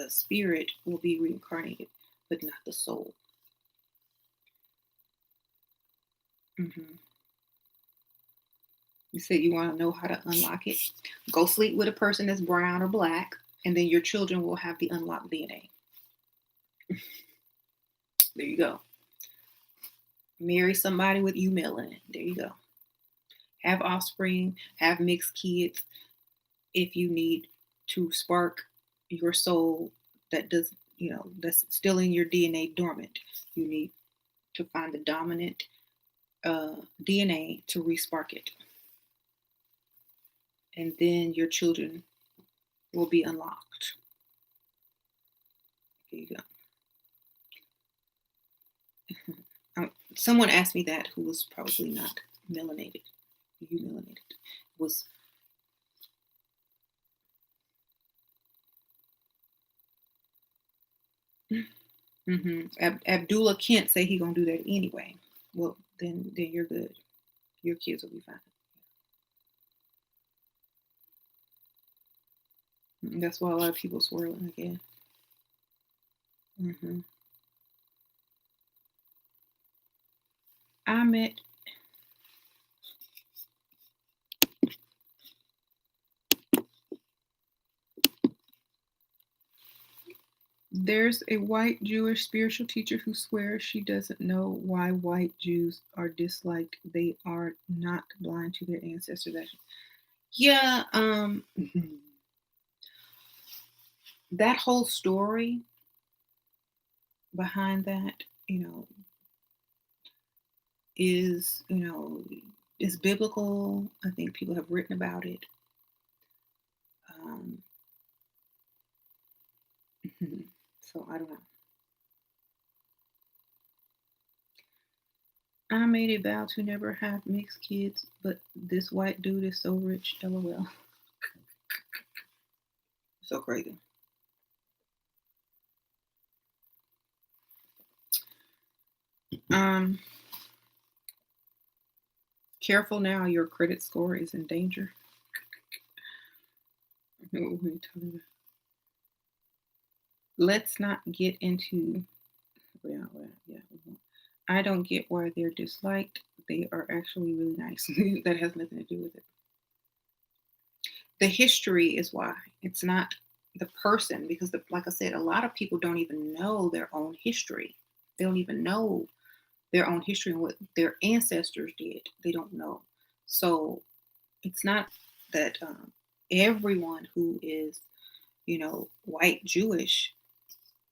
S1: spirit will be reincarnated, but not the soul. Mm-hmm. You said you want to know how to unlock it. Go sleep with a person that's brown or black, and then your children will have the unlocked DNA. There you go. Marry somebody with melanin. There you go. Have offspring, have mixed kids if you need to spark your soul that's still in your DNA dormant. You need to find the dominant DNA to respark it. And then your children will be unlocked. There you go. Someone asked me that who was probably not melanated. Melanated was. Mm-hmm. Abdullah can't say he gonna do that anyway. Well, then you're good. Your kids will be fine. That's why a lot of people swirling again. Mm-hmm. I met There's a white Jewish spiritual teacher who swears she doesn't know why white Jews are disliked. They are not blind to their ancestors. Yeah, that whole story behind that, is, is biblical. I think people have written about it. Um, so I don't know. I made a vow to never have mixed kids, but this white dude is so rich. LOL. So crazy. Um, Careful now, your credit score is in danger. What are you talking about? Let's not get into. Yeah. I don't get why they're disliked. They are actually really nice. That has nothing to do with it. The history is why. It's not the person, because, like I said, a lot of people don't even know their own history. They don't even know their own history and what their ancestors did. They don't know. So it's not that everyone who is, white Jewish,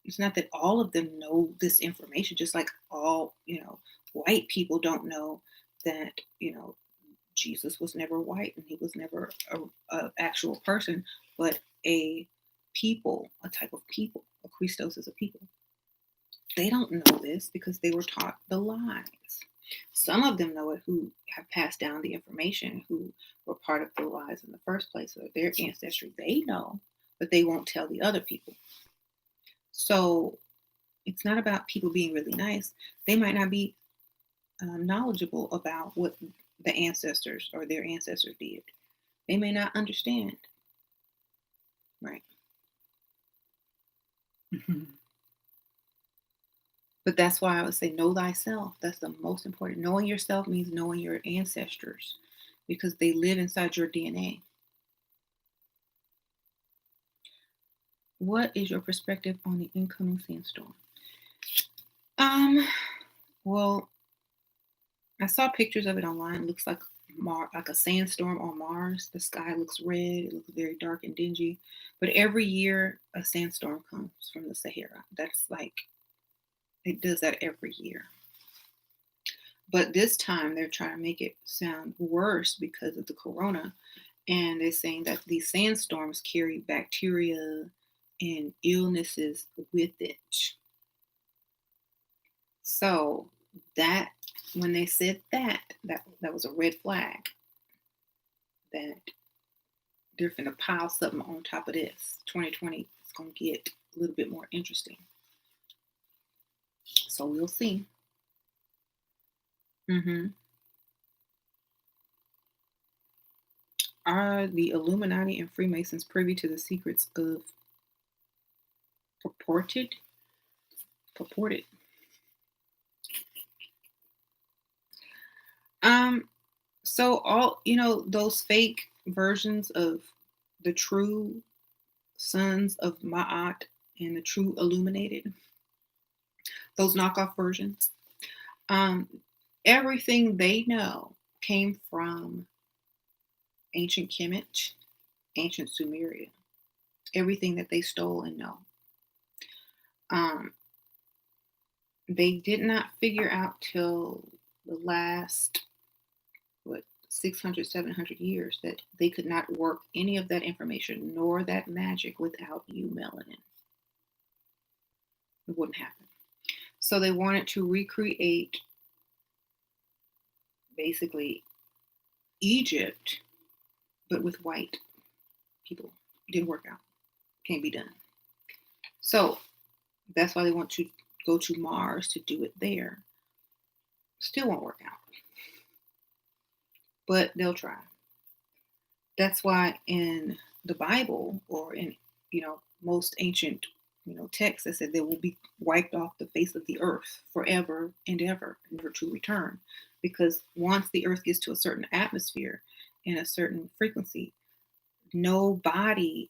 S1: it's not that all of them know this information, just like all, white people don't know that, Jesus was never white and he was never a actual person, but a people, a type of people. A Christos is a people. They don't know this because they were taught the lies. Some of them know it who have passed down the information, who were part of the lies in the first place, or their ancestry. They know, but they won't tell the other people. So it's not about people being really nice. They might not be knowledgeable about what the ancestors or their ancestors did. They may not understand. Right. But that's why I would say know thyself. That's the most important. Knowing yourself means knowing your ancestors because they live inside your DNA. What is your perspective on the incoming sandstorm? Well, I saw pictures of it online. It looks like like a sandstorm on Mars. The sky looks red. It looks very dark and dingy. But every year a sandstorm comes from the Sahara. That's like it does that every year. But this time they're trying to make it sound worse because of the corona. And they're saying that these sandstorms carry bacteria and illnesses with it. So that when they said that was a red flag that they're going to pile something on top of this. 2020 is going to get a little bit more interesting. So we'll see. Are the Illuminati and Freemasons privy to the secrets of purported? So all those fake versions of the true sons of Ma'at and the true illuminated, those knockoff versions, everything they know came from ancient Kemet, ancient Sumeria. Everything that they stole and know. They did not figure out till the last 600, 700 years that they could not work any of that information nor that magic without you melanin. It wouldn't happen. So they wanted to recreate basically Egypt, but with white people. It didn't work out. Can't be done. So that's why they want to go to Mars to do it there. Still won't work out. But they'll try. That's why in the Bible or in, most ancient, texts that said they will be wiped off the face of the earth forever and ever, never to return. because once the earth gets to a certain atmosphere and a certain frequency, no body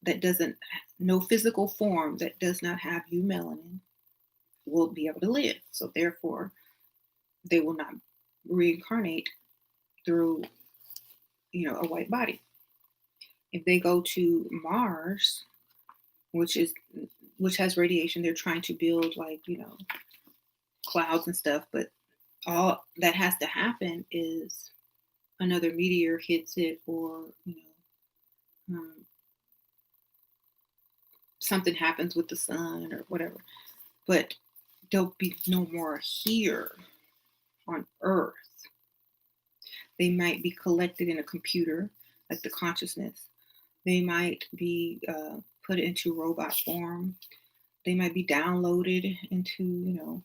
S1: that doesn't, no physical form that does not have eumelanin will be able to live. So therefore, they will not reincarnate through, a white body. If they go to Mars, which has radiation, they're trying to build like, clouds and stuff, but all that has to happen is another meteor hits it, or something happens with the sun or whatever. But there'll be no more here on Earth. They might be collected in a computer, like the consciousness. They might be put into robot form. They might be downloaded into,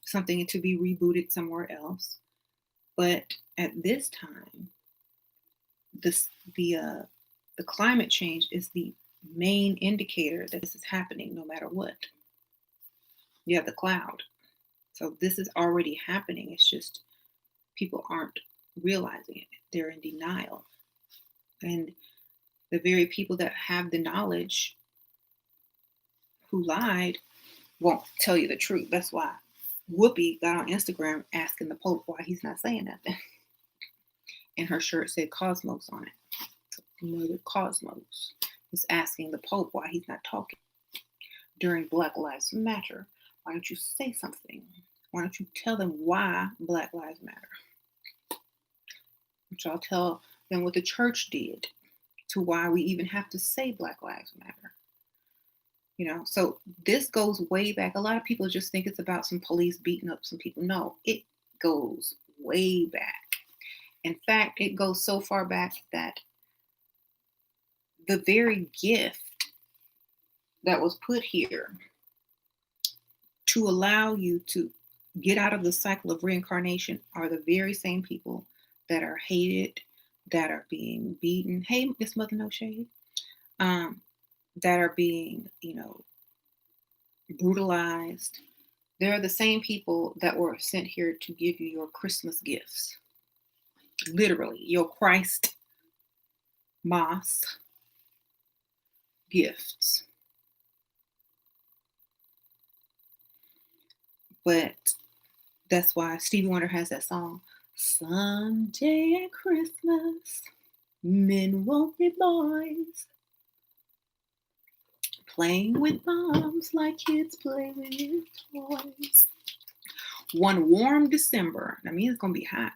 S1: something to be rebooted somewhere else. But at this time, the climate change is the main indicator that this is happening no matter what. You have the cloud. So this is already happening. It's just people aren't realizing it. They're in denial. And the very people that have the knowledge who lied won't tell you the truth. That's why Whoopi got on Instagram asking the Pope why he's not saying nothing. And her shirt said Cosmos on it. So Mother Cosmos is asking the Pope why he's not talking. During Black Lives Matter, why don't you say something? Why don't you tell them why Black Lives Matter? Which I'll tell them what the church did to why we even have to say Black Lives Matter. So this goes way back. A lot of people just think it's about some police beating up some people. No, it goes way back. In fact, it goes so far back that the very gift that was put here to allow you to get out of the cycle of reincarnation are the very same people that are hated, that are being beaten. Hey, Miss Mother No Shade. That are being, brutalized. They're the same people that were sent here to give you your Christmas gifts. Literally, your Christ Mass gifts. But that's why Stevie Wonder has that song, someday at Christmas, men won't be boys, playing with bombs like kids play with toys. One warm December, that means it's going to be hot,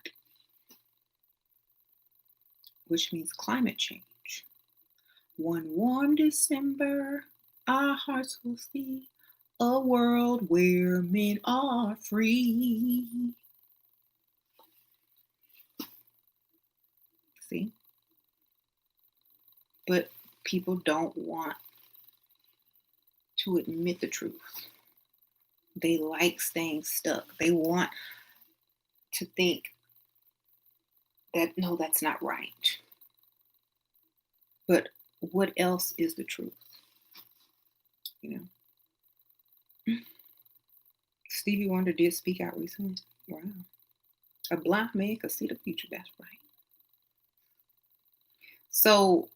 S1: which means climate change. One warm December, our hearts will see a world where men are free. See? But people don't want to admit the truth. They like staying stuck. They want to think that, no, that's not right. But what else is the truth? Stevie Wonder did speak out recently. Wow. A blind man could see the future. That's right. So,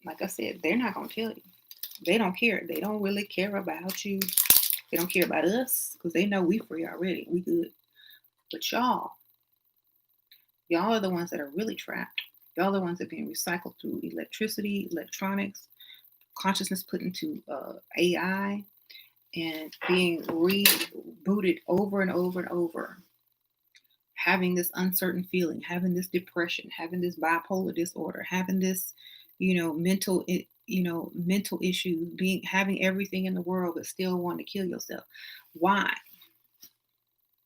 S1: like I said, they're not going to tell you. They don't care. They don't really care about you. They don't care about us because they know we free already. We good. But y'all are the ones that are really trapped. Y'all are the ones that are being recycled through electricity, electronics, consciousness put into AI, and being rebooted over and over and over. Having this uncertain feeling, having this depression, having this bipolar disorder, having this, mental issues, having everything in the world, but still wanting to kill yourself. Why?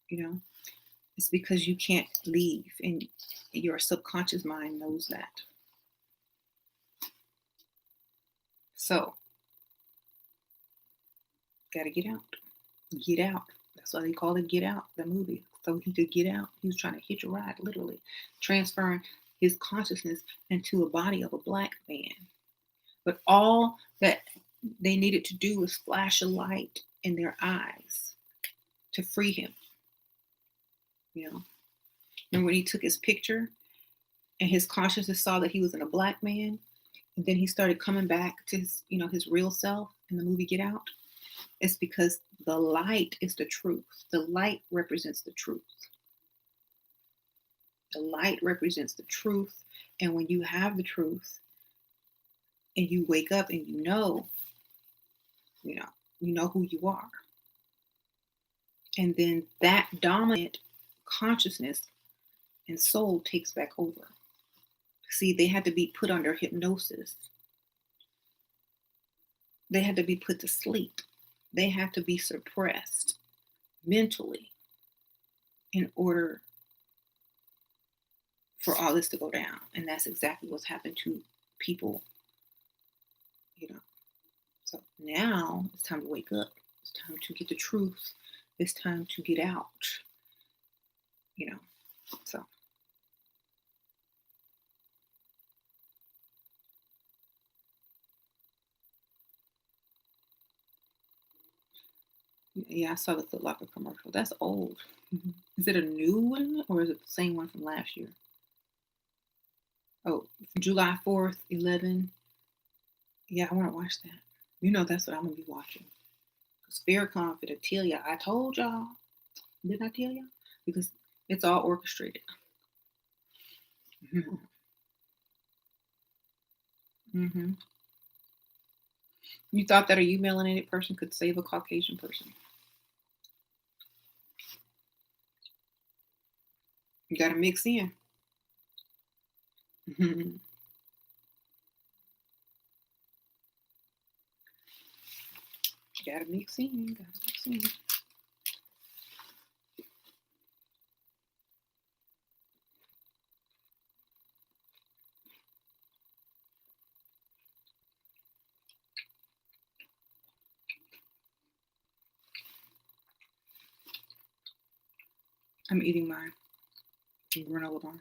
S1: It's because you can't leave, and your subconscious mind knows that. So, gotta get out. Get out. That's why they call it Get Out, the movie. So he could get out. He was trying to hitch a ride, literally, transferring his consciousness into a body of a black man. But all that they needed to do was flash a light in their eyes to free him. You know, and when he took his picture and his consciousness saw that he was in a black man, and then he started coming back to his, his real self in the movie Get Out, it's because the light is the truth. The light represents the truth. The light represents the truth. And when you have the truth and you wake up and you know who you are. And then that dominant consciousness and soul takes back over. See, they had to be put under hypnosis. They had to be put to sleep. They had to be suppressed mentally in order for all this to go down. And that's exactly what's happened to people, So now it's time to wake up. It's time to get the truth. It's time to get out, so. Yeah, I saw the Foot Locker commercial. That's old. Mm-hmm. Is it a new one or is it the same one from last year? Oh, July 4th, 11. Yeah, I want to watch that. That's what I'm going to be watching. Because Farrakhan finna tell ya, I told y'all. Didn't I tell y'all? Because it's all orchestrated. Mm-hmm. Mm-hmm. You thought that a melanated person could save a Caucasian person? You got to mix in. Mm-hmm. You got to mix in. I'm eating my granola bar.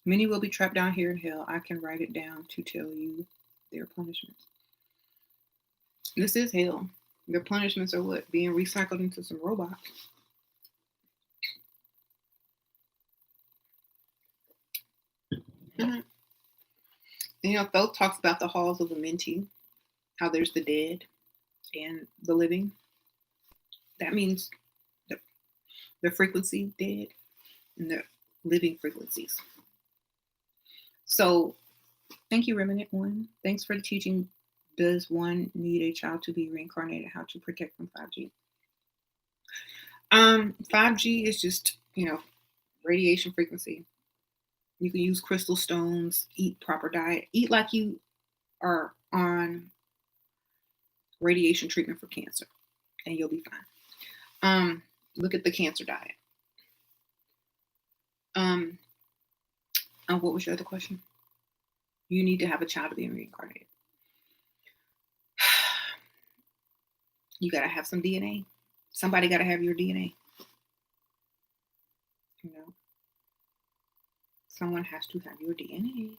S1: Many will be trapped down here in hell. I can write it down to tell you their punishments. This is hell. Their punishments are what? Being recycled into some robots. Mm-hmm. Thoth talks about the halls of Amenti, how there's the dead and the living. That means the frequency dead and the living frequencies. So thank you, Remnant One. Thanks for the teaching. Does one need a child to be reincarnated? How to protect from 5G? 5G is just, radiation frequency. You can use crystal stones, eat proper diet, eat like you are on radiation treatment for cancer, and you'll be fine. Look at the cancer diet. What was your other question? You need to have a child to be reincarnated. You got to have some DNA. Somebody got to have your DNA. Someone has to have your DNA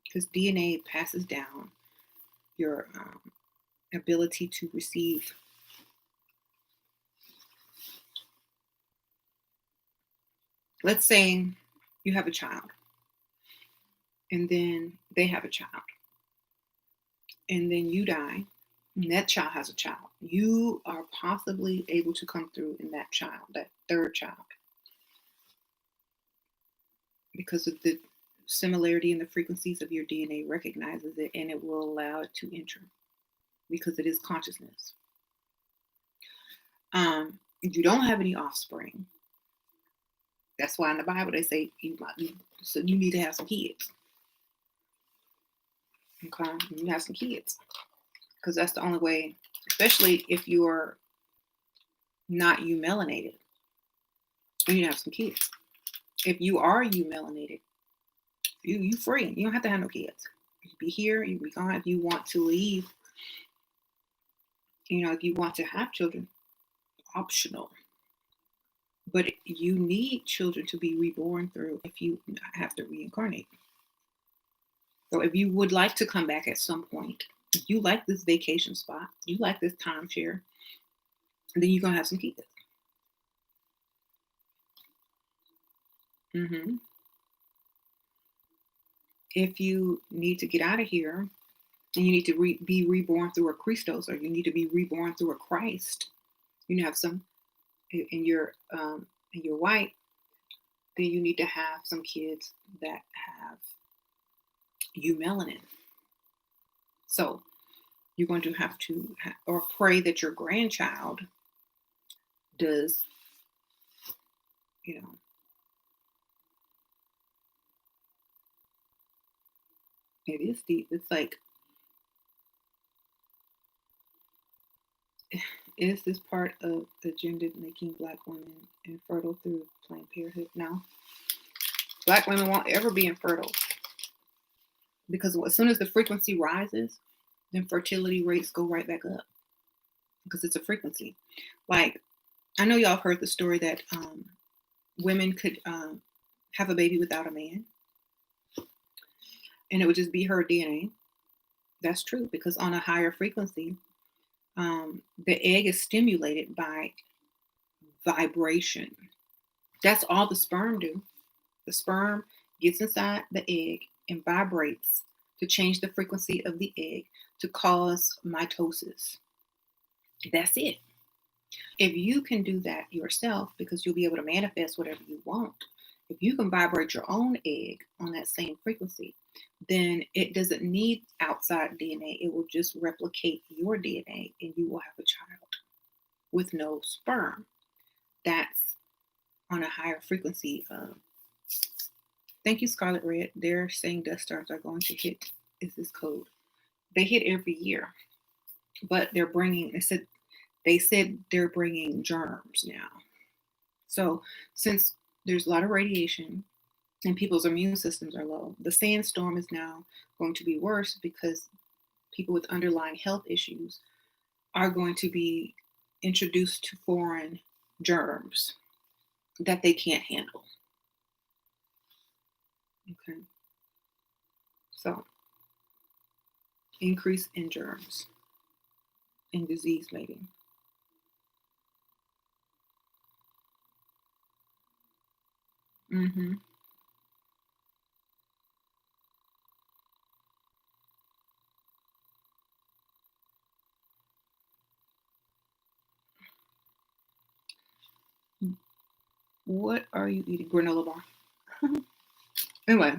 S1: because DNA passes down your ability to receive. Let's say you have a child and then they have a child and then you die and that child has a child. You are possibly able to come through in that child, that third child, because of the similarity in the frequencies of your DNA recognizes it and it will allow it to enter because it is consciousness. If you don't have any offspring, that's why in the Bible they say you need to have some kids. Okay, you have some kids because that's the only way, especially if you're not melanated. You need to have some kids. If you are melanated, you free. You don't have to have no kids. You can be here. You can be gone. If you want to leave, if you want to have children, optional. But you need children to be reborn through if you have to reincarnate. So if you would like to come back at some point, if you like this vacation spot, you like this timeshare, then you're gonna have some kids. hmm If you need to get out of here and you need to be reborn through a Christos, or you need to be reborn through a Christ, you have some, and you're white, then you need to have some kids that have you melanin. So you're going to have to or pray that your grandchild does, you know, it is deep. It's like, is this part of the agenda making Black women infertile through Planned Parenthood? No. Black women won't ever be infertile because as soon as the frequency rises, then fertility rates go right back up because it's a frequency. Like, I know y'all have heard the story that women could have a baby without a man, and it would just be her DNA. That's true because on a higher frequency, the egg is stimulated by vibration. That's all the sperm do. The sperm gets inside the egg and vibrates to change the frequency of the egg to cause mitosis. That's it. If you can do that yourself, because you'll be able to manifest whatever you want, if you can vibrate your own egg on that same frequency, then it doesn't need outside DNA. It will just replicate your DNA and you will have a child with no sperm. That's on a higher frequency. Thank you, Scarlet Red. They're saying Death Stars are going to hit. Is this code? They hit every year, but they're bringing. They said they're bringing germs now. So since there's a lot of radiation and people's immune systems are low, the sandstorm is now going to be worse because people with underlying health issues are going to be introduced to foreign germs that they can't handle. Okay. So increase in germs and disease maybe. Mm-hmm. What are you eating? Granola bar. Anyway.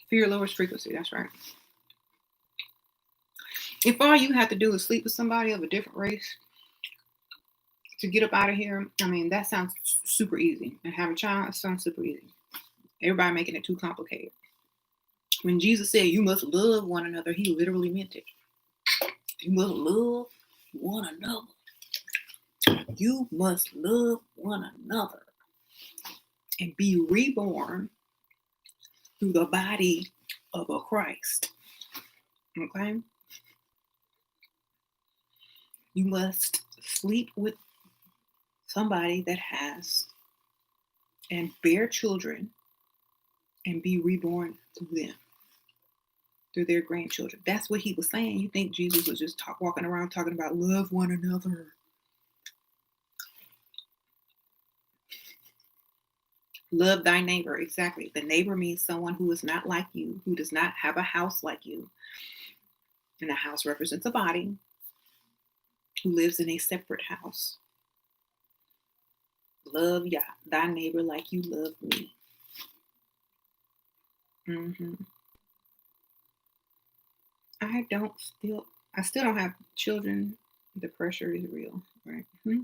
S1: Fear lowers frequency. That's right. If all you have to do is sleep with somebody of a different race to get up out of here, I mean, that sounds super easy. And have a child sounds super easy. Everybody making it too complicated. When Jesus said you must love one another, he literally meant it. You must love one another. You must love one another and be reborn through the body of a Christ. Okay? You must sleep with somebody that has and bear children and be reborn through them, through their grandchildren. That's what he was saying. You think Jesus was just walking around talking about love one another? Love thy neighbor. Exactly. The neighbor means someone who is not like you, who does not have a house like you. And a house represents a body who lives in a separate house. Love thy neighbor like you love me. Mm-hmm. I still don't have children. The pressure is real, right? Mm-hmm.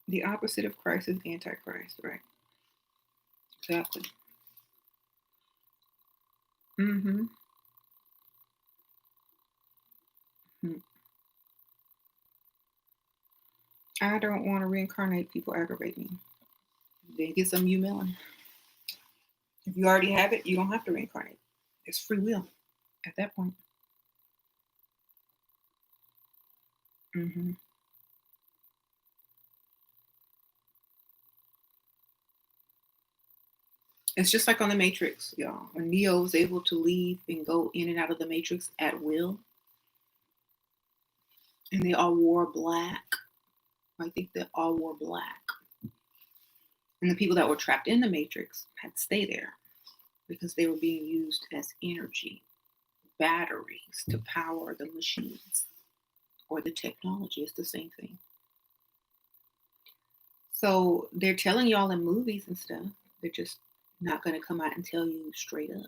S1: The opposite of Christ is Antichrist, right? Exactly. Mm-hmm. Mm. I don't want to reincarnate. People aggravate me. Then get some you melon. If you already have it, you don't have to reincarnate. It's free will at that point. Mm-hmm. It's just like on the Matrix, y'all. When Neo was able to leave and go in and out of the Matrix at will, and they all wore black. I think they all wore black. And the people that were trapped in the Matrix had to stay there because they were being used as energy, batteries to power the machines or the technology. It's the same thing. So they're telling y'all in movies and stuff, they're just not going to come out and tell you straight up.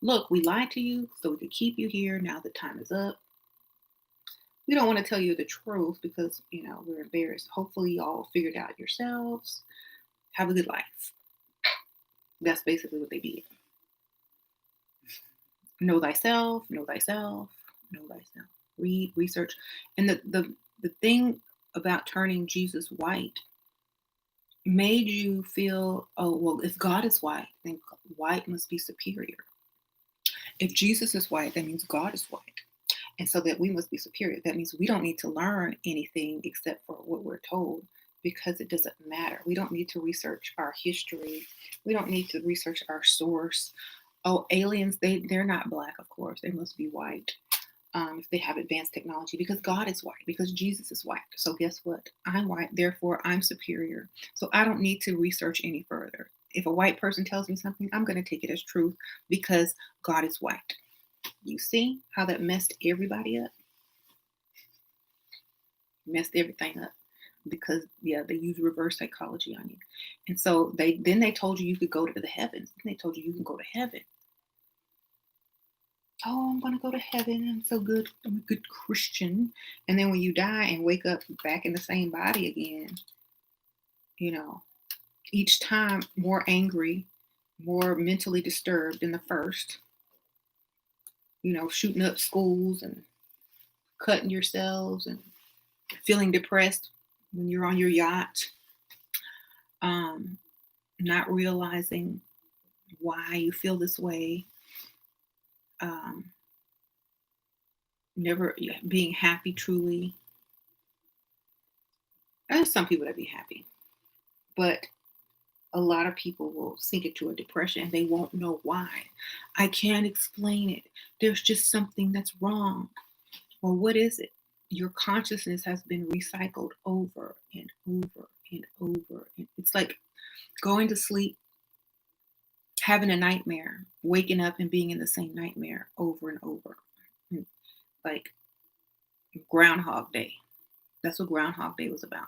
S1: Look, we lied to you so we could keep you here. Now the time is up. We don't want to tell you the truth because, we're embarrassed. Hopefully, y'all figured out yourselves. Have a good life. That's basically what they did. Know thyself, know thyself, know thyself. Read, research. And the thing about turning Jesus white made you feel, oh, well, if God is white, then white must be superior. If Jesus is white, that means God is white. And so that we must be superior. That means we don't need to learn anything except for what we're told because it doesn't matter. We don't need to research our history. We don't need to research our source. Oh, aliens, they're not black, of course. They must be white if they have advanced technology because God is white, because Jesus is white. So guess what? I'm white, therefore I'm superior. So I don't need to research any further. If a white person tells me something, I'm going to take it as truth because God is white. You see how that messed everybody up? Messed everything up because they use reverse psychology on you. And so they told you could go to the heavens. And they told you can go to heaven. Oh, I'm going to go to heaven. I'm so good. I'm a good Christian. And then when you die and wake up back in the same body again, each time more angry, more mentally disturbed than the first, shooting up schools and cutting yourselves and feeling depressed when you're on your yacht, not realizing why you feel this way, never being happy truly. There's some people that be happy, but a lot of people will sink into a depression and they won't know why. I can't explain it. There's just something that's wrong. Well, what is it? Your consciousness has been recycled over and over and over. It's like going to sleep, having a nightmare, waking up and being in the same nightmare over and over. Like Groundhog Day. That's what Groundhog Day was about.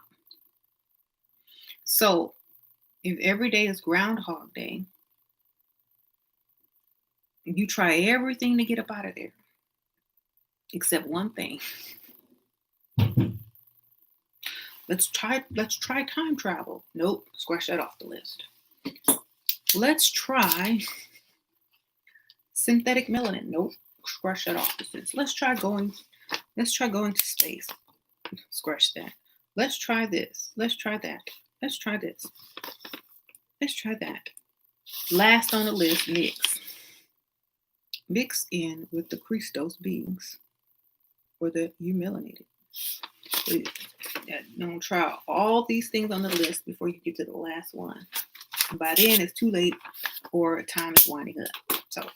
S1: So if every day is Groundhog Day, you try everything to get up out of there, except one thing. Let's try time travel. Nope, scratch that off the list. Let's try synthetic melanin. Nope, scratch that off the list. Let's try going to space. Scratch that. Let's try this. Let's try that. Let's try this. Let's try that. Last on the list, mix. Mix in with the Christos beings or the melanated. Don't try all these things on the list before you get to the last one. And by then, it's too late or time is winding up. So,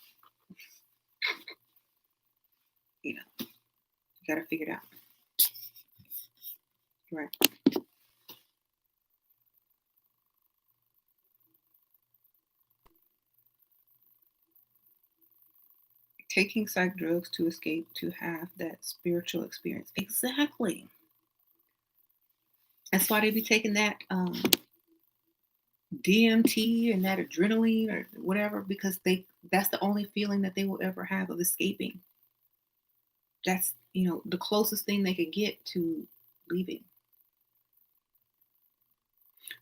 S1: you got to figure it out. Right. Taking psych drugs to escape to have that spiritual experience. Exactly. That's why they be taking that DMT and that adrenaline or whatever, because that's the only feeling that they will ever have of escaping. That's, the closest thing they could get to leaving.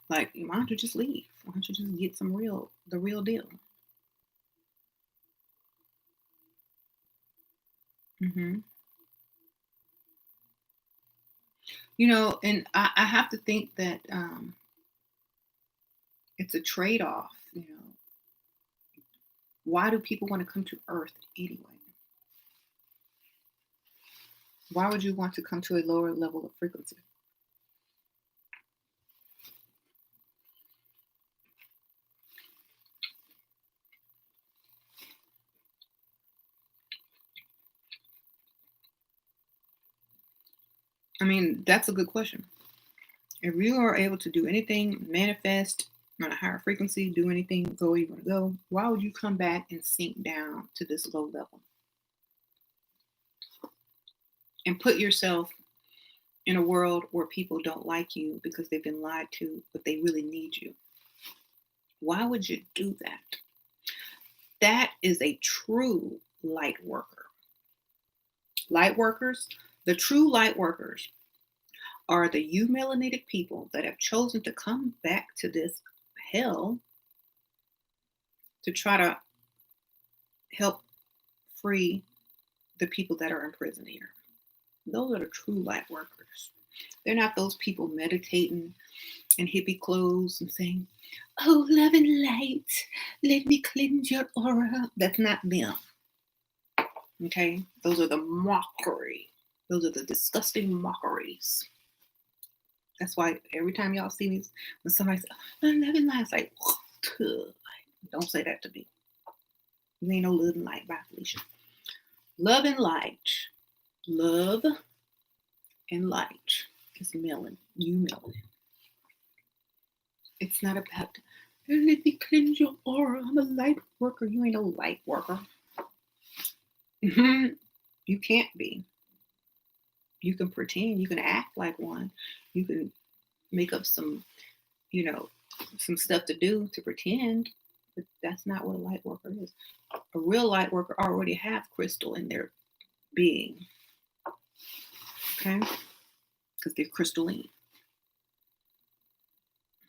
S1: Like, why don't you just leave? Why don't you just get the real deal? Mm-hmm. And I have to think that it's a trade-off. Why do people want to come to Earth anyway? Why would you want to come to a lower level of frequency? I mean, that's a good question. If you are able to do anything, manifest on a higher frequency, do anything, go where you want to go, why would you come back and sink down to this low level and put yourself in a world where people don't like you because they've been lied to, but they really need you? Why would you do that? That is a true light worker. Light workers, the true light workers are the melanated people that have chosen to come back to this hell to try to help free the people that are in prison here. Those are the true light workers. They're not those people meditating in hippie clothes and saying, "Oh, love and light, let me cleanse your aura." That's not them. Okay? Those are the mockery. Those are the disgusting mockeries. That's why every time y'all see me, when somebody says, "Oh, love and light," it's like, don't say that to me. You ain't no love and light. Bye, Felicia. Love and light. Love and light is melanin. Melanin. It's not about, let me cleanse your aura. I'm a light worker. You ain't no light worker. You can't be. You can pretend. You can act like one. You can make up some, some stuff to do to pretend. But that's not what a light worker is. A real light worker already have crystal in their being. Okay? Because they're crystalline.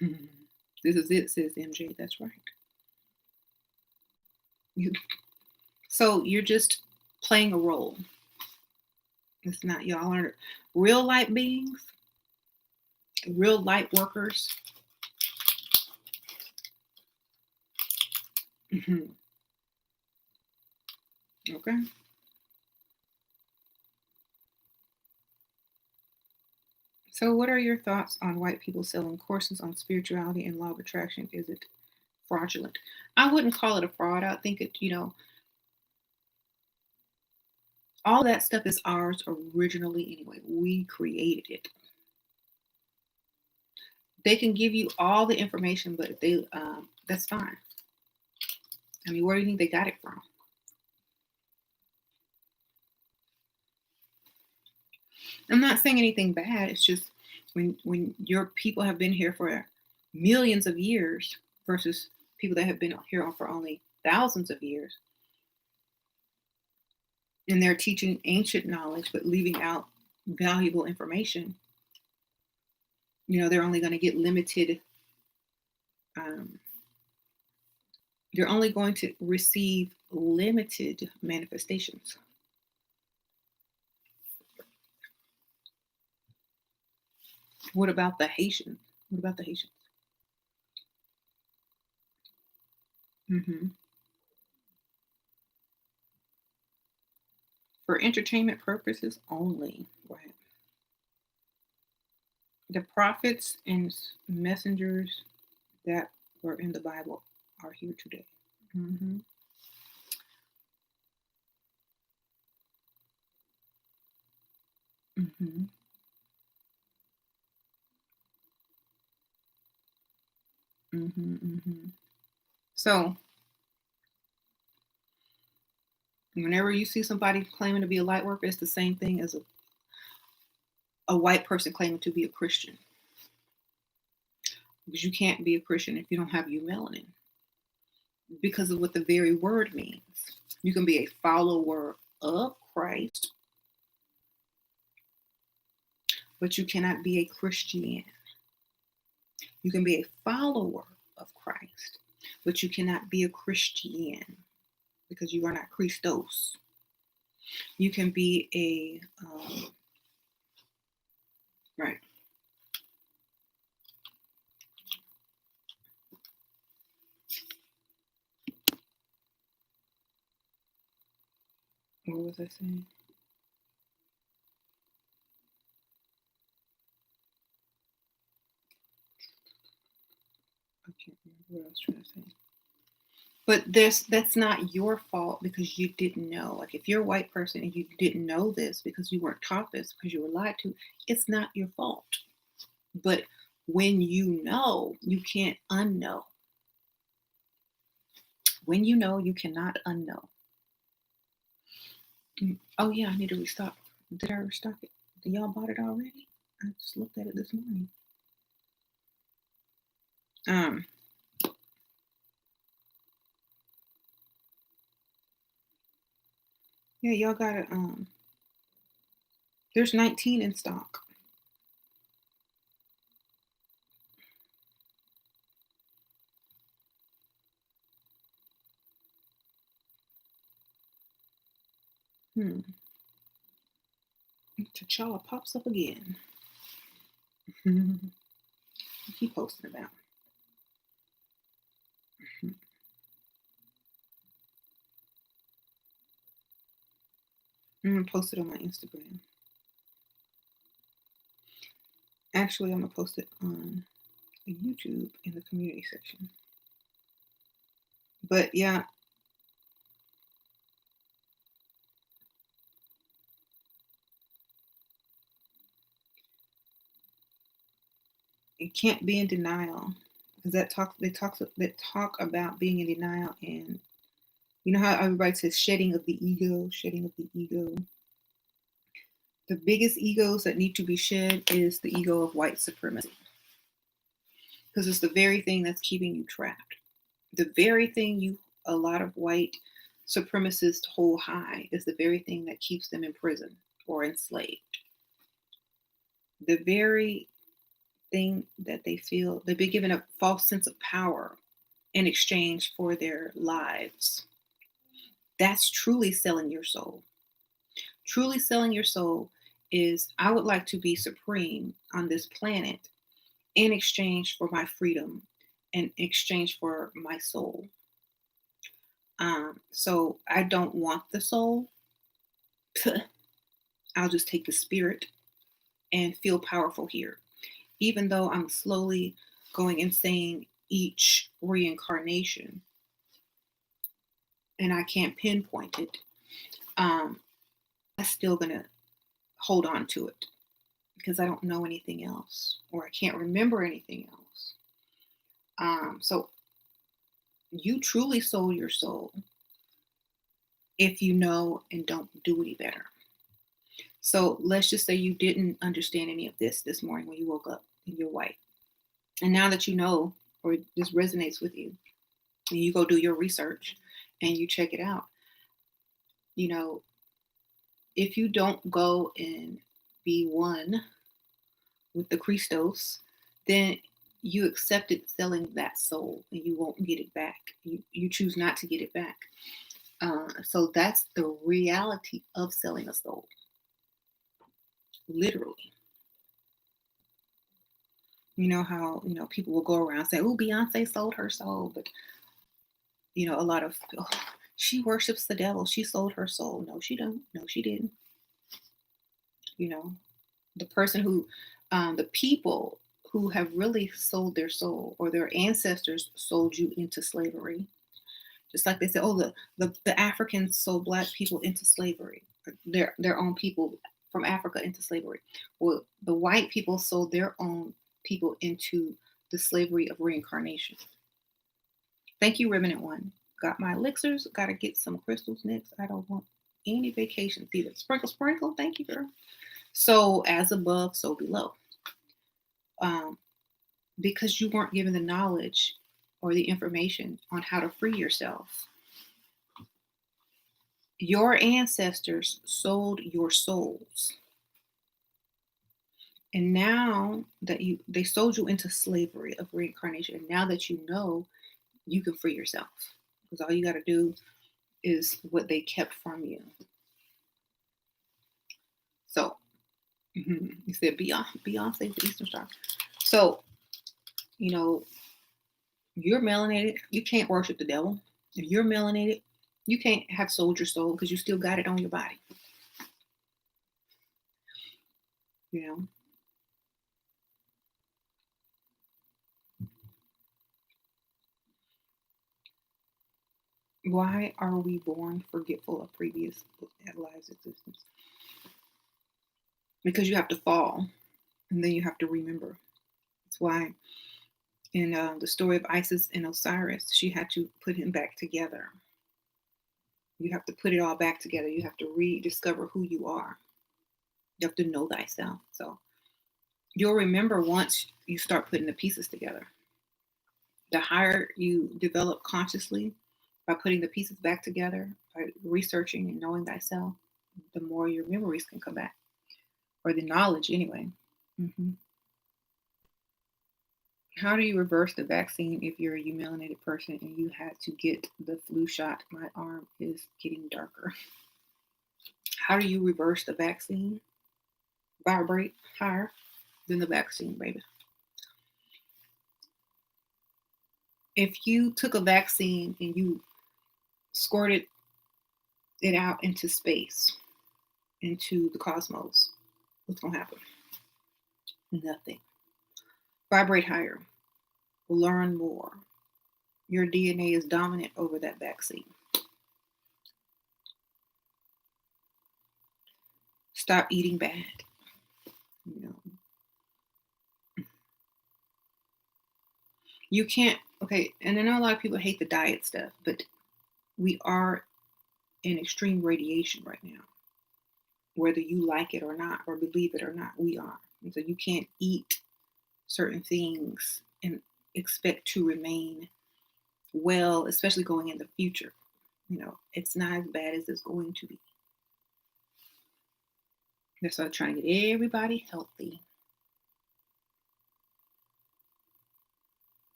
S1: This is it, says MJ. That's right. So you're just playing a role. It's not, y'all are real light beings, real light workers. Okay. So what are your thoughts on white people selling courses on spirituality and law of attraction? Is it fraudulent? I wouldn't call it a fraud. I think it, all that stuff is ours originally anyway. We created it. They can give you all the information, but they that's fine. I mean, where do you think they got it from? I'm not saying anything bad. It's just when your people have been here for millions of years versus people that have been here for only thousands of years, and they're teaching ancient knowledge but leaving out valuable information. They're only going to get limited. They're only going to receive limited manifestations. What about the Haitians? What about the Haitians? Mm-hmm. For entertainment purposes only, right? The prophets and messengers that were in the Bible are here today. Mm-hmm. Mm-hmm. Mm-hmm. Mm-hmm. So whenever you see somebody claiming to be a light worker, it's the same thing as a white person claiming to be a Christian. Because you can't be a Christian if you don't have melanin. Because of what the very word means. You can be a follower of Christ, but you cannot be a Christian. You can be a follower of Christ, but you cannot be a Christian because you are not Christos. You can be right. What was I saying? was trying to say. But that's not your fault because you didn't know. Like if you're a white person and you didn't know this because you weren't taught this, because you were lied to, it's not your fault. But when you know, you can't unknow. When you know, you cannot unknow. Oh yeah, I need to restock. Did I restock it? Did y'all bought it already? I just looked at it this morning. Yeah, y'all got it. There's 19 in stock. T'Challa pops up again. Keep posting about. I'm gonna post it on my Instagram. Actually, I'm gonna post it on YouTube in the community section. But yeah. You can't be in denial because they talk about being in denial, and you know how everybody says shedding of the ego. The biggest egos that need to be shed is the ego of white supremacy, because it's the very thing that's keeping you trapped. The very thing a lot of white supremacists hold high is the very thing that keeps them in prison or enslaved. The very thing that they feel they've been given a false sense of power in exchange for their lives. That's truly selling your soul. Truly selling your soul is, I would like to be supreme on this planet in exchange for my freedom, in exchange for my soul. So I don't want the soul. I'll just take the spirit and feel powerful here. Even though I'm slowly going insane each reincarnation and I can't pinpoint it, I'm still going to hold on to it because I don't know anything else or I can't remember anything else. So you truly sold your soul if you know and don't do any better. So let's just say you didn't understand any of this morning when you woke up and you're white. And now that you know, or this resonates with you, and you go do your research and you check it out, you know, if you don't go and be one with the Christos, then you accepted selling that soul and you won't get it back. You choose not to get it back. So that's the reality of selling a soul. Literally. You know how, people will go around saying, oh, Beyonce sold her soul. But, a lot of, oh, she worships the devil. She sold her soul. No, she don't. No, she didn't. The person who, the people who have really sold their soul, or their ancestors sold you into slavery. Just like they said, oh, the Africans sold Black people into slavery, their own people from Africa into slavery. Well, the white people sold their own people into the slavery of reincarnation. Thank you, Remnant One. Got my elixirs. Got to get some crystals next. I don't want any vacations either. Sprinkle, sprinkle. Thank you, girl. So as above, so below. Because you weren't given the knowledge or the information on how to free yourself. Your ancestors sold your souls. And now that they sold you into slavery of reincarnation. And now that you know, you can free yourself. Because all you got to do is what they kept from you. So, you said Beyonce's the Eastern Star. So, you're melanated. You can't worship the devil. If you're melanated, you can't have sold your soul because you still got it on your body. Why are we born forgetful of previous lives' existence? Because you have to fall, and then you have to remember. That's why in the story of Isis and Osiris, she had to put him back together. You have to put it all back together. You have to rediscover who you are. You have to know thyself. So you'll remember once you start putting the pieces together. The higher you develop consciously by putting the pieces back together, by researching and knowing thyself, the more your memories can come back, or the knowledge anyway. hmm How do you reverse the vaccine if you're a melanated person and you had to get the flu shot? My arm is getting darker. How do you reverse the vaccine? Vibrate higher than the vaccine, baby. If you took a vaccine and you squirted it out into space, into the cosmos, what's going to happen? Nothing. Vibrate higher. Learn more. Your DNA is dominant over that vaccine. Stop eating bad. You know, you can't. Okay, and I know a lot of people hate the diet stuff, but we are in extreme radiation right now. Whether you like it or not, or believe it or not, we are. And so you can't eat certain things and expect to remain well, especially going in the future. It's not as bad as it's going to be. That's why I'm trying to get everybody healthy,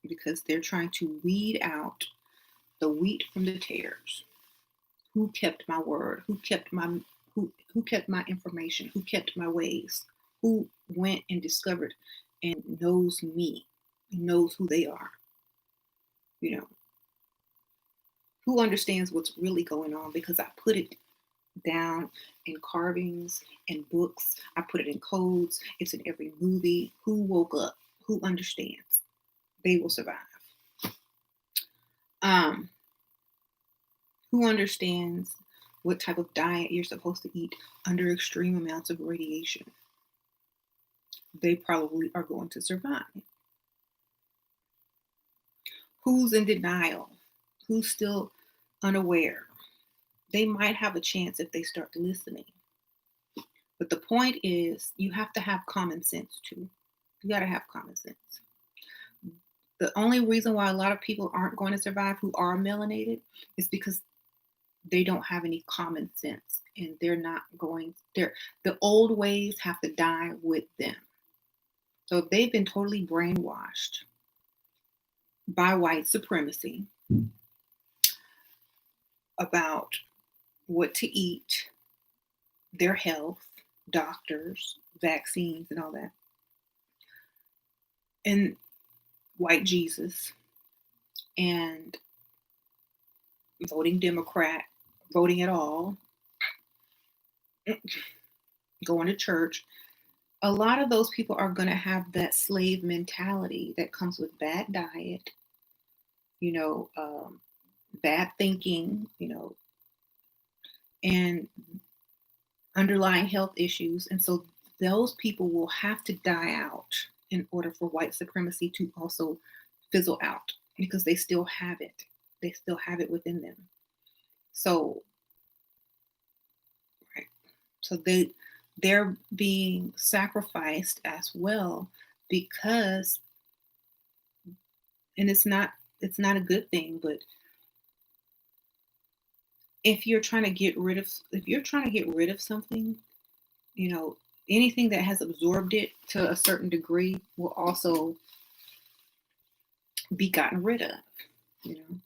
S1: because they're trying to weed out the wheat from the tares. Who kept my word? Who kept my information? Who kept my ways? Who went and discovered and knows me, and knows who they are? You know, who understands what's really going on, because I put it down in carvings and books. I put it in codes. It's in every movie. Who woke up? Who understands? They will survive. Um, who understands what type of diet you're supposed to eat under extreme amounts of radiation? They probably are going to survive. Who's in denial? Who's still unaware? They might have a chance if they start listening. But the point is, you have to have common sense too. You got to have common sense. The only reason why a lot of people aren't going to survive who are melanated is because they don't have any common sense, and the old ways have to die with them. So if they've been totally brainwashed by white supremacy about what to eat, their health, doctors, vaccines, and all that, and white Jesus, and voting Democrat, voting at all, going to church, a lot of those people are going to have that slave mentality that comes with bad diet, you know, bad thinking, and underlying health issues. And so those people will have to die out in order for white supremacy to also fizzle out, because they still have it. They still have it within them. So, right. So they're being sacrificed as well, because, and it's not a good thing, but if you're trying to get rid of something, anything that has absorbed it to a certain degree will also be gotten rid of, you know.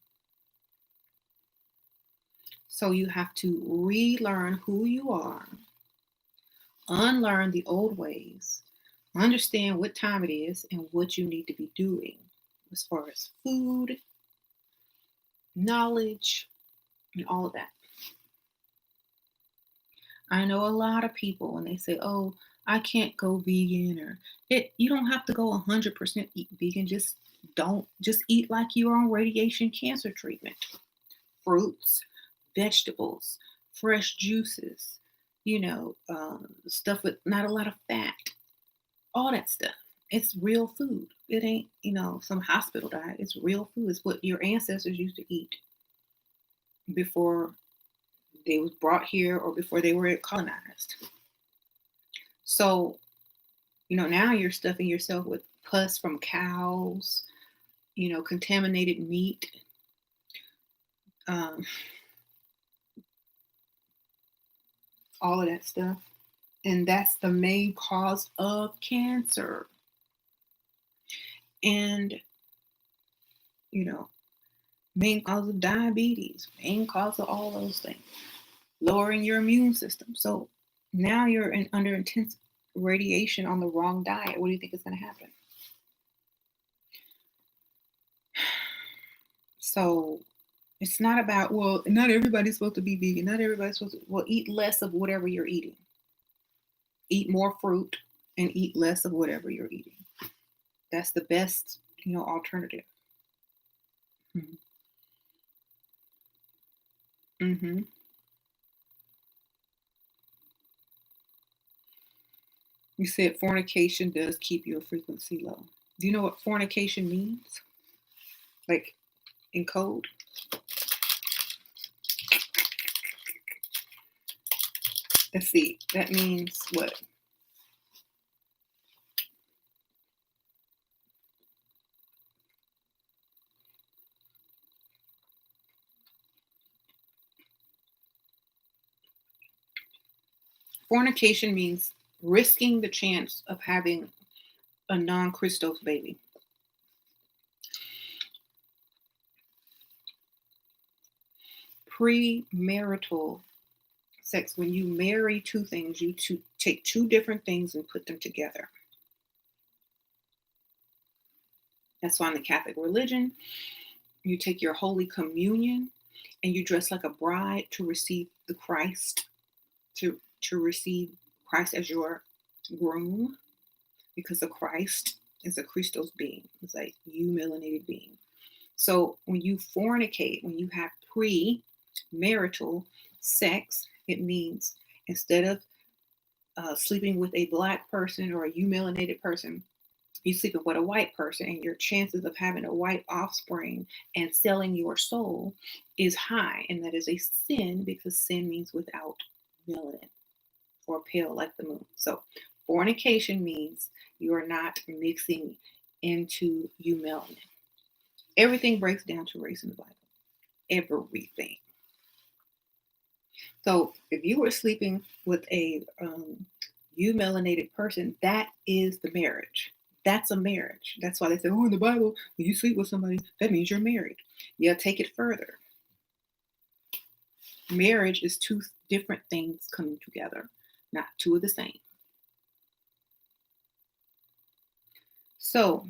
S1: So you have to relearn who you are, unlearn the old ways, understand what time it is and what you need to be doing as far as food, knowledge, and all of that. I know a lot of people when they say, "Oh, I can't go vegan," or you don't have to go 100% eat vegan. Just eat like you're on radiation cancer treatment. fruits, vegetables, fresh juices, stuff with not a lot of fat, all that stuff. It's real food. It ain't, some hospital diet. It's real food. It's what your ancestors used to eat before they was brought here or before they were colonized. So, now you're stuffing yourself with pus from cows, contaminated meat, all of that stuff. And that's the main cause of cancer. And, main cause of diabetes, main cause of all those things, lowering your immune system. So now you're under intense radiation on the wrong diet. What do you think is going to happen? So it's not about, well, not everybody's supposed to be vegan. Not everybody's supposed to, well, eat less of whatever you're eating. Eat more fruit and eat less of whatever you're eating. That's the best, alternative. Mm-hmm. You said fornication does keep your frequency low. Do you know what fornication means? Like in code? Let's see. That means what? Fornication means risking the chance of having a non-Christos baby. Premarital sex, when you marry two things, you take two different things and put them together. That's why in the Catholic religion, you take your Holy Communion and you dress like a bride to receive the Christ, to receive Christ as your groom, because the Christ is a Christos being. It's like melanated being. So when you fornicate, when you have pre-marital sex, it means instead of sleeping with a black person or a melanated person, you sleep with a white person, and your chances of having a white offspring and selling your soul is high. And that is a sin, because sin means without melanin or pale like the moon. So fornication means you are not mixing into melanin. Everything breaks down to race in the Bible. Everything. So if you were sleeping with a melanated person, that is the marriage. That's a marriage. That's why they say, oh, in the Bible, when you sleep with somebody, that means you're married. Yeah, take it further. Marriage is two different things coming together, not two of the same. So,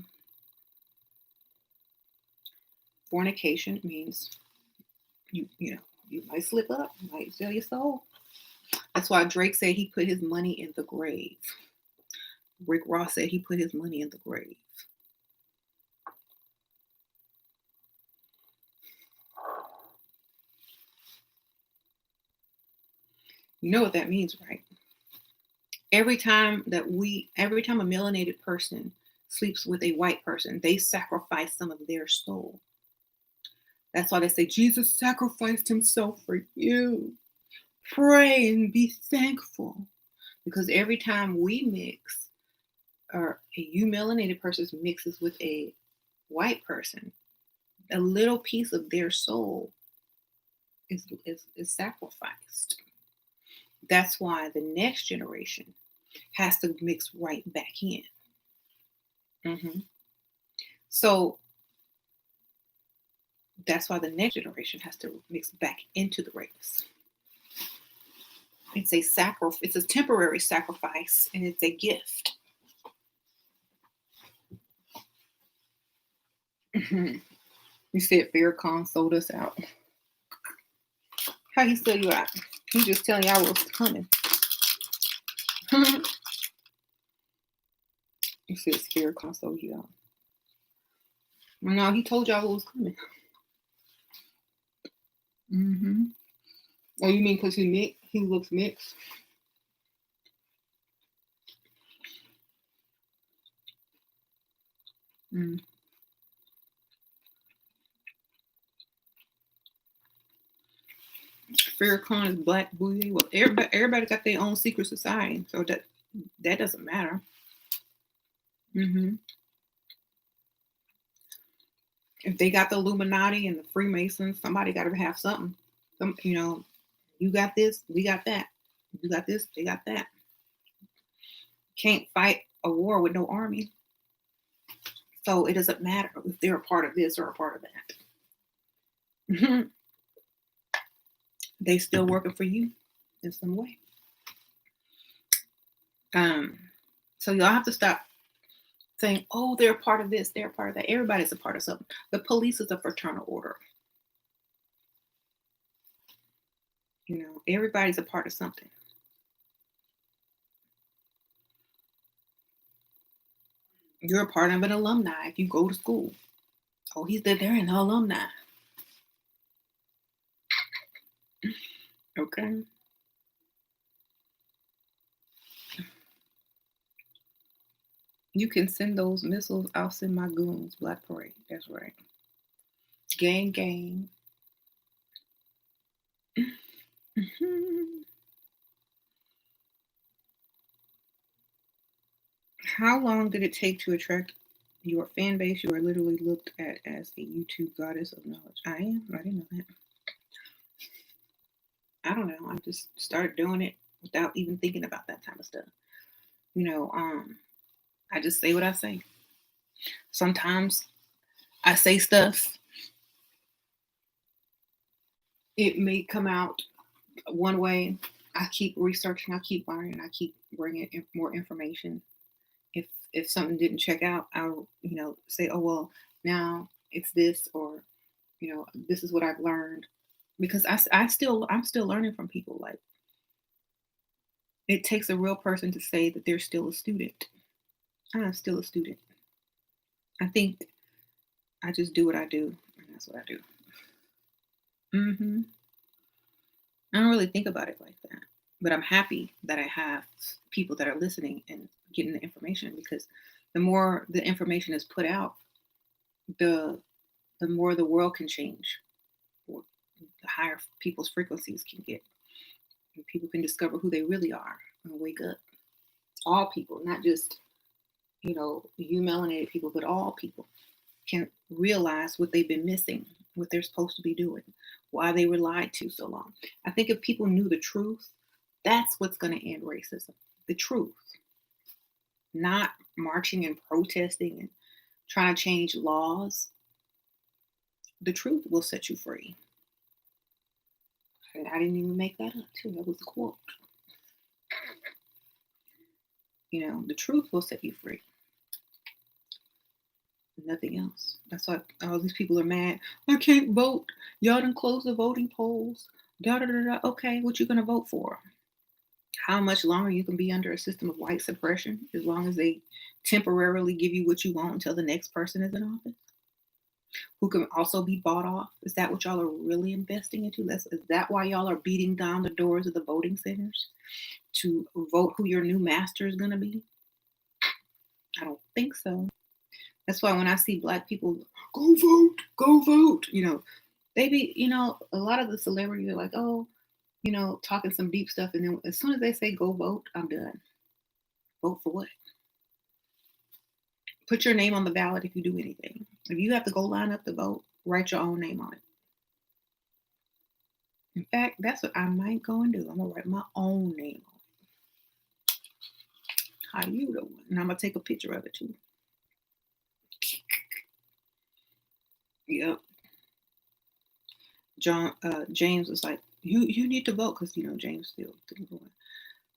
S1: fornication means you might slip up, you might sell your soul. That's why Drake said he put his money in the grave. Rick Ross said he put his money in the grave. You know what that means, right? Every time a melanated person sleeps with a white person, they sacrifice some of their soul. That's why they say Jesus sacrificed himself for you. Pray and be thankful. Because every time we mix, or a melanated person mixes with a white person, a little piece of their soul is sacrificed. That's why the next generation has to mix right back in. So that's why the next generation has to mix back into the race. It's a temporary sacrifice, and it's a gift. You said Farrakhan sold us out. How he sell you out? He just telling y'all what was coming. You said Farrakhan sold you out. No, he told y'all what was coming. Mm-hmm. Oh, you mean because he looks mixed? Mm. Farrakhan is black bougie. Well, everybody got their own secret society, so that doesn't matter. Mm-hmm. If they got the Illuminati and the Freemasons, somebody got to have something. You got this, we got that. You got this, they got that. Can't fight a war with no army. So it doesn't matter if they're a part of this or a part of that. They still working for you in some way. So y'all have to stop saying, oh, they're a part of this, they're a part of that. Everybody's a part of something. The police is a fraternal order. Everybody's a part of something. You're a part of an alumni if you go to school. Oh, they're an alumni. Okay. You can send those missiles. I'll send my goons. Black Parade. That's right. Gang, gang. How long did it take to attract your fan base? You are literally looked at as a YouTube goddess of knowledge. I am. I didn't know that. I don't know. I just started doing it without even thinking about that type of stuff. I just say what I say. Sometimes I say stuff. It may come out one way. I keep researching. I keep learning. I keep bringing in more information. If something didn't check out, I'll say, oh well, now it's this, or this is what I've learned, because I'm still learning from people. Like, it takes a real person to say that they're still a student. I'm still a student. I think I just do what I do, and that's what I do. I don't really think about it like that, but I'm happy that I have people that are listening and getting the information, because the more the information is put out, the more the world can change, or the higher people's frequencies can get, and people can discover who they really are and wake up. All people, not just you melanated people, but all people can realize what they've been missing, what they're supposed to be doing, why they were lied to so long. I think if people knew the truth, that's what's going to end racism. The truth, not marching and protesting and trying to change laws. The truth will set you free. And I didn't even make that up, too. That was a quote. The truth will set you free. Nothing else. That's why all these people are mad. I can't vote. Y'all done close the voting polls. Da da da da. Okay, what you gonna vote for? How much longer you can be under a system of white suppression, as long as they temporarily give you what you want until the next person is in office, who can also be bought off? Is that what y'all are really investing into? Is that why y'all are beating down the doors of the voting centers to vote who your new master is gonna be? I don't think so. That's why when I see Black people, go vote, they be, a lot of the celebrities are like, oh, talking some deep stuff. And then as soon as they say go vote, I'm done. Vote for what? Put your name on the ballot if you do anything. If you have to go line up to vote, write your own name on it. In fact, that's what I might go and do. I'm going to write my own name on it. How you doing? And I'm going to take a picture of it too. Yep. James was like, you need to vote, because James still didn't go in.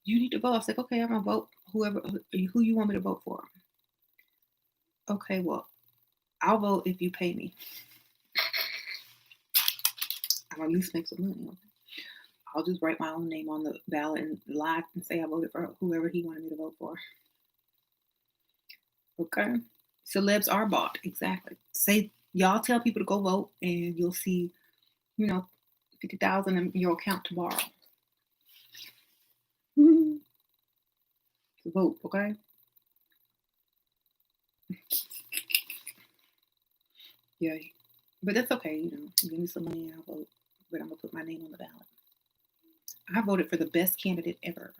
S1: You need to vote. I was like, okay, I'm gonna vote who you want me to vote for. Okay, well, I'll vote if you pay me. I'll at least make some money. Okay? I'll just write my own name on the ballot and lie and say I voted for whoever he wanted me to vote for. Okay, celebs are bought. Exactly. Say y'all tell people to go vote, and you'll see, $50,000 in your account to borrow. To vote, okay? Yeah, but that's okay. You know, give me some money and I'll vote. But I'm gonna put my name on the ballot. I voted for the best candidate ever.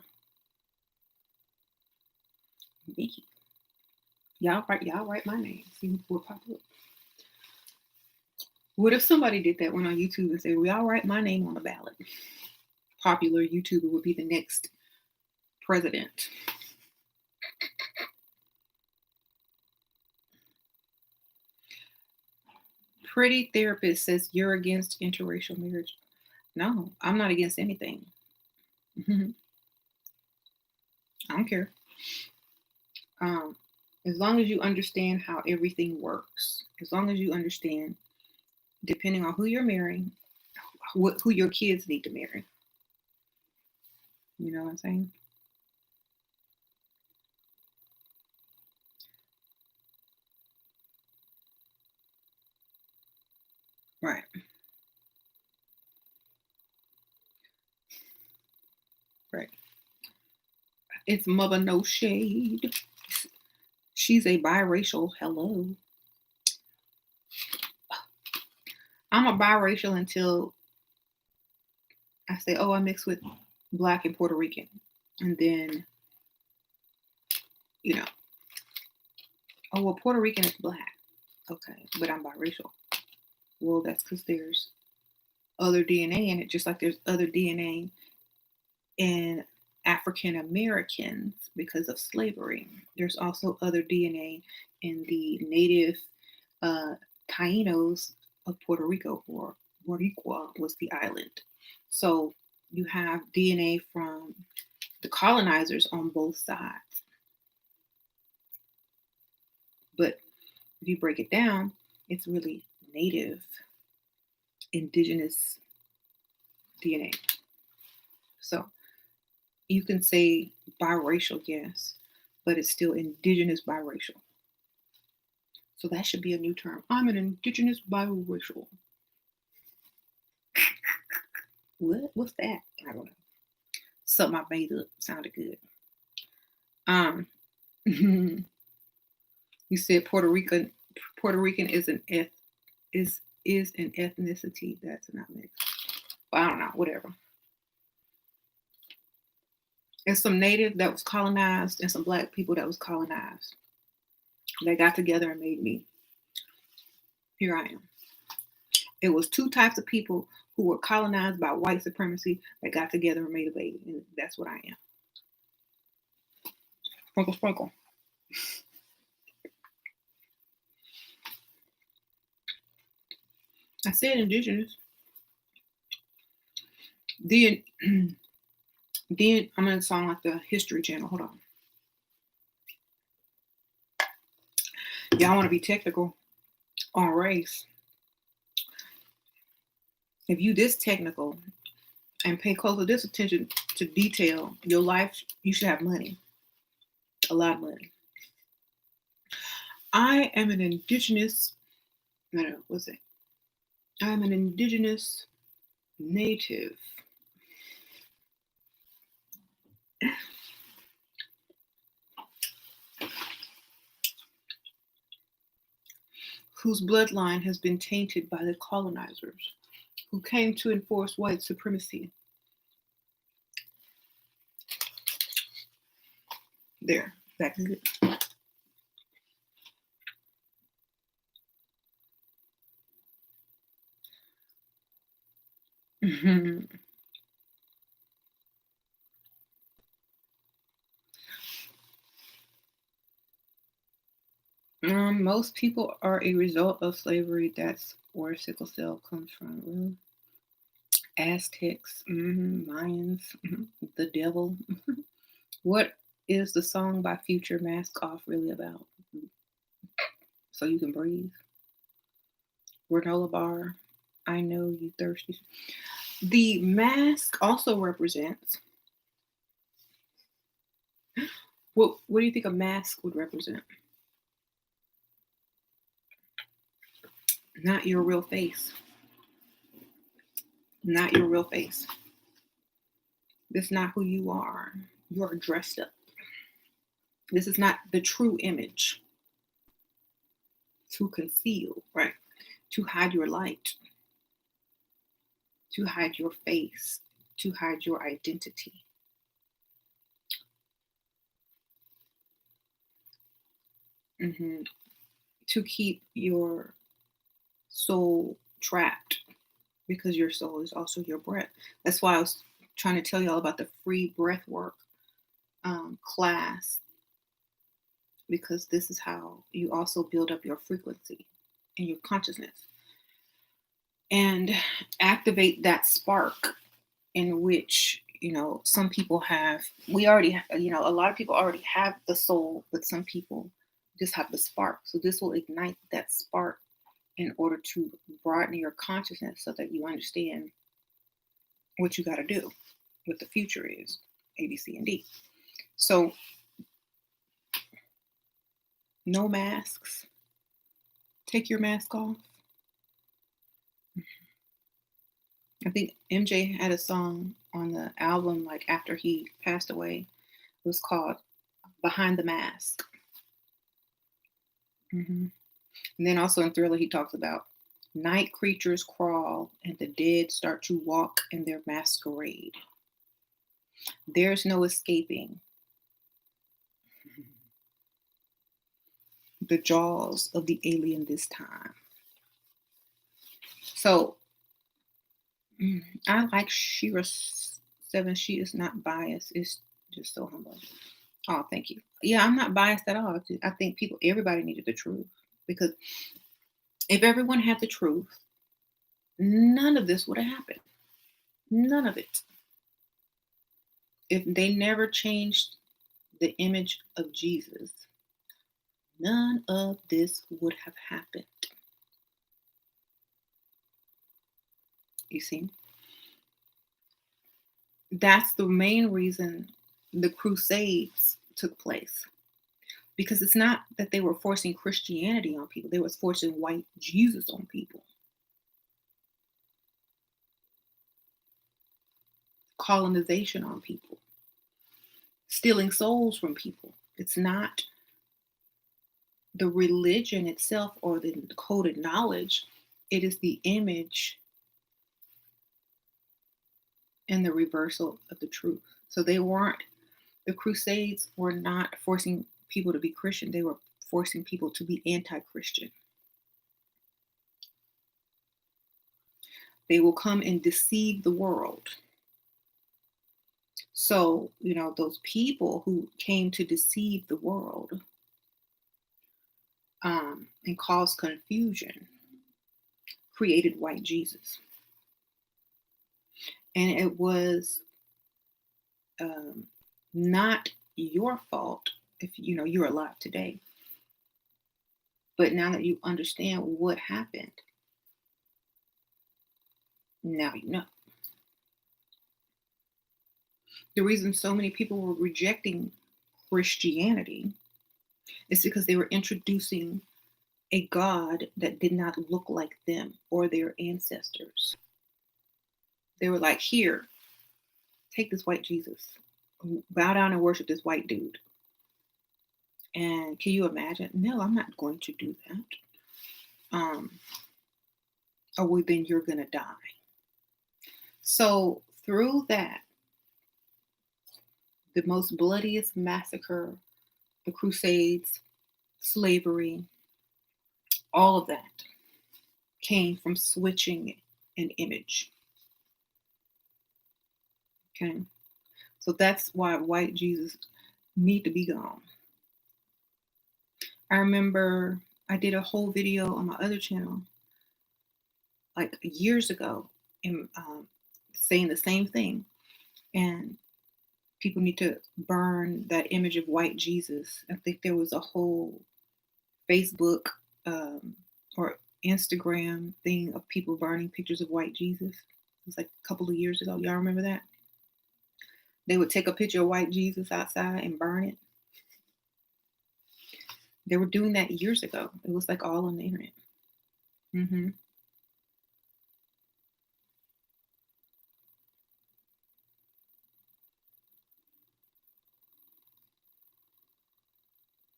S1: Me. Y'all write my name. See what pop up. What if somebody did that, went on YouTube and said, "Well, y'all write my name on the ballot"? Popular YouTuber would be the next president. Pretty Therapist says you're against interracial marriage. No, I'm not against anything. I don't care. As long as you understand how everything works, as long as you understand, depending on who you're marrying, who your kids need to marry. You know what I'm saying? Right. Right. It's Mother No Shade. She's a biracial. Hello. I'm a biracial until I say, oh, I mix with Black and Puerto Rican. And then, you know, oh, well, Puerto Rican is Black. Okay, but I'm biracial. Well, that's because there's other DNA in it, just like there's other DNA in African Americans because of slavery. There's also other DNA in the native Tainos of Puerto Rico, or Boricua was the island. So you have DNA from the colonizers on both sides. But if you break it down, it's really native, indigenous DNA. So you can say biracial, yes, but it's still indigenous biracial. So that should be a new term. I'm an indigenous biracial. What? What's that? I don't know. Something I made up. Sounded good. You said Puerto Rican. Puerto Rican is an is an ethnicity that's not mixed. But I don't know. Whatever. And some native that was colonized, and some Black people that was colonized. They got together and made me. Here I am. It was two types of people who were colonized by white supremacy that got together and made a baby. And that's what I am. Sprinkle, sprinkle. I said indigenous. Then, then I'm going to sound like the History Channel. Hold on. Y'all want to be technical on race. If you this technical and pay close to this attention to detail, your life, you should have money. A lot of money. I am an indigenous, no, what's it? I'm an indigenous native. Whose bloodline has been tainted by the colonizers, who came to enforce white supremacy. There, that's it. Most people are a result of slavery. That's where sickle cell comes from. Aztecs, Mayans, the devil. What is the song by Future Mask Off really about? So you can breathe. Granola bar. I know you thirsty. The mask also represents. What do you think a mask would represent? Not your real face. not your real face. This is not who you are. You are dressed up. This is not the true image. To conceal, right? To hide your light, to hide your face, to hide your identity. Mhm. To keep your soul trapped, because your soul is also your breath. That's why I was trying to tell you all about the free breath work class, because this is how you also build up your frequency and your consciousness and activate that spark in which, some people have. We already, a lot of people already have the soul, but some people just have the spark. So this will ignite that spark in order to broaden your consciousness so that you understand what you got to do, what the future is, A, B, C, and D. So no masks. Take your mask off. I think MJ had a song on the album, like after he passed away. It was called Behind the Mask. And then also in Thriller, he talks about night creatures crawl and the dead start to walk in their masquerade. There's no escaping the jaws of the alien this time. So I like Shira 7. She is not biased. It's just so humble. Oh, thank you. Yeah, I'm not biased at all. I think everybody needed the truth, because if everyone had the truth, none of this would have happened. None of it. If they never changed the image of Jesus, none of this would have happened. You see? That's the main reason the Crusades took place. Because it's not that they were forcing Christianity on people, they were forcing white Jesus on people. Colonization on people. Stealing souls from people. It's not the religion itself or the coded knowledge. It is the image and the reversal of the truth. So the Crusades were not forcing people to be Christian. They were forcing people to be anti-Christian. They will come and deceive the world. So, those people who came to deceive the world and cause confusion created white Jesus. And it was not your fault if you're alive today. But now that you understand what happened, now you know. The reason so many people were rejecting Christianity is because they were introducing a God that did not look like them or their ancestors. They were like, here, take this white Jesus, bow down and worship this white dude. And can you imagine? No, I'm not going to do that. Oh, well, then you're going to die. So through that, the most bloodiest massacre, the Crusades, slavery, all of that came from switching an image. Okay. So that's why white Jesus need to be gone. I remember I did a whole video on my other channel like years ago and saying the same thing. And people need to burn that image of white Jesus. I think there was a whole Facebook or Instagram thing of people burning pictures of white Jesus. It was like a couple of years ago. Y'all remember that? They would take a picture of white Jesus outside and burn it. They were doing that years ago. It was like all on the internet.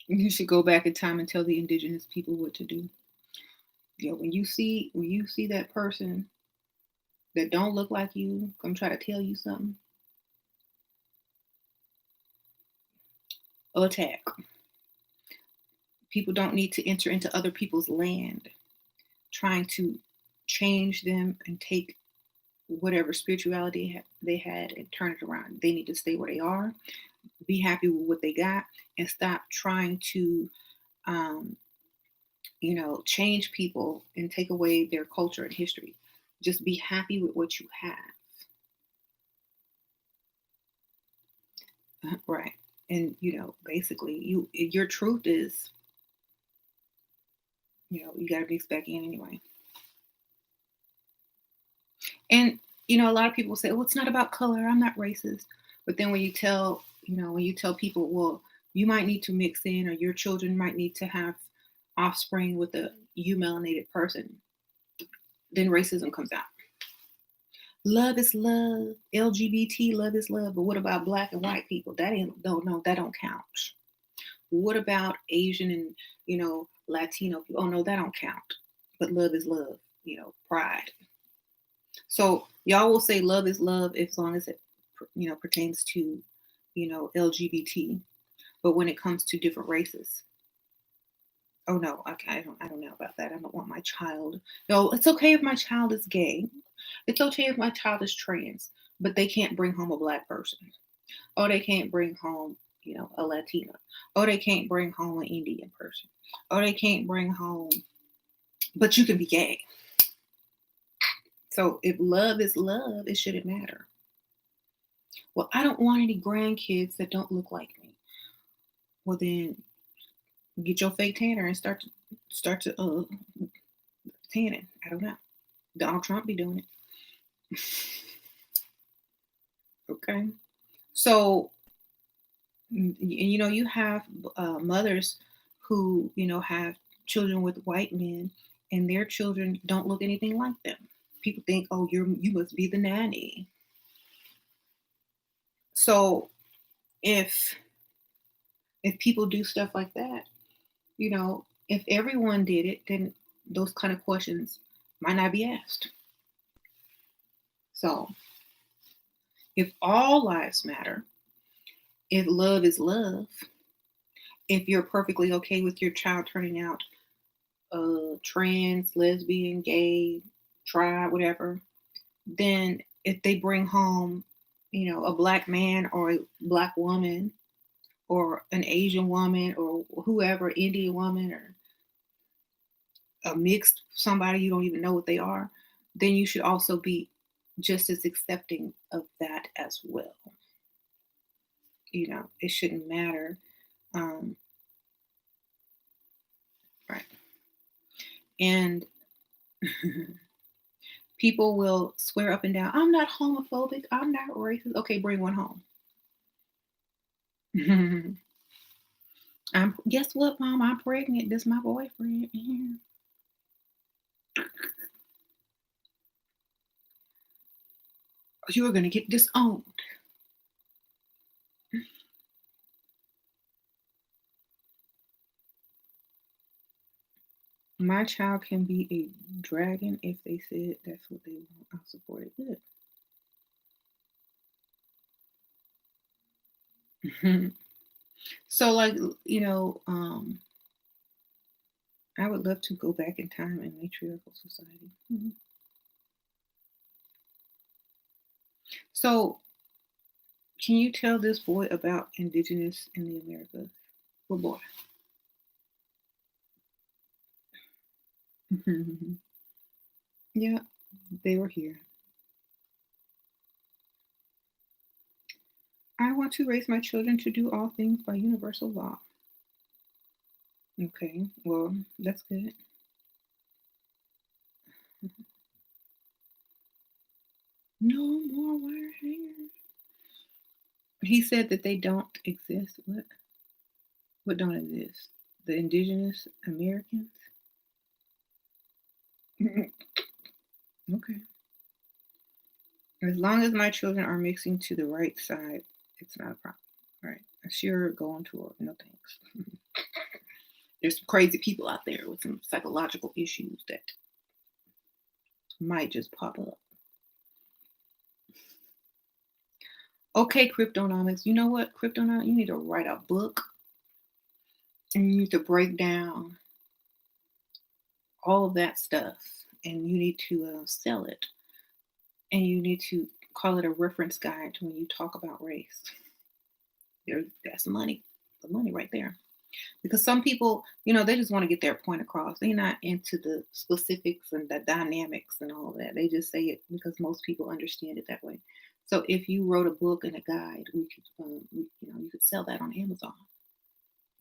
S1: You should go back in time and tell the indigenous people what to do. Yeah, when you see that person that don't look like you come try to tell you something, attack. People don't need to enter into other people's land trying to change them and take whatever spirituality they had and turn it around. They need to stay where they are, be happy with what they got, and stop trying to, um, change people and take away their culture and history. Just be happy with what you have. Right. And basically your truth is, you got to mix back in anyway. And a lot of people say, "Well, it's not about color. I'm not racist." But then when you tell people, "Well, you might need to mix in, or your children might need to have offspring with a melanated person," then racism comes out. Love is love. LGBT love is love. But what about black and white people? That don't count. What about Asian and Latino people? Oh no, that don't count. But love is love. Pride. So y'all will say love is love as long as it pertains to LGBT. But when it comes to different races, oh no, okay, I don't know about that. I don't want my child. No, it's okay if my child is gay. It's okay if my child is trans, but they can't bring home a black person. Oh, they can't bring home a Latina. Oh, they can't bring home an Indian person. Oh, they can't bring home. But you can be gay. So if love is love, it shouldn't matter. Well, I don't want any grandkids that don't look like me. Well, then get your fake tanner and start to tanning. I don't know. Donald Trump be doing it. Okay. So you have mothers who have children with white men, and their children don't look anything like them. People think, oh, you must be the nanny. So if people do stuff like that, if everyone did it, then those kind of questions might not be asked. So if all lives matter, if love is love, if you're perfectly okay with your child turning out trans, lesbian, gay, tri, whatever, then if they bring home, a black man or a black woman or an Asian woman or whoever, Indian woman or a mixed somebody you don't even know what they are, then you should also be just as accepting of that as well. It shouldn't matter. Um, right. And people will swear up and down, I'm not homophobic, I'm not racist. Okay, bring one home. Guess what, Mom? I'm pregnant. This is my boyfriend. You are going to get disowned. My child can be a dragon if they said that's what they want. I'll support it. Good. So, like, I would love to go back in time in matriarchal society. So, can you tell this boy about indigenous in the Americas? What boy? Yeah, they were here. I want to raise my children to do all things by universal law. Okay, well, that's good. No more wire hangers. He said that they don't exist. What? What don't exist? The indigenous Americans? Okay. As long as my children are mixing to the right side, it's not a problem. Right. Sure, go on tour. No thanks. There's some crazy people out there with some psychological issues that might just pop up. Okay, cryptonomics. You know what, cryptonomics? You need to write a book and you need to break down all of that stuff and you need to sell it and you need to call it a reference guide to when you talk about race. That's money, the money right there. Because some people, they just want to get their point across. They're not into the specifics and the dynamics and all that. They just say it because most people understand it that way. So if you wrote a book and a guide, we could, you could sell that on Amazon,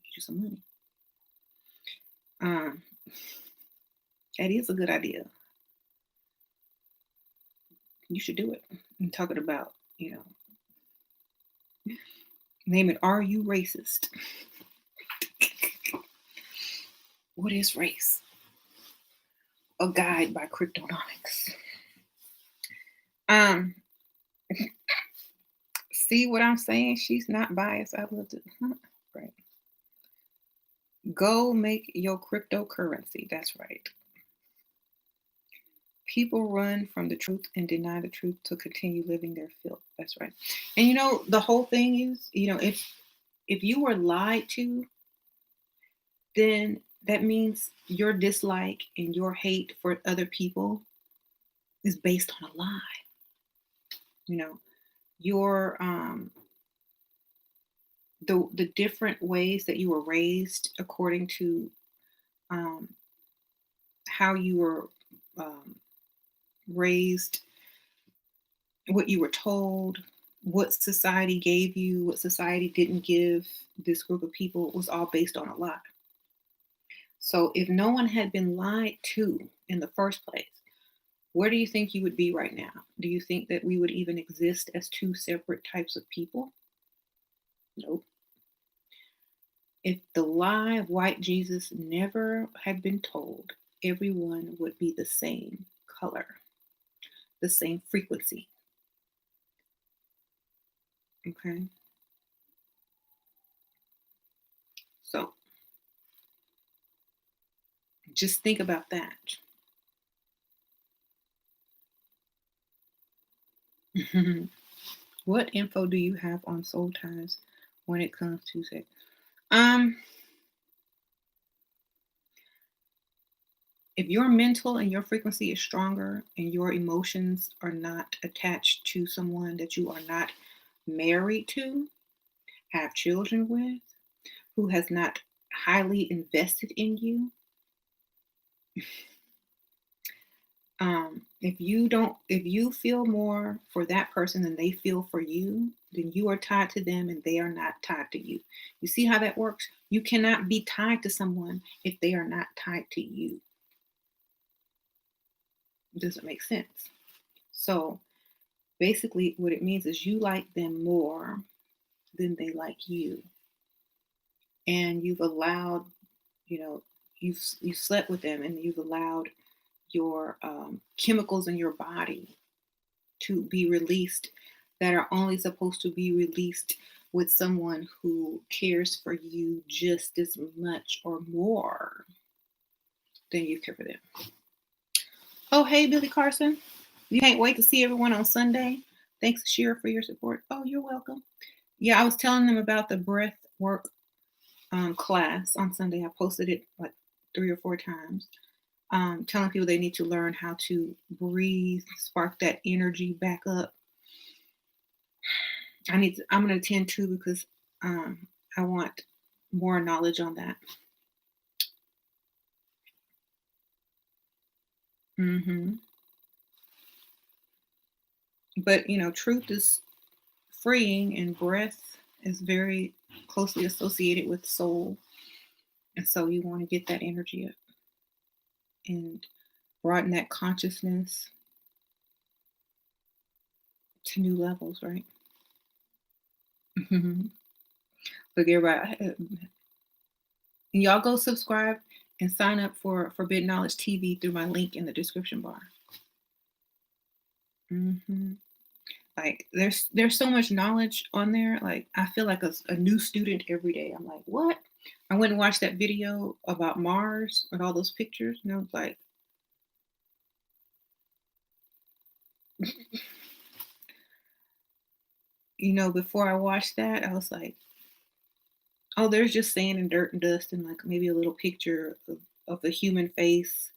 S1: get you some money. That is a good idea. You should do it. I'm talking about, name it. Are you racist? What is race? A guide by Cryptonomics. See what I'm saying? She's not biased. I love it. Right. Go make your cryptocurrency. That's right. People run from the truth and deny the truth to continue living their filth. That's right. And the whole thing is, if you were lied to, then that means your dislike and your hate for other people is based on a lie. Your the different ways that you were raised according to how you were raised, what you were told, what society gave you, what society didn't give this group of people was all based on a lie. So if no one had been lied to in the first place, where do you think you would be right now? Do you think that we would even exist as two separate types of people? Nope. If the lie of white Jesus never had been told, everyone would be the same color, the same frequency. Okay? So just think about that. What info do you have on soul ties when it comes to sex? If your mental and your frequency is stronger and your emotions are not attached to someone that you are not married to, have children with, who has not highly invested in you, if you feel more for that person than they feel for you, then you are tied to them and they are not tied to you. You see how that works? You cannot be tied to someone if they are not tied to you. It doesn't make sense. So basically what it means is you like them more than they like you. And you've allowed, you've slept with them and you've allowed your chemicals in your body to be released that are only supposed to be released with someone who cares for you just as much or more than you care for them. Oh, hey, Billy Carson. You can't wait to see everyone on Sunday. Thanks, Shira, for your support. Oh, you're welcome. Yeah, I was telling them about the breath work class on Sunday. I posted it like 3 or 4 times. Telling people they need to learn how to breathe, spark that energy back up. I'm going to attend too because I want more knowledge on that. But truth is freeing and breath is very closely associated with soul. And so you want to get that energy up and broaden that consciousness to new levels, right? Look, everybody, and y'all go subscribe and sign up for Forbidden Knowledge TV through my link in the description bar. Like there's so much knowledge on there. Like I feel like a new student every day. I'm like, what? I went and watched that video about Mars and all those pictures, and I was like, before I watched that, I was like, oh, there's just sand and dirt and dust and like maybe a little picture of a human face.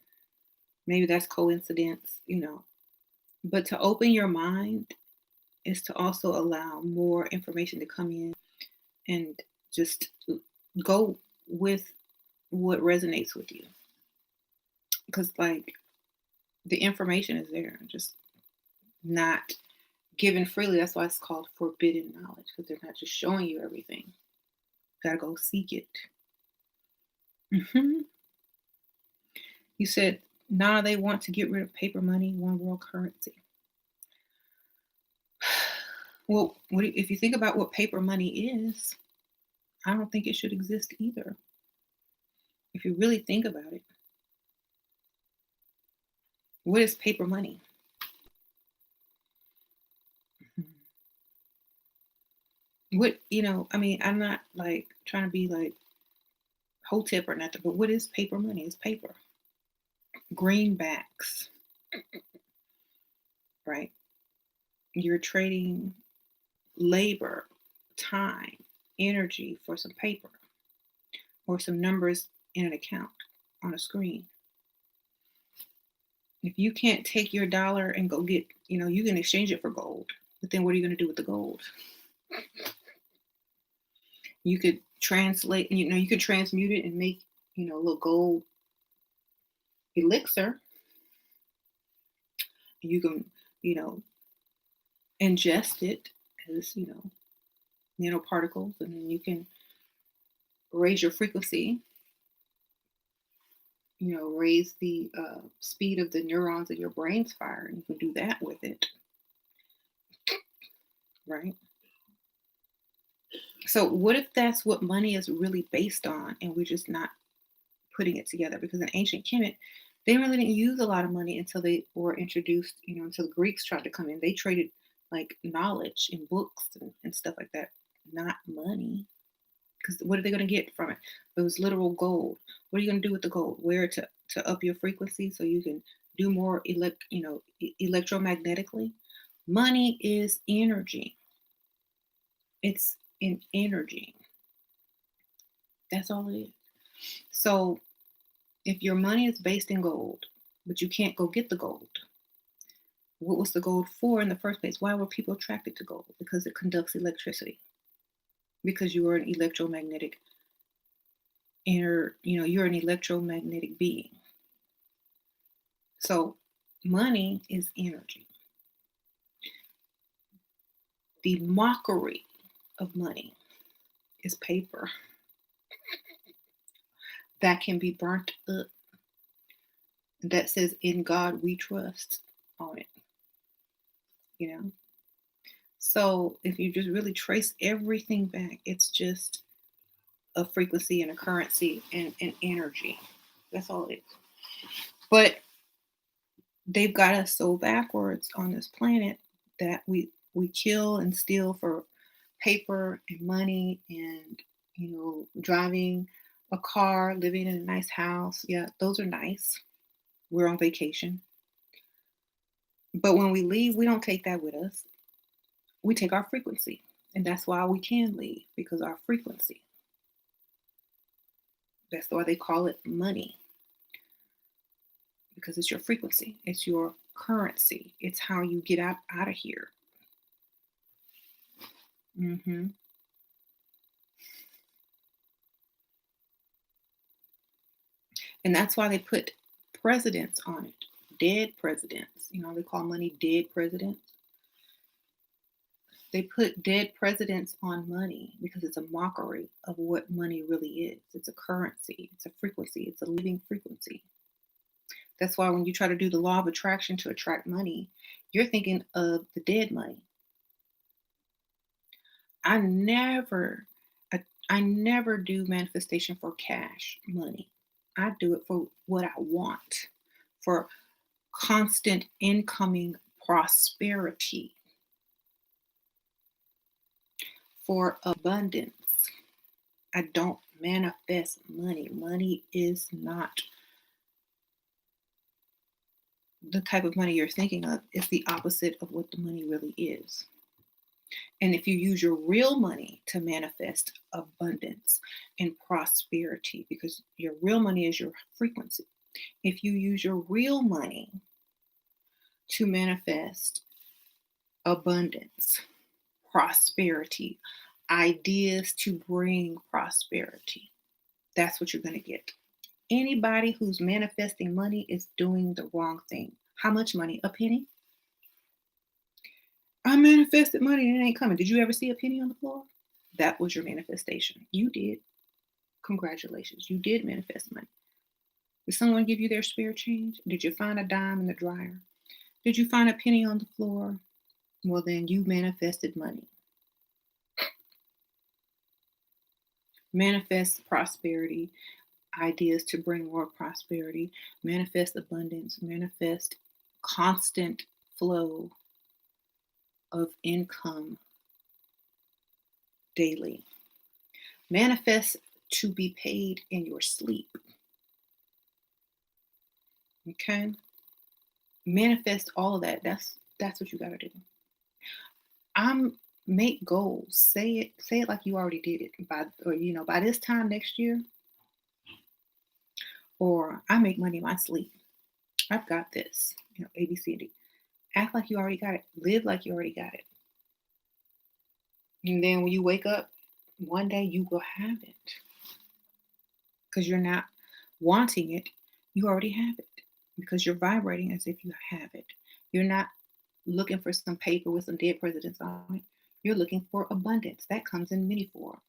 S1: Maybe that's coincidence. But to open your mind is to also allow more information to come in and just go with what resonates with you. Because, like, the information is there, just not given freely. That's why it's called forbidden knowledge, because they're not just showing you everything. You gotta go seek it. hmm You said, nah, they want to get rid of paper money, one world currency. Well, if you think about what paper money is, I don't think it should exist either. If you really think about it, what is paper money? I mean, I'm not like trying to be like Hotep or nothing, but what is paper money? It's paper. Greenbacks, right? You're trading labor, time, energy for some paper or some numbers in an account on a screen. If you can't take your dollar and go get, you can exchange it for gold, but then what are you going to do with the gold? You could translate, you could transmute it and make, a little gold elixir. You can, you know, ingest it as, nanoparticles, and then you can raise your frequency, raise the speed of the neurons in your brain's fire, and you can do that with it, right? So what if that's what money is really based on, and we're just not putting it together? Because in ancient Kemet, they really didn't use a lot of money until they were introduced, until the Greeks tried to come in. They traded like knowledge in books and stuff like that, not money. Because what are they going to get from it? It was literal gold. What are you going to do with the gold? Wear it to up your frequency so you can do more electromagnetically. Money is energy. It's an energy. That's all it is. So if your money is based in gold, but you can't go get the gold, what was the gold for in the first place? Why were people attracted to gold? Because it conducts electricity. Because you are an electromagnetic you're an electromagnetic being. So money is energy. The mockery of money is paper that can be burnt up, that says "In God We Trust" on it. So if you just really trace everything back, it's just a frequency and a currency and an energy. That's all it is. But they've got us so backwards on this planet that we kill and steal for paper and money and driving a car, living in a nice house. Yeah, those are nice. We're on vacation. But when we leave, we don't take that with us. We take our frequency. And that's why we can leave, because our frequency. That's why they call it money. Because it's your frequency. It's your currency. It's how you get out of here. And that's why they put presidents on it. Dead presidents. They call money dead presidents. They put dead presidents on money because it's a mockery of what money really is. It's a currency. It's a frequency. It's a living frequency. That's why when you try to do the law of attraction to attract money, you're thinking of the dead money. I never do manifestation for cash money. I do it for what I want, for constant incoming prosperity. for abundance. I don't manifest money. Money is not the type of money you're thinking of. It's the opposite of what the money really is. And if you use your real money to manifest abundance and prosperity, because your real money is your frequency, if you use your real money to manifest abundance, prosperity, ideas to bring prosperity, that's what you're going to get. Anybody who's manifesting money is doing the wrong thing. How much money? A penny? I manifested money and it ain't coming. Did you ever see a penny on the floor? That was your manifestation. You did. Congratulations. You did manifest money. Did someone give you their spare change? Did you find a dime in the dryer? Did you find a penny on the floor? Well, then you manifested money. Manifest prosperity, ideas to bring more prosperity, manifest abundance, manifest constant flow of income daily. Manifest to be paid in your sleep. Okay? Manifest all of that. That's what you got to do. Make goals. Say it like you already did it by this time next year, or I make money in my sleep. I've got this, A, B, C, D. Act like you already got it. Live like you already got it. And then when you wake up, one day you will have it. Because you're not wanting it, you already have it. Because you're vibrating as if you have it. You're not looking for some paper with some dead presidents on it. You're looking for abundance. That comes in many forms.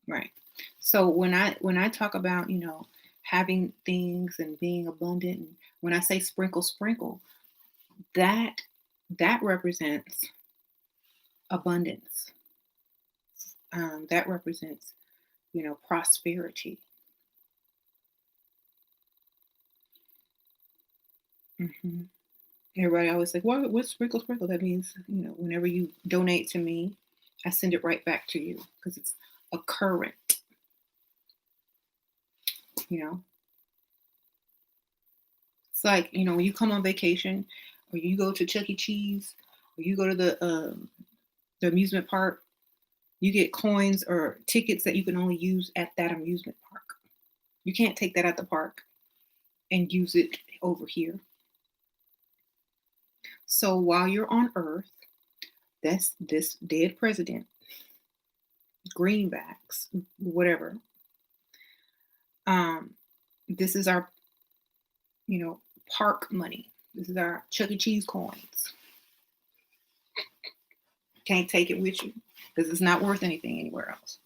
S1: Right. So when I talk about, having things and being abundant, and when I say sprinkle, sprinkle, that represents abundance. That represents, prosperity. Mm-hmm. Everybody always like, what's sprinkle, sprinkle? That means, whenever you donate to me, I send it right back to you because it's a current, It's like, when you come on vacation or you go to Chuck E. Cheese or you go to the amusement park, you get coins or tickets that you can only use at that amusement park. You can't take that at the park and use it over here. So while you're on Earth, that's this dead president, greenbacks, whatever. This is our, park money. This is our Chuck E. Cheese coins. Can't take it with you because it's not worth anything anywhere else.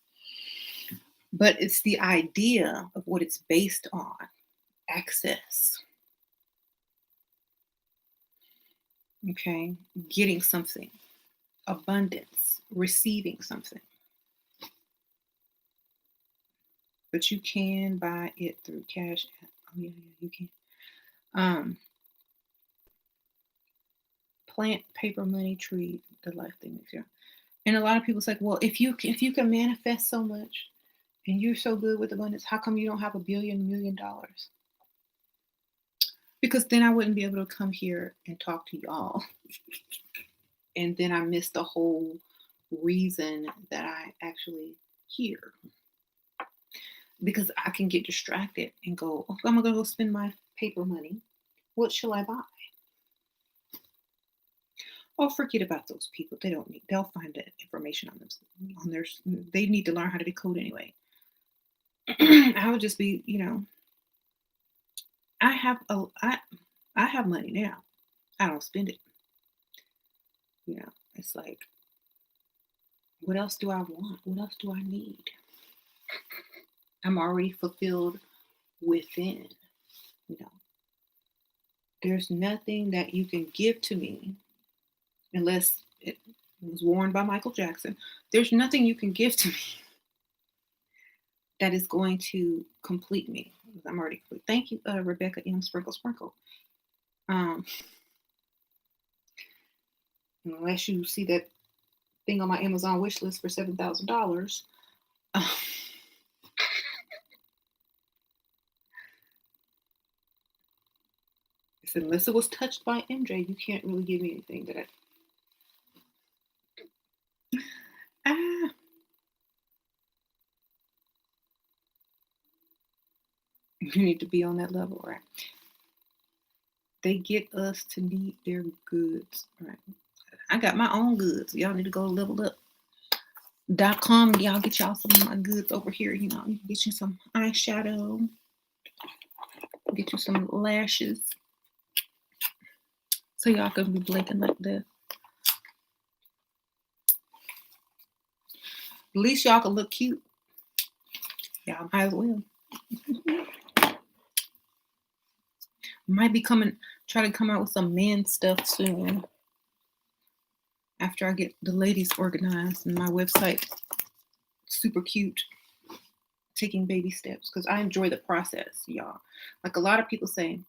S1: But it's the idea of what it's based on. Access. Okay. Getting something. Abundance. Receiving something. But you can buy it through cash. Oh yeah, you can. Plant, paper, money, tree, the life thing. Yeah. And a lot of people say, well, if you can manifest so much and you're so good with abundance, how come you don't have $1 million? Because then I wouldn't be able to come here and talk to y'all. And then I miss the whole reason that I actually here. Because I can get distracted and go, oh, I'm going to go spend my paper money. What shall I buy? Oh, forget about those people. They'll find that information on their, they need to learn how to decode anyway. I would just be, I have money now. I don't spend it. It's like, what else do I want? What else do I need? I'm already fulfilled within, There's nothing that you can give to me unless it was worn by Michael Jackson. There's nothing you can give to me that is going to complete me. I'm already complete. Thank you, Rebecca M. Sprinkle Sprinkle. Unless you see that thing on my Amazon wish list for $7,000. I said, unless it was touched by MJ, you can't really give me anything that I. You need to be on that level, right? They get us to need their goods, right? I got my own goods. Y'all need to go level up.com. Y'all get y'all some of my goods over here. You know, you can get you some eyeshadow, get you some lashes, so y'all can be blinking like this. At least y'all can look cute. Y'all might as well. Might be try to come out with some men stuff soon. After I get the ladies organized and my website super cute, taking baby steps, because I enjoy the process, y'all. Like a lot of people say,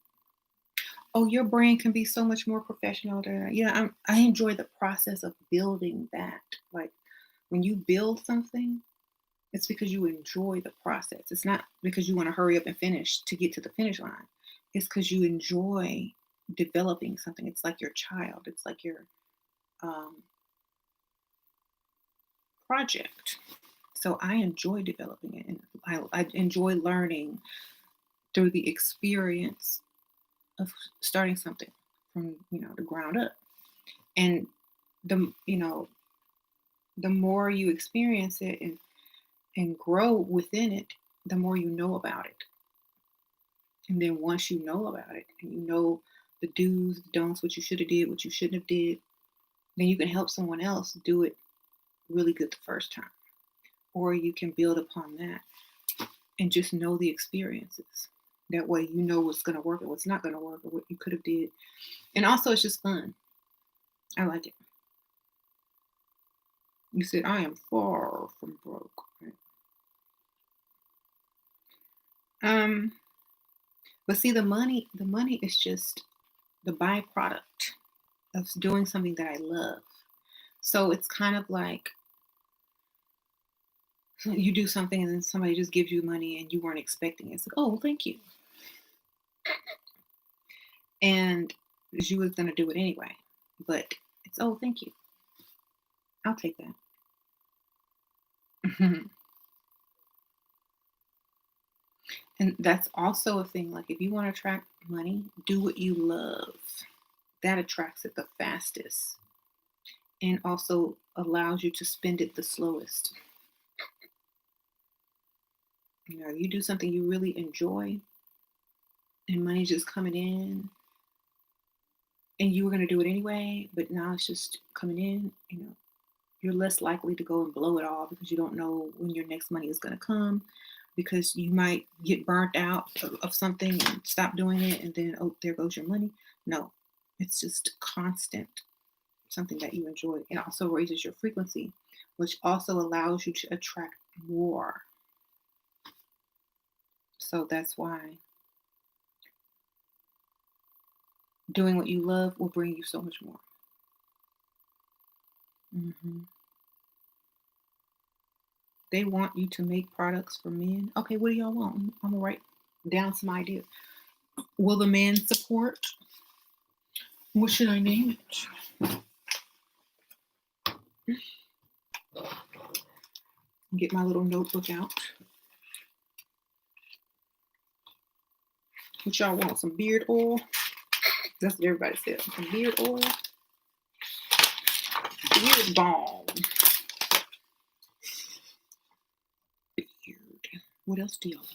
S1: oh, your brand can be so much more professional. Yeah, I enjoy the process of building that. Like when you build something, it's because you enjoy the process. It's not because you want to hurry up and finish to get to the finish line. It's because you enjoy developing something. It's like your child. It's like your project. So I enjoy developing it, and I enjoy learning through the experience of starting something from the ground up. And the more you experience it and grow within it, the more you know about it. And then once you know about it and you know the do's, the don'ts, what you should have did, what you shouldn't have did, then you can help someone else do it really good the first time. Or you can build upon that and just know the experiences. That way you know what's going to work and what's not going to work, or what you could have did. And also it's just fun. I like it. You said, I am far from broke. Right? But see, the money is just the byproduct of doing something that I love. So it's kind of like you do something and then somebody just gives you money and you weren't expecting it. It's like, oh, thank you. And you was going to do it anyway. But it's, oh, thank you. I'll take that. And that's also a thing. Like if you want to attract money, do what you love. That attracts it the fastest and also allows you to spend it the slowest. You do something you really enjoy and money's just coming in and you were going to do it anyway, but now it's just coming in, you're less likely to go and blow it all because you don't know when your next money is going to come, because you might get burnt out of something and stop doing it and then, oh, there goes your money. No, it's just constant, something that you enjoy. It also raises your frequency, which also allows you to attract more. So that's why doing what you love will bring you so much more. They want you to make products for men. Okay, what do y'all want? I'm going to write down some ideas. Will the man support? What should I name it? Get my little notebook out. What y'all want? Some beard oil? That's what everybody said. Some beard oil. Beard balm. Beard. What else do y'all want?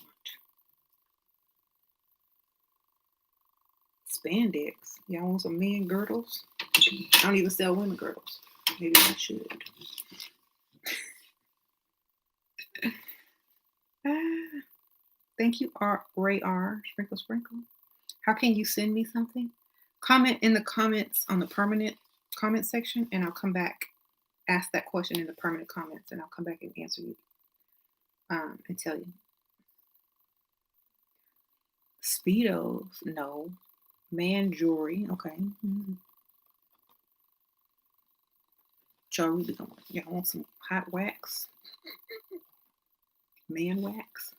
S1: Spandex. Y'all want some men girdles? I don't even sell women girdles. Maybe I should. Thank you, Ray R. Sprinkle Sprinkle. How can you send me something? Comment in the comments on the permanent comment section, and I'll come back, ask that question in the permanent comments, and I'll come back and answer you and tell you. Speedos, no. Man jewelry, okay. y'all really gonna want? Y'all want some hot wax? Man wax?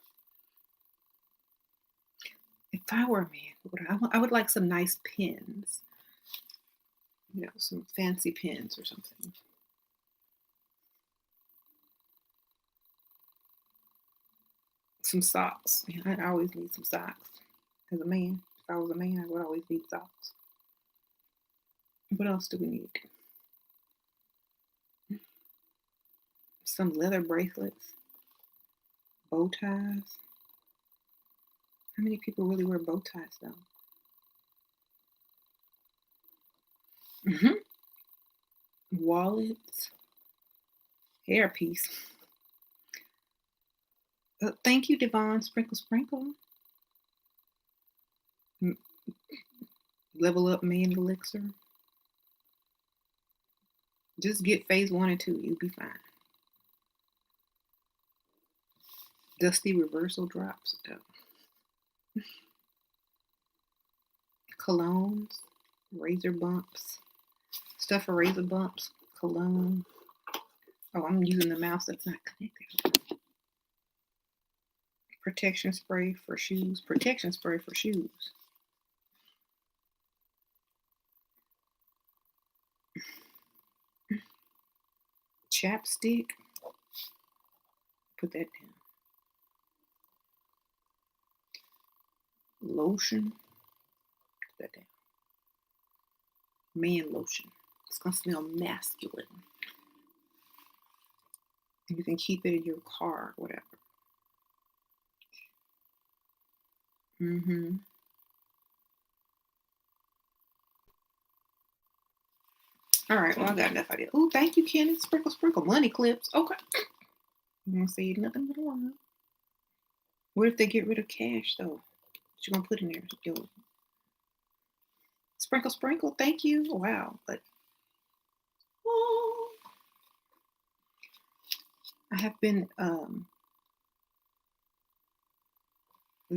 S1: If I were a man, what would I would like some nice pins. You know, some fancy pins or something. Some socks. Yeah, I always need some socks. As a man, if I was a man, I would always need socks. What else do we need? Some leather bracelets, bow ties. How many people really wear bow ties though? Wallets, hairpiece. Thank you, Devon. Sprinkle, sprinkle. Mm, Level up man elixir. Just get phase 1 and 2. You'll be fine. Dusty reversal drops. Colognes, razor bumps. Stuff for razor bumps. Cologne. Oh, I'm using the mouse that's not connected. Protection spray for shoes. Protection spray for shoes. Chapstick. Put that down. Lotion. Put that down. Man lotion. It's gonna smell masculine. And you can keep it in your car, whatever. All right, well, I got enough idea. Oh, thank you, Kenneth. Sprinkle, sprinkle. Money clips. Okay. I'm gonna say nothing but a while. What if they get rid of cash, though? What you gonna put in there? Yo. Sprinkle, sprinkle. Thank you. Wow. But oh, I have been.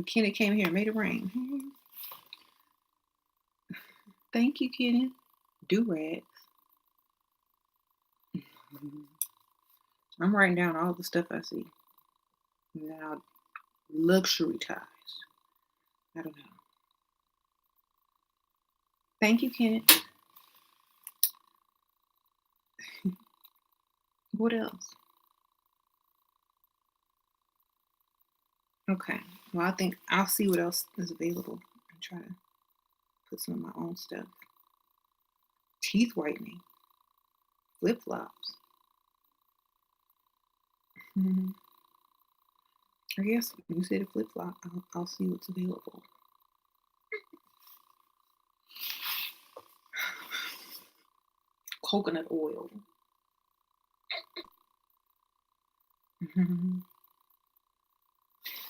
S1: Kenneth came here and made it rain. Thank you, Kenneth. Do-rags. I'm writing down all the stuff I see. Now, luxury ties. I don't know. Thank you, Kenneth. What else? Okay. Well, I think I'll see what else is available and try to put some of my own stuff. Teeth whitening. Flip-flops. I guess when you say the flip-flop, I'll see what's available. Coconut oil.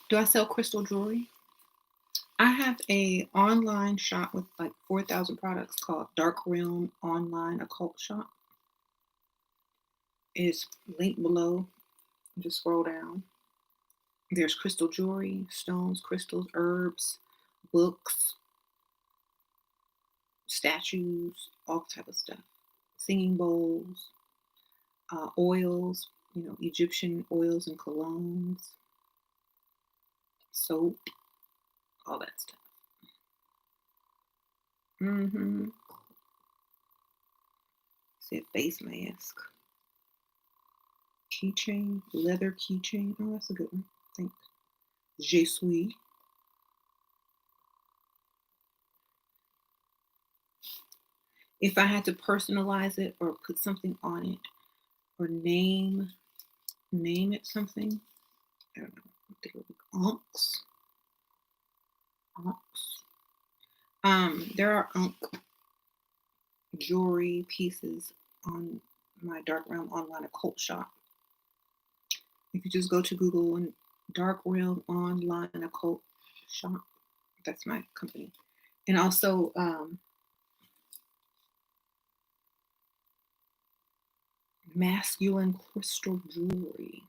S1: Do I sell crystal jewelry? I have a online shop with like 4,000 products called Dark Realm Online Occult Shop. It's linked below. Just scroll down. There's crystal jewelry, stones, crystals, herbs, books, statues, all type of stuff. Singing bowls, oils, Egyptian oils and colognes, soap, all that stuff. Said face mask. Keychain, leather keychain. Oh, that's a good one. I think. Je suis. If I had to personalize it or put something on it or name it something, I don't know. I think it would be Unks. There are Unk jewelry pieces on my Dark Realm Online Occult Shop. If you just go to Google and Dark Realm Online Occult Shop, that's my company. And also masculine crystal jewelry.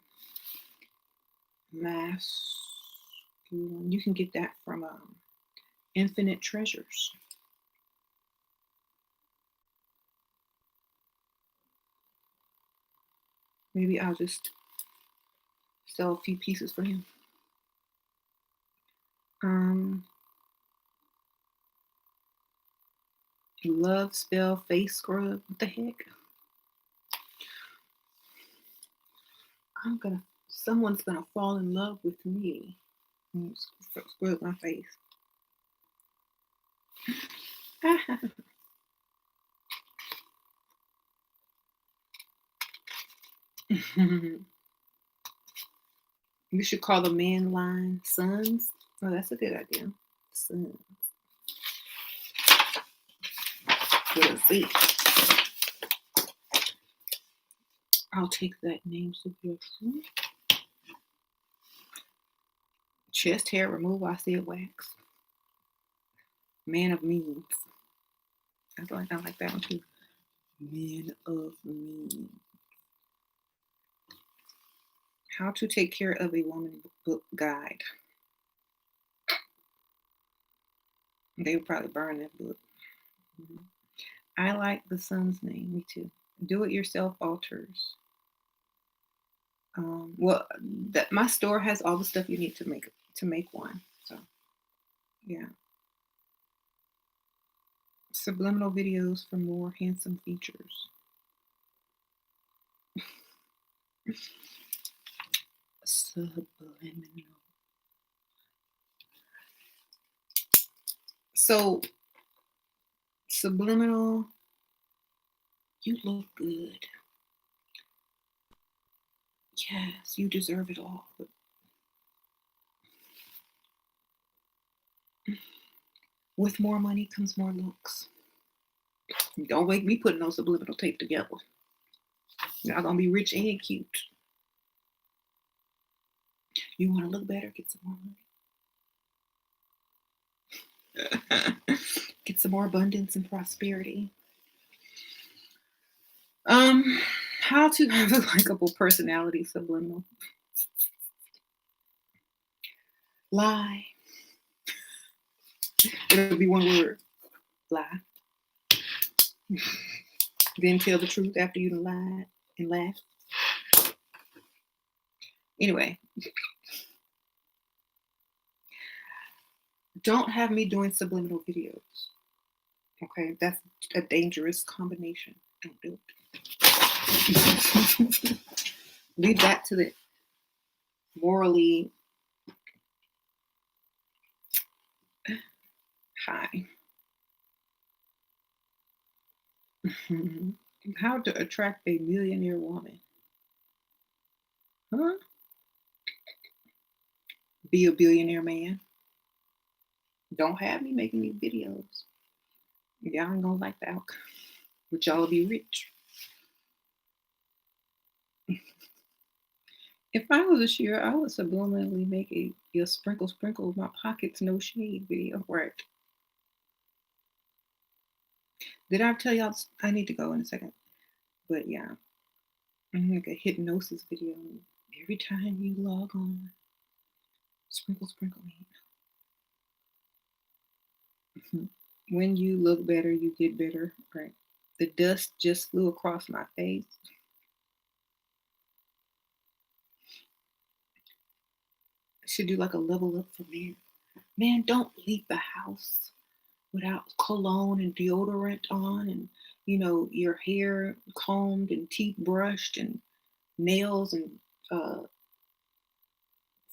S1: Masculine. You can get that from Infinite Treasures. Maybe I'll just sell a few pieces for him. Love spell face scrub. What the heck? Someone's gonna fall in love with me. Scrub my face. We should call the man line sons. Oh, that's a good idea. Sons. With a Z. I'll take that name suggestion. Chest hair removal. I said wax. Man of means. I like that one too. Man of means. How to take care of a woman book guide. They would probably burn that book. I like the son's name. Me too. Do-it-yourself altars. Well, my store has all the stuff you need to make one. So, yeah. Subliminal videos for more handsome features. Subliminal. So, subliminal, you look good. Yes, you deserve it all. But with more money comes more looks. Don't make me put no subliminal tape together. Y'all gonna be rich and cute. You want to look better? Get some more money. Get some more abundance and prosperity. How to have a likable personality, subliminal. Lie. It'll be one word. Lie. Then tell the truth after you lied and laughed. Anyway. Don't have me doing subliminal videos. Okay, that's a dangerous combination. Don't do it. Leave that to the morally high. How to attract a millionaire woman. Huh? Be a billionaire man. Don't have me making these videos. Y'all ain't gonna like the outcome. But y'all will be rich. If I was a shearer, I would subliminally make a sprinkle my pockets no shade video. Right. Did I tell y'all I need to go in a second? But yeah. I'm gonna make a hypnosis video. Every time you log on, sprinkle me. When you look better, you get better. Right. The dust just flew across my face. Should do like a level up for men. Man, don't leave the house without cologne and deodorant on, and your hair combed and teeth brushed and nails and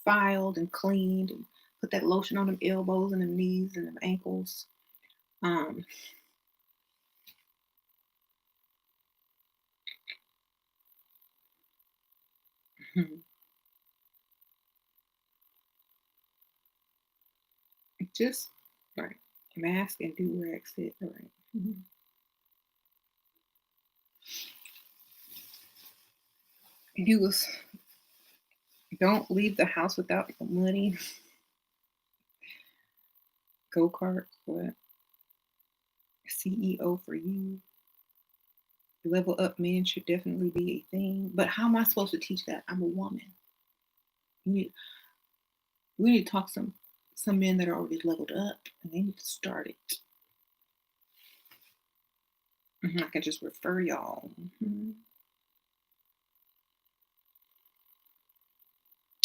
S1: filed and cleaned, and put that lotion on them elbows and them knees and them ankles. Just right. Mask and do rag sit. All right. You was don't leave the house without money. Go-kart, what? CEO for you. Level up men should definitely be a thing. But how am I supposed to teach that? I'm a woman. We need to talk some men that are already leveled up, and they need to start it. I can just refer y'all.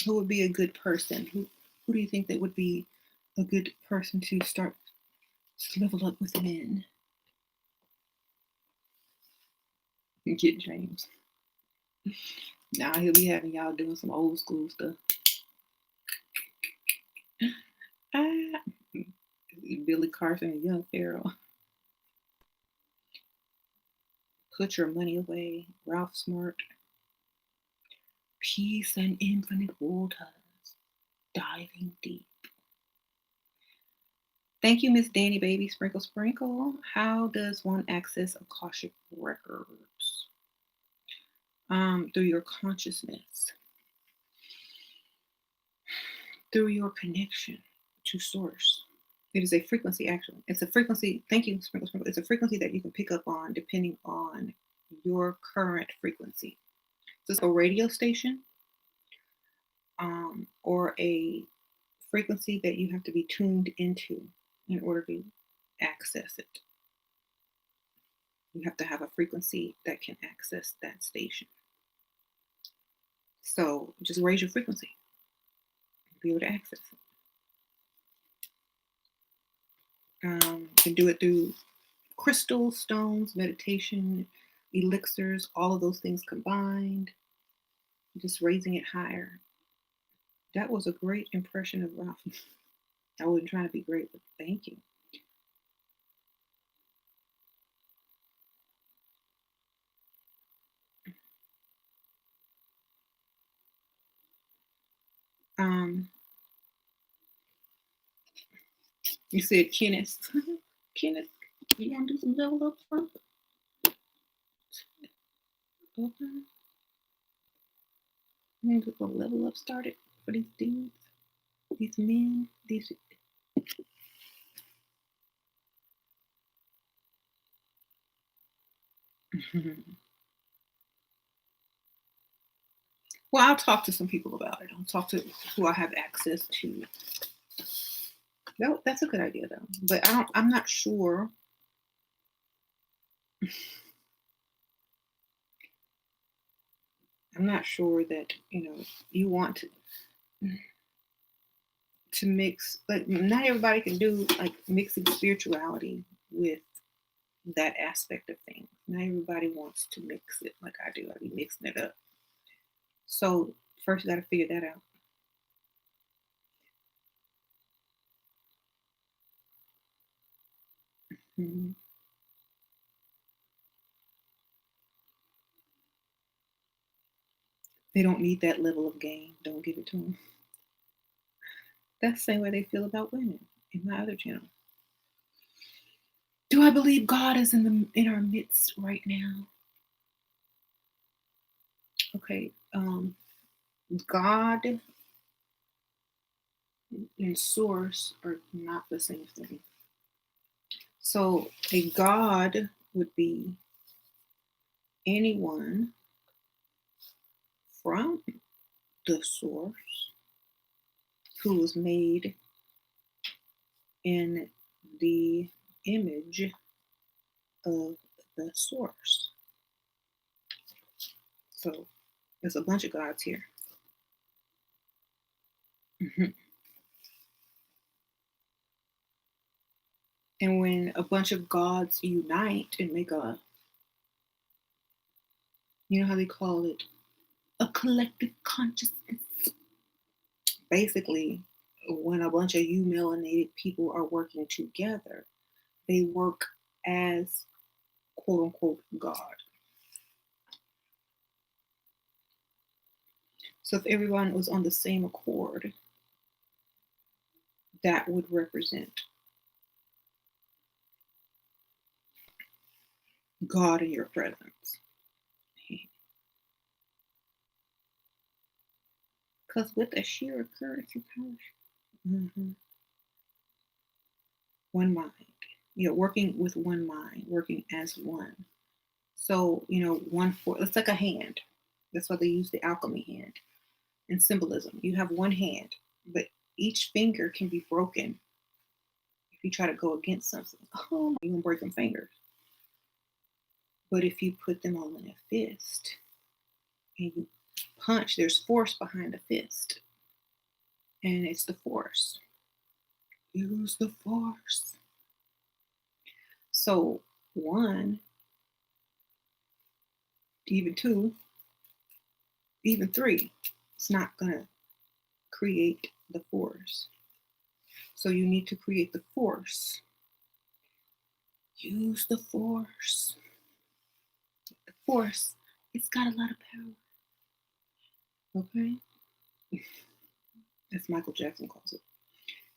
S1: Who would be a good person? Who do you think that would be a good person to start to level up with men? Get James. Now he'll be having y'all doing some old school stuff. Ah, Billy Carson and Young Pharaoh. Put your money away. Ralph Smart. Peace and infinite waters. Diving deep. Thank you, Miss Danny Baby Sprinkle Sprinkle. How does one access Akashic records? Through your consciousness. Through your connection to source. It is a frequency, actually. It's a frequency. Thank you, Sprinkle Sprinkle. It's a frequency that you can pick up on depending on your current frequency. So it's a radio station, or a frequency that you have to be tuned into in order to access it. You have to have a frequency that can access that station. So just raise your frequency to be able to access it. You can do it through crystals, stones, meditation, elixirs, all of those things combined. Just raising it higher. That was a great impression of Ralph. I wasn't trying to be great, but thank you. You said Kenneth. Kenneth, you want to do some level up front? Okay. I'm going to get the level up started for these dudes, these men, these. Well, I'll talk to some people about it. I'll talk to who I have access to. No, that's a good idea though. But I'm not sure. I'm not sure that, you want to mix, like, not everybody can do like mixing spirituality with that aspect of things. Not everybody wants to mix it like I do. I be mixing it up. So first you got to figure that out. Mm-hmm. They don't need that level of game. Don't give it to them. That's the same way they feel about women in my other channel. Do I believe God is in our midst right now? Okay. God and source are not the same thing. So a God would be anyone from the source who was made in the image of the source. So there's a bunch of gods here. Mm-hmm. And when a bunch of gods unite and make a, you know how they call it, a collective consciousness. Basically, when a bunch of you melanated people are working together, they work as quote unquote God. So if everyone was on the same accord, that would represent God in your presence. Because with a sheer occurrence, one mind. Working with one mind, working as one. So, it's like a hand. That's why they use the alchemy hand. In symbolism, you have one hand, but each finger can be broken if you try to go against something. Oh, you're gonna break them fingers. But if you put them all in a fist and you punch, there's force behind the fist. and it's the force. Use the force. So 1, even 2, even 3, it's not going to create the force. So you need to create the force. Use the force. The force, it's got a lot of power. Okay? As Michael Jackson calls it.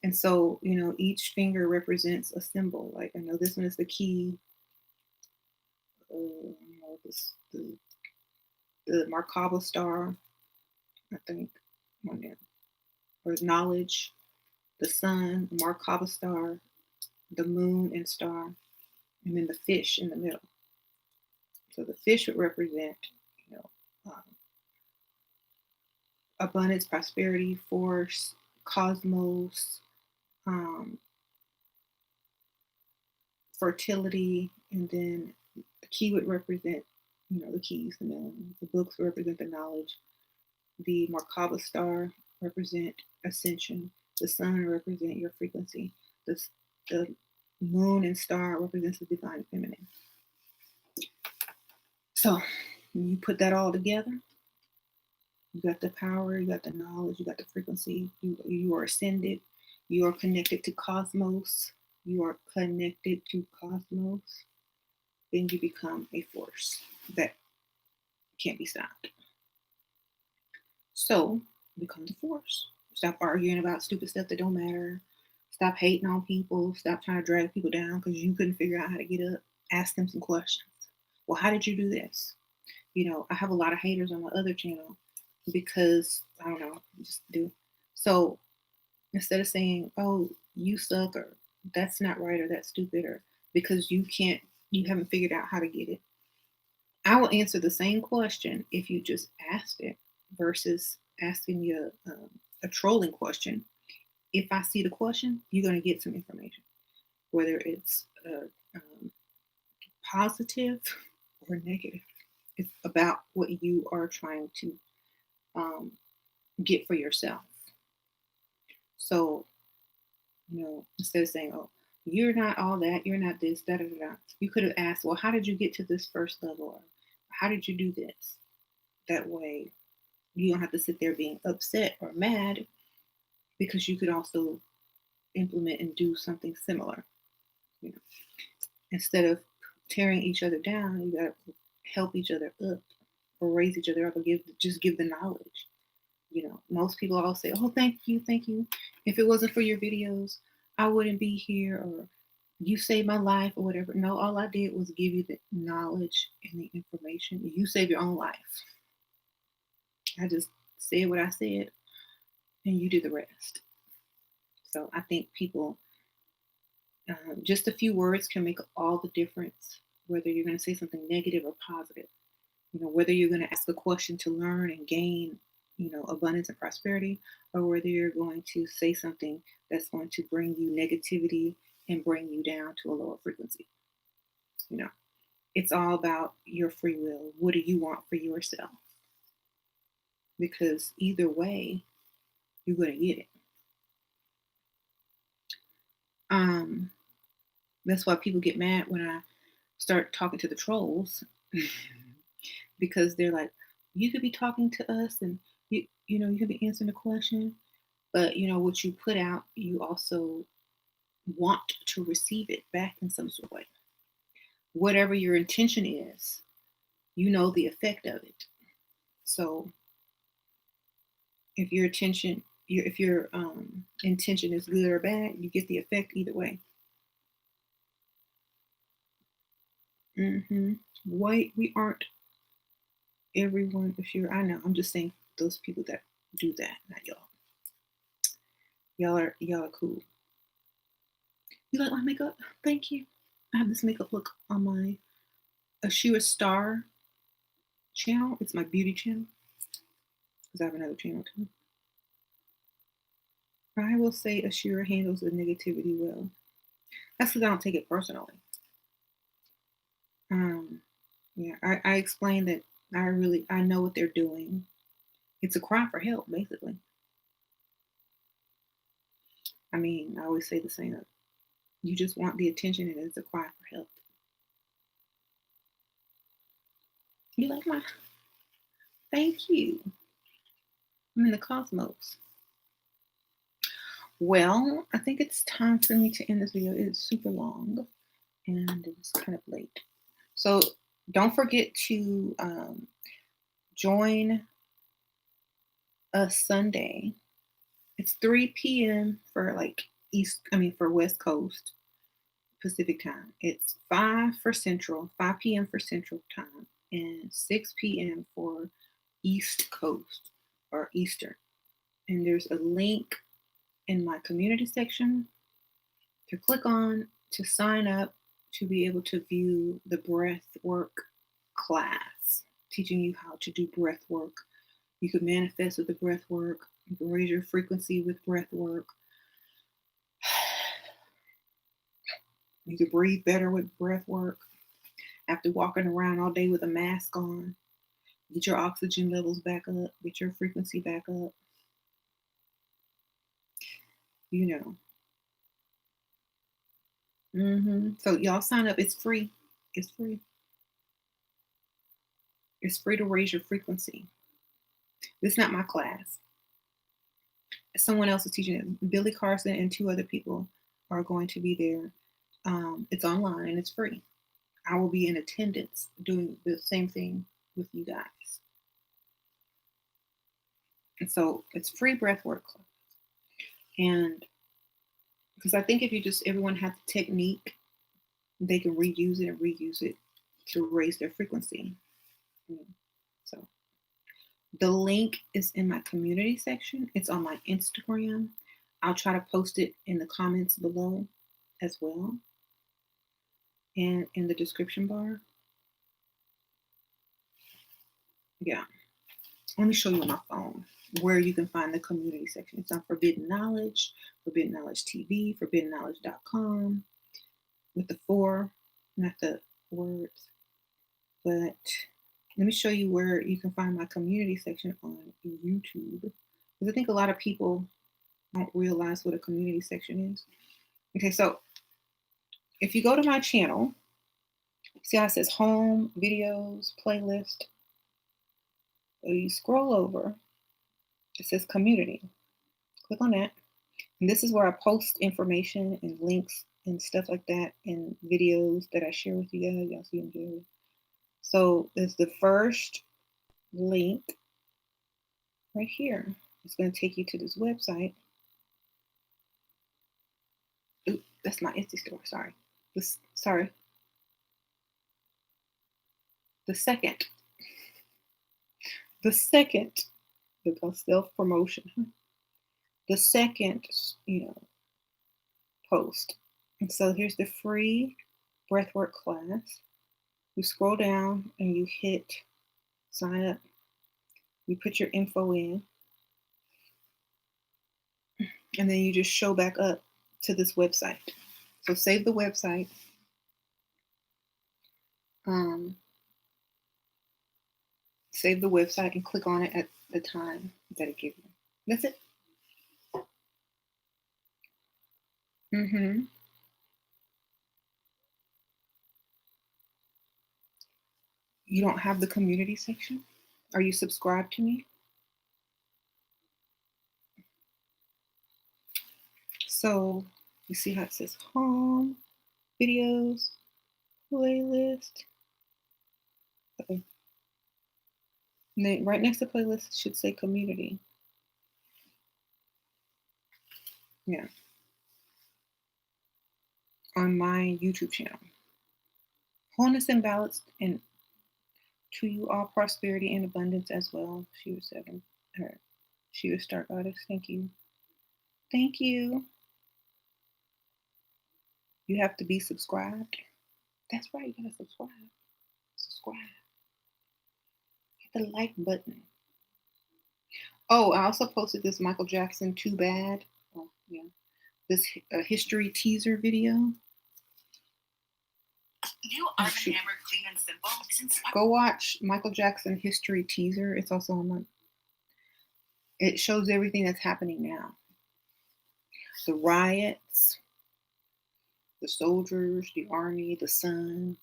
S1: And so, each finger represents a symbol. Like, I know this one is the key. The Merkaba star, I think, or knowledge, the sun, the Merkaba star, the moon and star, and then the fish in the middle. So the fish would represent, um, abundance, prosperity, force, cosmos, um, fertility, and then the key would represent, the keys, the books represent the knowledge, the Merkaba star represent ascension, the sun represent your frequency, the moon and star represents the divine feminine. So when you put that all together, you got the power, you got the knowledge, you got the frequency, you are ascended, you are connected to cosmos, then you become a force that can't be stopped. So become the force. Stop arguing about stupid stuff that don't matter. Stop hating on people. Stop trying to drag people down because you couldn't figure out how to get up. Ask them some questions. Well, how did you do this? I have a lot of haters on my other channel because I don't know, just do. So instead of saying, "Oh, you suck," or "That's not right," or "That's stupid," or because you haven't figured out how to get it, I will answer the same question if you just asked it versus asking you a trolling question. If I see the question, you're going to get some information, whether it's positive or negative. It's about what you are trying to get for yourself. So, instead of saying, "Oh, you're not all that, you're not this, da da da," you could have asked, "Well, how did you get to this first level? Or how did you do this?" That way, you don't have to sit there being upset or mad because you could also implement and do something similar. Instead of tearing each other down, you got to help each other up or raise each other up or just give the knowledge. Most people all say, "Oh, thank you, thank you. If it wasn't for your videos, I wouldn't be here," or "You saved my life," or whatever. No, all I did was give you the knowledge and the information. You save your own life. I just said what I said, and you did the rest. So I think people, just a few words can make all the difference, whether you're going to say something negative or positive. Whether you're going to ask a question to learn and gain, abundance and prosperity, or whether you're going to say something that's going to bring you negativity and bring you down to a lower frequency. It's all about your free will. What do you want for yourself? Because either way, you're going to get it. That's why people get mad when I start talking to the trolls because they're like, "You could be talking to us and you could be answering the question, but what you put out, you also want to receive it back in some sort of way. Whatever your intention is, the effect of it. So if your intention is good or bad, you get the effect either way. White, we aren't everyone. If you're, I know, I'm just saying those people that do that, not y'all. Y'all are cool. You like my makeup? Thank you. I have this makeup look on my Ashira Star channel. It's my beauty channel because I have another channel too. I will say Ashira handles the negativity well. That's because I don't take it personally. Yeah, I explained that I know what they're doing. It's a cry for help, basically. I mean, I always say the same. You just want the attention and it's a cry for help. You like my, thank you. I'm in the cosmos. Well, I think it's time for me to end this video. It is super long and it's kind of late. So don't forget to join us Sunday. It's 3 p.m. for like for West Coast Pacific time. It's 5 p.m. for Central time, and 6 p.m. for East Coast or Eastern. And there's a link in my community section to click on to sign up to be able to view the breath work class, teaching you how to do breath work. You can manifest with the breath work. You can raise your frequency with breath work. You can breathe better with breath work. After walking around all day with a mask on, get your oxygen levels back up, get your frequency back up. You know. So y'all sign up. It's free. It's free. It's free to raise your frequency. This is not my class. Someone else is teaching it. Billy Carson and 2 other people are going to be there. It's online. It's free. I will be in attendance doing the same thing with you guys. And so it's free breathwork class. And because I think if everyone has the technique, they can reuse it to raise their frequency. So the link is in my community section. It's on my Instagram. I'll try to post it in the comments below as well, and in the description bar. Yeah. Let me show you on my phone where you can find the community section. It's on Forbidden Knowledge, Forbidden Knowledge TV, forbiddenknowledge.com with the 4, not the words. But let me show you where you can find my community section on YouTube. Because I think a lot of people don't realize what a community section is. Okay, so if you go to my channel, see how it says home, videos, playlist. So you scroll over, it says community. Click on that. And this is where I post information and links and stuff like that and videos that I share with you guys. Y'all see them there. So it's the first link right here. It's going to take you to this website. Ooh, that's my Etsy store. Sorry. The second, because self-promotion. The second, post. And so here's the free breathwork class. You scroll down and you hit sign up. You put your info in. And then you just show back up to this website. So save the website. Save the website and click on it at the time that it gives you. That's it. You don't have the community section? Are you subscribed to me? So you see how it says home, videos, playlist. Okay. And then right next to playlist should say community. Yeah. On my YouTube channel. Wholeness and balance, and to you all prosperity and abundance as well. She was 7. She was Star Goddess. Thank you. Thank you. You have to be subscribed. That's right. You gotta subscribe. Subscribe. Hit the like button. Oh, I also posted this Michael Jackson Too Bad. Oh, yeah. This history teaser video. You are never clean and simple. Go watch Michael Jackson history teaser. It's also on my. It shows everything that's happening now. the riots, the soldiers, the army, the sun,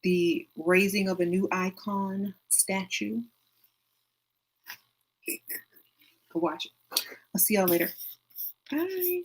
S1: the raising of a new icon statue. Go watch it. I'll see y'all later. Bye.